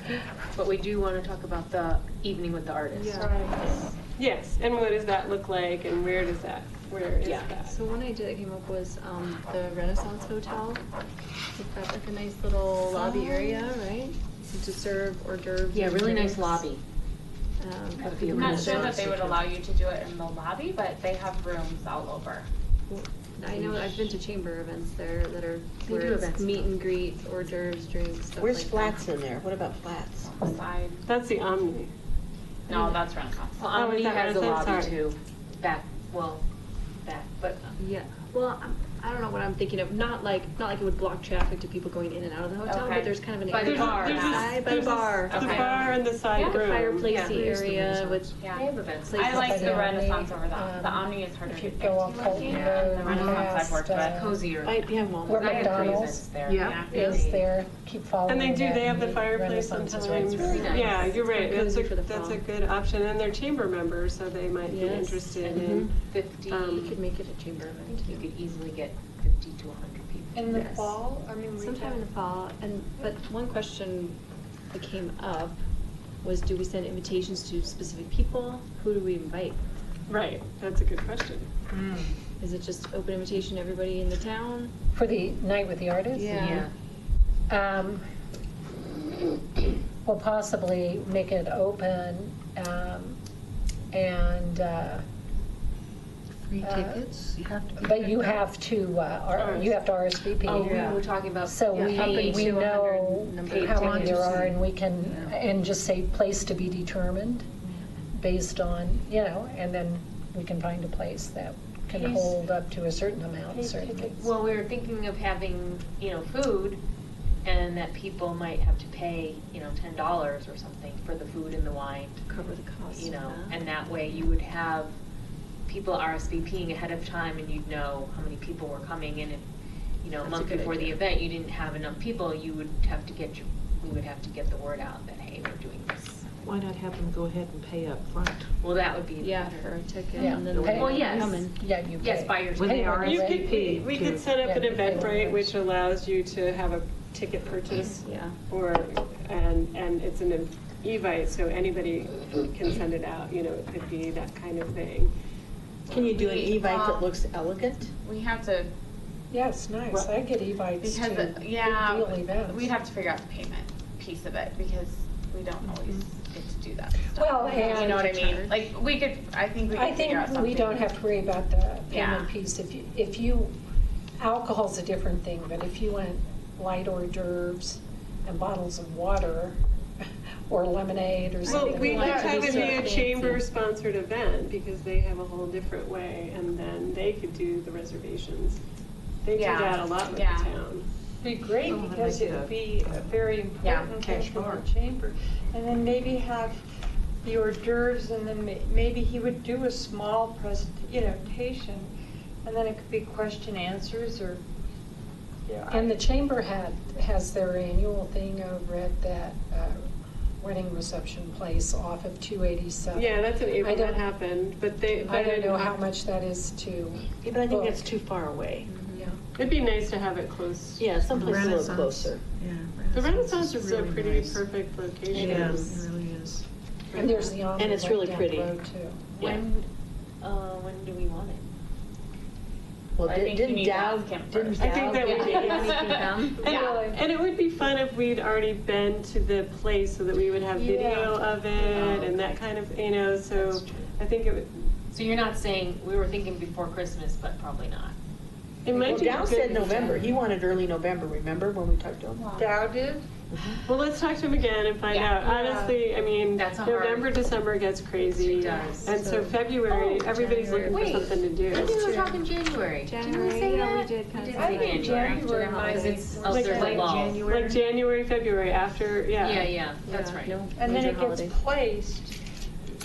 I: But we do want to talk about the evening with the artist.
A: Yeah. Yes, and what does that look like, and where is that?
D: So one idea that came up was the Renaissance Hotel. They've got like a nice little lobby area, right? To serve hors d'oeuvres.
I: Yeah,
D: and
I: really nice
D: drinks.
I: lobby.
H: I'm not sure that they would allow you to do it in the lobby, but they have rooms all over.
D: I know, I've been to chamber events there that are where
I: do
D: it's
I: events.
D: meet and greet, hors d'oeuvres, drinks, stuff
B: Where's
D: like
B: Flats in there? What about Flats?
H: Side.
A: That's the Omni.
H: No, that's Renaissance.
I: Well,
A: Oh,
I: Omni
A: is that
I: has a
A: Renaissance?
I: lobby
A: Sorry.
I: too. Back, but
D: Yeah, well, I don't know what I'm thinking of. Not like it would block traffic to people going in and out of the hotel,
H: Okay.
D: but there's kind of an
H: By the
D: area
H: bar.
D: by the bar.
A: The
H: Okay.
A: bar and the side
D: Like a
A: room.
D: fireplacey
H: Yeah.
D: area with
H: Yeah.
D: places
H: I like
K: by
H: the
K: the
H: Renaissance
K: Omni,
H: over that. The Omni is harder
K: If
H: to
K: you
H: get
K: go
H: to
K: up Fulton
H: looking
K: Road,
H: at. The Renaissance I've worked
K: past,
H: with.
I: cozier.
K: where
H: I had
K: McDonald's
H: cruises there.
A: Yeah.
K: is there, keep following
A: And they do,
K: that,
A: they have the
K: and
A: fireplace
K: Renaissance is
A: sometimes.
K: right through.
I: nice.
A: Yeah, you're right,
D: It's
A: that's
D: cozy for the
A: a
D: fall.
A: good option, and they're chamber members, so they might be
D: Yes.
A: interested in,
I: 50,
D: We could make it a chamber event.
I: you could easily get 50 to 100 people.
F: In the
D: Yes.
F: fall, I mean,
D: Sometime in the fall, but one question that came up was, do we send invitations to specific people? Who do we invite?
A: right, that's a good question.
D: Is it just open invitation to everybody in the town?
K: For the night with the artist?
D: Yeah.
K: We'll possibly make it open, and,
J: Free tickets, you have to be.
K: but you have to, you have to RSVP.
I: Oh, we were talking about.
K: So
I: yeah,
K: we
I: up until
K: know
I: 100 number of
K: how many there
I: tickets.
K: are, and we can, and just say place to be determined based on, and then we can find a place that can
E: He's-
K: hold up to a certain amount, certainly.
E: Well, we were thinking of having, food, and that people might have to pay, $10 or something for the food and the wine.
D: Cover the cost of that.
E: And that way you would have people RSVPing ahead of time, and you'd know how many people were coming, and if, a month before the event, you didn't have enough people, we would have to get the word out that, hey, we're doing this.
L: Why not have them go ahead and pay up front?
E: Well, that would be
D: Yeah,
E: better.
D: for a ticket.
K: Yeah.
D: And then
K: Pay-
E: Well, yes.
D: come in.
K: Yeah, you
E: Yes,
K: pay.
E: by your
L: When they
K: Pay
L: are
K: when you
L: RSVP.
A: We could set up an
K: Yeah,
A: Eventbrite
K: pay.
A: which allows you to have a ticket purchase.
D: Yeah.
A: And it's an Evite, so anybody can send it out, it could be that kind of thing.
B: Can you do an
H: We-
B: Evite that
H: well-
B: looks elegant?
H: We have to,
K: Yeah, it's nice. I get Evites
H: because,
K: to big
H: yeah,
K: deal events.
H: we'd have to figure out the payment piece of it, because we don't always get to do that stuff.
K: Well, and-
H: You know what I mean? Like, I think we
K: I
H: could figure out
K: think
H: something.
K: we don't have to worry about the
H: Yeah.
K: payment piece. If you, alcohol's a different thing, but if you want light hors d'oeuvres and bottles of water, or lemonade or
A: Well,
K: something
A: we'd
K: like
A: have to have it be a
K: fancy.
A: chamber-sponsored event, because they have a whole different way, and then they could do the reservations. They do
H: Yeah.
A: that a lot with the
H: Yeah.
A: town.
F: Be great,
L: Oh, that
F: because
L: might be
F: it would
L: a-
F: be a very important thing
L: cash
F: for
L: bar.
F: the chamber. And then maybe have the hors d'oeuvres, and then maybe he would do a small presentation, and then it could be question answers, or,
K: And the chamber has their annual thing over at that wedding reception place off of 287.
A: Yeah, that's in April,
K: I don't-
A: that happened, but they.
K: I don't know how much that is to.
B: Yeah, but I think
K: book.
B: that's too far away.
K: Yeah.
A: It'd be nice to have it close.
B: Yeah, someplace a little
L: Renaissance.
B: closer.
L: Yeah.
A: The Renaissance is a
L: really
A: pretty
L: nice.
A: perfect location.
L: Yeah, it really is.
K: And there's the
B: And it's really pretty.
K: road too.
E: When do we want it?
B: Well,
H: I think you need to ask him first.
A: I think that would be.
E: come.
A: And it would be fun if we'd already been to the place, so that we would have video of it and that kind of, so I think it would,
E: So you're not saying, we were thinking before Christmas, but probably not.
A: it might
B: Well,
A: be.
B: Dow
A: good
B: said
A: in
B: November.
A: January.
B: He wanted early November, remember when we talked to him?
F: Dow did?
A: Well, let's talk to him again and find
E: Yeah.
A: out. Honestly, I mean,
E: That's a hard-
A: November, December gets crazy.
E: It does.
A: And so February, everybody's looking for
E: Wait,
A: something to do.
E: I think we were talking January. Didn't we say that?
D: we did kind of
E: We
F: I
E: did
F: think
E: say January.
F: January might
E: Because
F: be
E: it's,
F: more
E: there's a
A: like
E: lull.
L: January.
A: Like January, February, after,
E: Yeah, that's right.
D: No
F: And then
D: major
F: it gets
D: holidays.
F: placed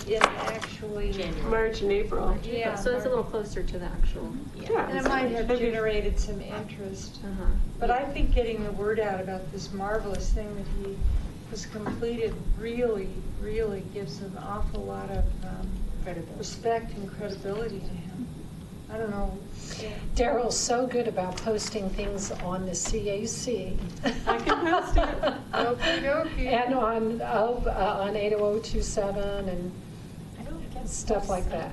F: in actually.
E: January.
A: March and April.
F: Yeah.
D: So it's a little closer to the actual.
A: Yeah.
F: And it might have
A: That'd be-
F: generated some interest.
D: Uh-huh.
F: But I think getting the word out about this marvelous thing that he has completed really, really gives an awful lot of respect and credibility to him. I don't know.
K: Daryl's so good about posting things on the CAC.
A: I can post it.
F: Okey-dokey.
K: And on 80027 and
E: I don't get
K: stuff like that.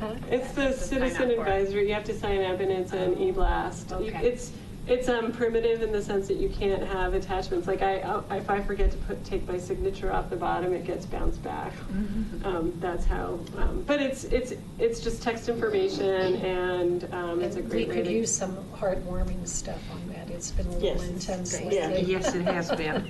K: Huh?
A: It's the citizen advisory, you have to sign up, and it's an e-blast.
E: Okay.
A: It's primitive in the sense that you can't have attachments, like if I forget to take my signature off the bottom, it gets bounced back. That's how, but it's just text information, and it's a
K: We
A: great way
K: could
A: to.
K: use some heartwarming stuff on that. It's been a little
B: Yes.
K: intense
B: Yeah.
K: lately.
L: Yes, it has been.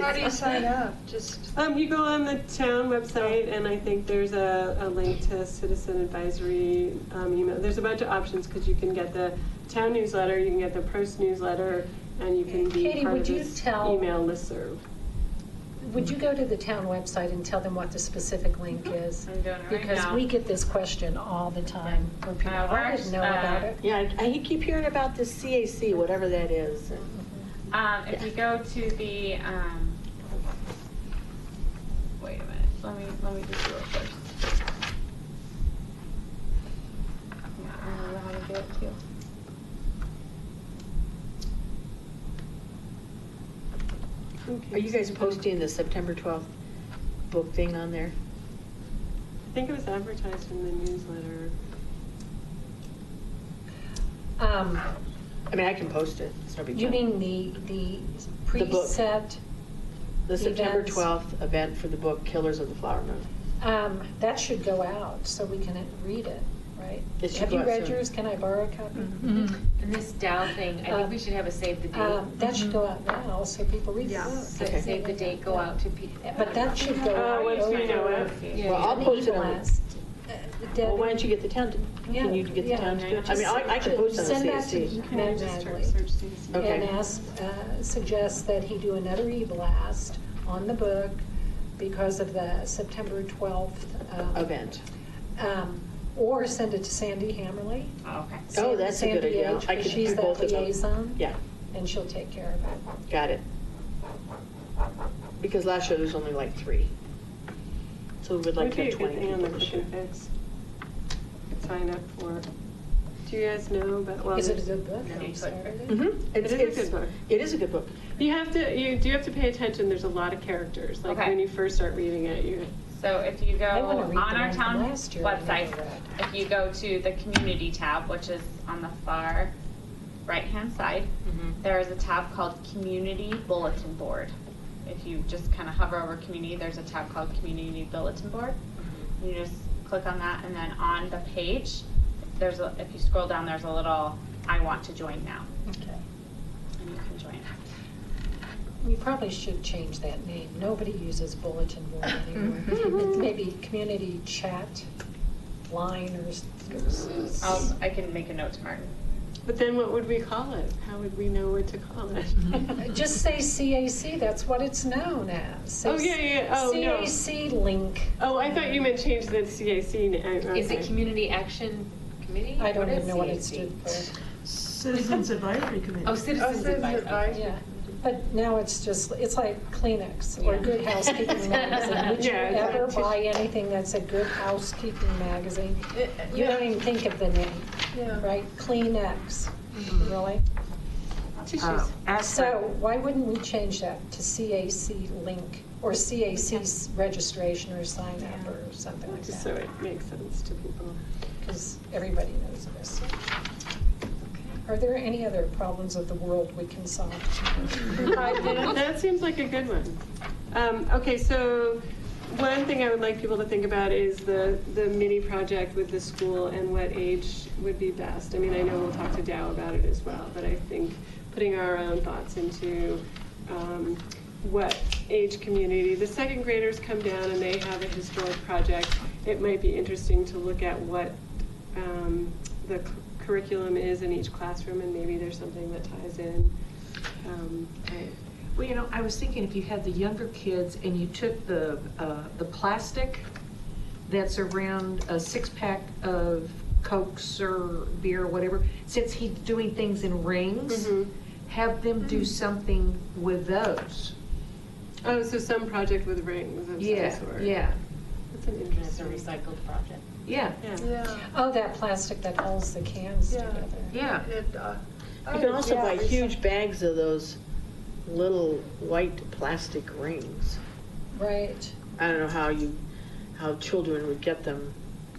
F: How do you sign up? Just.
A: You go on the town website, and I think there's a link to citizen advisory email. There's a bunch of options, because you can get the town newsletter, you can get the Post newsletter, and you can be
K: Katie,
A: part
K: would
A: of
K: you
A: this
K: tell-
A: email listserv.
K: Would you go to the town website and tell them what the specific link is?
H: I'm doing it right
K: Because
H: now.
K: we get this question all the time from people. I didn't know about it.
B: Yeah, I keep hearing about this CAC, whatever that is.
H: If you go to the, wait a minute, let me just do it first. Yeah, I don't know how to do it too.
B: Are you guys posting the September 12th book thing on there?
A: I think it was advertised in the newsletter.
B: I mean, I can post it. It's no big
K: You
B: deal.
K: mean the
B: book.
K: preset?
B: The September
K: events?
B: 12th event for the book Killers of the Flower Moon.
K: That should go out so we can read it, right?
B: It should
K: Have
B: go
K: you
B: out
K: read
B: soon.
K: yours? Can I borrow a copy?
E: And this Dow thing, I think we should have a save the date.
K: That should go out now so people read the book.
E: So Save the date, go out to people.
K: But that should go out.
A: once we know it.
E: Yeah.
B: Well, I'll post it on,
K: e-blast.
B: Well, why don't you get the town to, can you get the town to do it? I mean, I can post on the
K: Send that to
B: CAC.
K: Matt
A: Just
K: Natalie
A: search CAC.
B: Okay.
K: and suggest that he do another e-blast on the book because of the September 12th
B: Event.
K: Or send it to Sandy Hammerly.
H: Oh, okay.
B: Oh, that's a good
K: Sandy
B: idea.
K: H,
B: I
K: because
B: could
K: she's
B: do
K: the
B: both of them.
K: liaison,
B: Yeah,
K: and she'll take care of it.
B: got it. Because last year there was only like 3. So we would like
A: Would
B: to
A: be
B: have
A: a
B: 20
A: good thing on the
B: people this
A: Quick
B: year.
A: and Fix. Sign up for. Do you guys know about? Well,
K: Is it a
A: there's-
K: good book?
H: Yeah.
K: Have you started it?
B: Mm-hmm.
A: It is a good book.
B: It is a good book.
A: You do have to pay attention. There's a lot of characters. Like
H: Okay.
A: when you first start reading it, you.
H: So if you go
K: I wanna read
H: on
K: the
H: our
K: one from
H: town
K: last year I
H: website,
K: never read.
H: if you go to the community tab, which is on the far right-hand side, there is a tab called Community Bulletin Board. If you just kind of hover over community, there's a tab called Community Bulletin Board. You just click on that, and then on the page, if you scroll down, there's a little I want to join now.
K: Okay.
H: And you can join.
K: We probably should change that name. Nobody uses bulletin board anymore. It's maybe community chat line or.
H: I can make a note to Martin.
A: But then what would we call it? How would we know what to call it?
K: Just say CAC, that's what it's known as. Say
A: Oh, yeah. Oh, no.
K: CAC link.
A: Oh, I thought you meant change the CAC.
E: Is it Community Action Committee?
K: I don't
E: What
K: even
E: is
K: know what it
E: CAC?
K: stood for.
J: Citizens Advisory Committee.
E: Oh, Citizens Advisory.
K: Yeah, but now it's like Kleenex or
E: Yeah.
K: Good Housekeeping Magazine. Would you
A: Yeah,
K: ever
A: exactly.
K: buy anything that's a Good Housekeeping Magazine? You don't even think of the name, right? Kleenex, really?
A: Tissues.
K: So why wouldn't we change that to CAC link or CAC registration or sign up or something like
A: Just so
K: that?
A: it makes sense to people.
K: Because everybody knows this. Are there any other problems of the world we can solve?
A: That seems like a good one. Okay, so one thing I would like people to think about is the mini project with the school and what age would be best. I mean, I know we'll talk to Dow about it as well, but I think putting our own thoughts into what age community. The second graders come down and they have a historic project. It might be interesting to look at what the curriculum is in each classroom, and maybe there's something that ties in.
L: Well, you know, I was thinking if you had the younger kids and you took the plastic that's around a 6-pack of Cokes or beer or whatever, since he's doing things in rings, have them do something with those.
A: Oh, so some project with rings of
L: Yeah,
A: some sort.
L: yeah,
A: That's an
I: It's a
A: interesting.
I: recycled project.
L: yeah,
A: Yeah.
K: Oh, that plastic that holds the cans together.
L: yeah.
B: You can also buy huge bags of those little white plastic rings.
K: Right.
B: I don't know how children would get them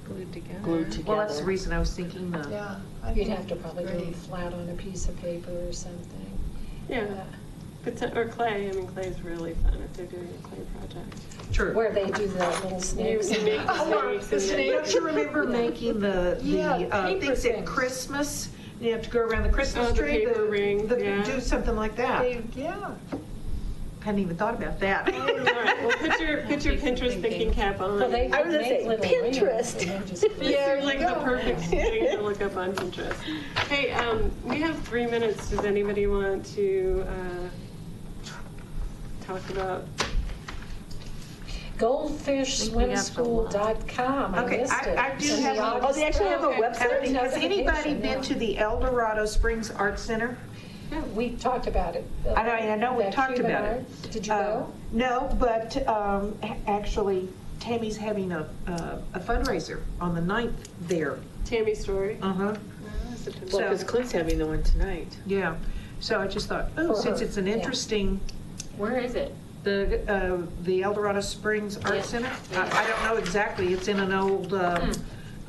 A: Glued together.
B: glued together.
L: Well, that's the reason I was thinking the,
K: You'd have to probably do it flat on a piece of paper or something.
A: Yeah. Or clay. I mean, clay is really fun if they're doing a clay project.
L: true.
K: Where they do the little snakes.
A: You make the snakes and then-
L: Don't you remember making the
K: paper
L: things at
K: things.
L: Christmas? You have to go around the Christmas
A: Oh, the
L: tree.
A: paper ring, yeah.
L: Do something like that.
J: Yeah.
L: Hadn't even thought about that.
A: All right, well, put your Pinterest thinking cap on.
K: Well, they
B: I was gonna
K: make
B: say,
K: little
B: Pinterest.
K: rings and then just-
A: Yeah, like the perfect thing to look up on Pinterest. Hey, we have 3 minutes. Does anybody want to talk about?
K: GoldfishSwimSchool.com. I
L: Okay,
K: missed it.
L: I do
K: In
L: have
K: the
L: a-
K: August
B: Oh, they actually have a
K: program.
B: website?
L: Has anybody
K: Notification,
L: been
K: yeah.
L: to the El Dorado Springs Art Center?
K: We talked about it.
L: I know we
K: That
L: talked
K: Cuban
L: about it.
K: art. Did you go?
L: No, but actually, Tammy's having a fundraiser on the 9th there.
A: Tammy's story.
L: Uh-huh.
B: Well, because Clint's having the one tonight.
L: Yeah, so I just thought,
K: For
L: since
K: her,
L: it's an
K: yeah.
L: interesting,
E: Where is it?
L: the El Dorado Springs Art
E: Yeah.
L: Center, I don't know exactly, it's in an old,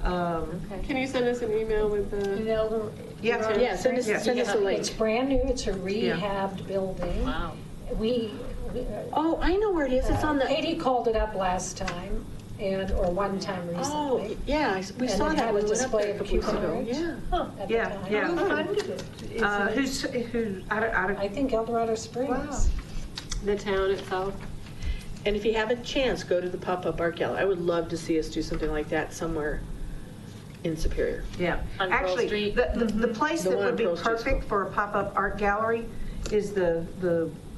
A: Can you send us an email with the?
L: yeah.
B: Yeah, send us a
K: It's
B: link.
K: brand new. It's a rehabbed building.
E: Wow.
K: We,
B: Oh, I know where it is. It's on the,
K: Katie called it up last time or one time
B: oh,
K: recently.
B: yeah, we
K: And
B: saw
K: it
B: that
K: had
B: when
K: a
B: we went up there
K: display
B: a
K: of
B: couple weeks
K: Cuban
B: ago.
K: art.
B: Yeah.
K: At the
L: Yeah,
K: time.
L: yeah.
J: Who funded it?
L: Who, I don't,
K: I think El Dorado Springs.
J: Wow.
A: The town itself.
B: And if you have a chance, go to the pop-up art gallery. I would love to see us do something like that somewhere in Superior.
L: Yeah.
E: On Pearl
L: Actually,
E: Street.
L: the place
B: The
L: that
B: one on
L: would be
B: Pearl Street's
L: perfect
B: cool.
L: for a pop-up art gallery is the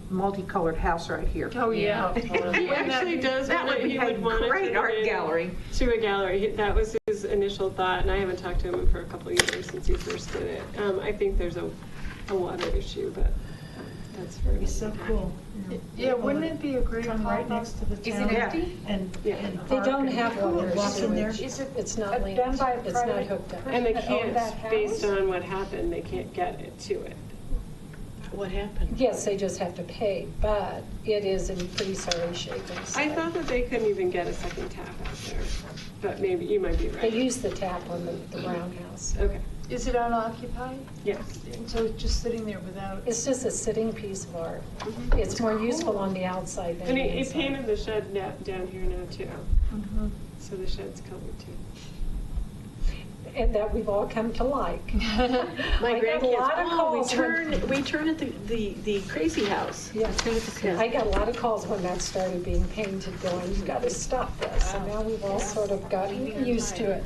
L: multicolored house right here.
F: Oh, yeah.
A: He actually does
L: That
A: want
L: would
A: it,
L: be
A: he
L: a
A: would want to
L: great
A: turn
L: art
A: it
L: gallery.
A: to a gallery. That was his initial thought, and I haven't talked to him for a couple of years since he first did it. I think there's a water issue, but that's very.
J: It'd be so cool.
F: Yeah, wouldn't it be a great
J: Come right
F: pop-up?
J: next to the
E: Is
J: town.
E: it empty?
J: And
A: Yeah.
K: They
J: park
K: don't
J: and
K: have water
J: walk in there.
K: sewage.
F: Is it
K: It's not
F: done
K: linked,
F: by a
K: it's not
F: private
K: hooked up.
A: And they
F: person that owned
A: can't,
F: that
A: based
F: house?
A: on what happened, they can't get it to it.
B: What happened?
K: Yes, they just have to pay, but it is in pretty sorry shape
A: I
K: inside.
A: thought that they couldn't even get a second tap out there, but maybe, you might be
K: They
A: right.
K: use the tap on the brown house.
A: Okay,
F: Is it unoccupied?
A: yes.
F: And so it's just sitting there without?
K: It's just a sitting piece of art. It's more useful on the outside than
A: And
K: the
A: he
K: inside.
A: painted the shed down here now too,
F: Mhm.
A: so the shed's colored too.
K: And that we've all come to like.
B: My
K: I got a
B: grandkids,
K: lot of
B: oh,
K: calls when-
B: we turn at the crazy house.
K: Yes, I got a lot of calls when that started being painted, going, you've got to stop this. And now we've all sort of gotten used to it.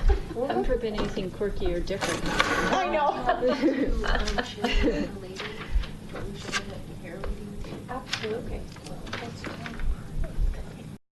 D: I haven't heard been anything quirky or different.
B: I know.
K: Absolutely.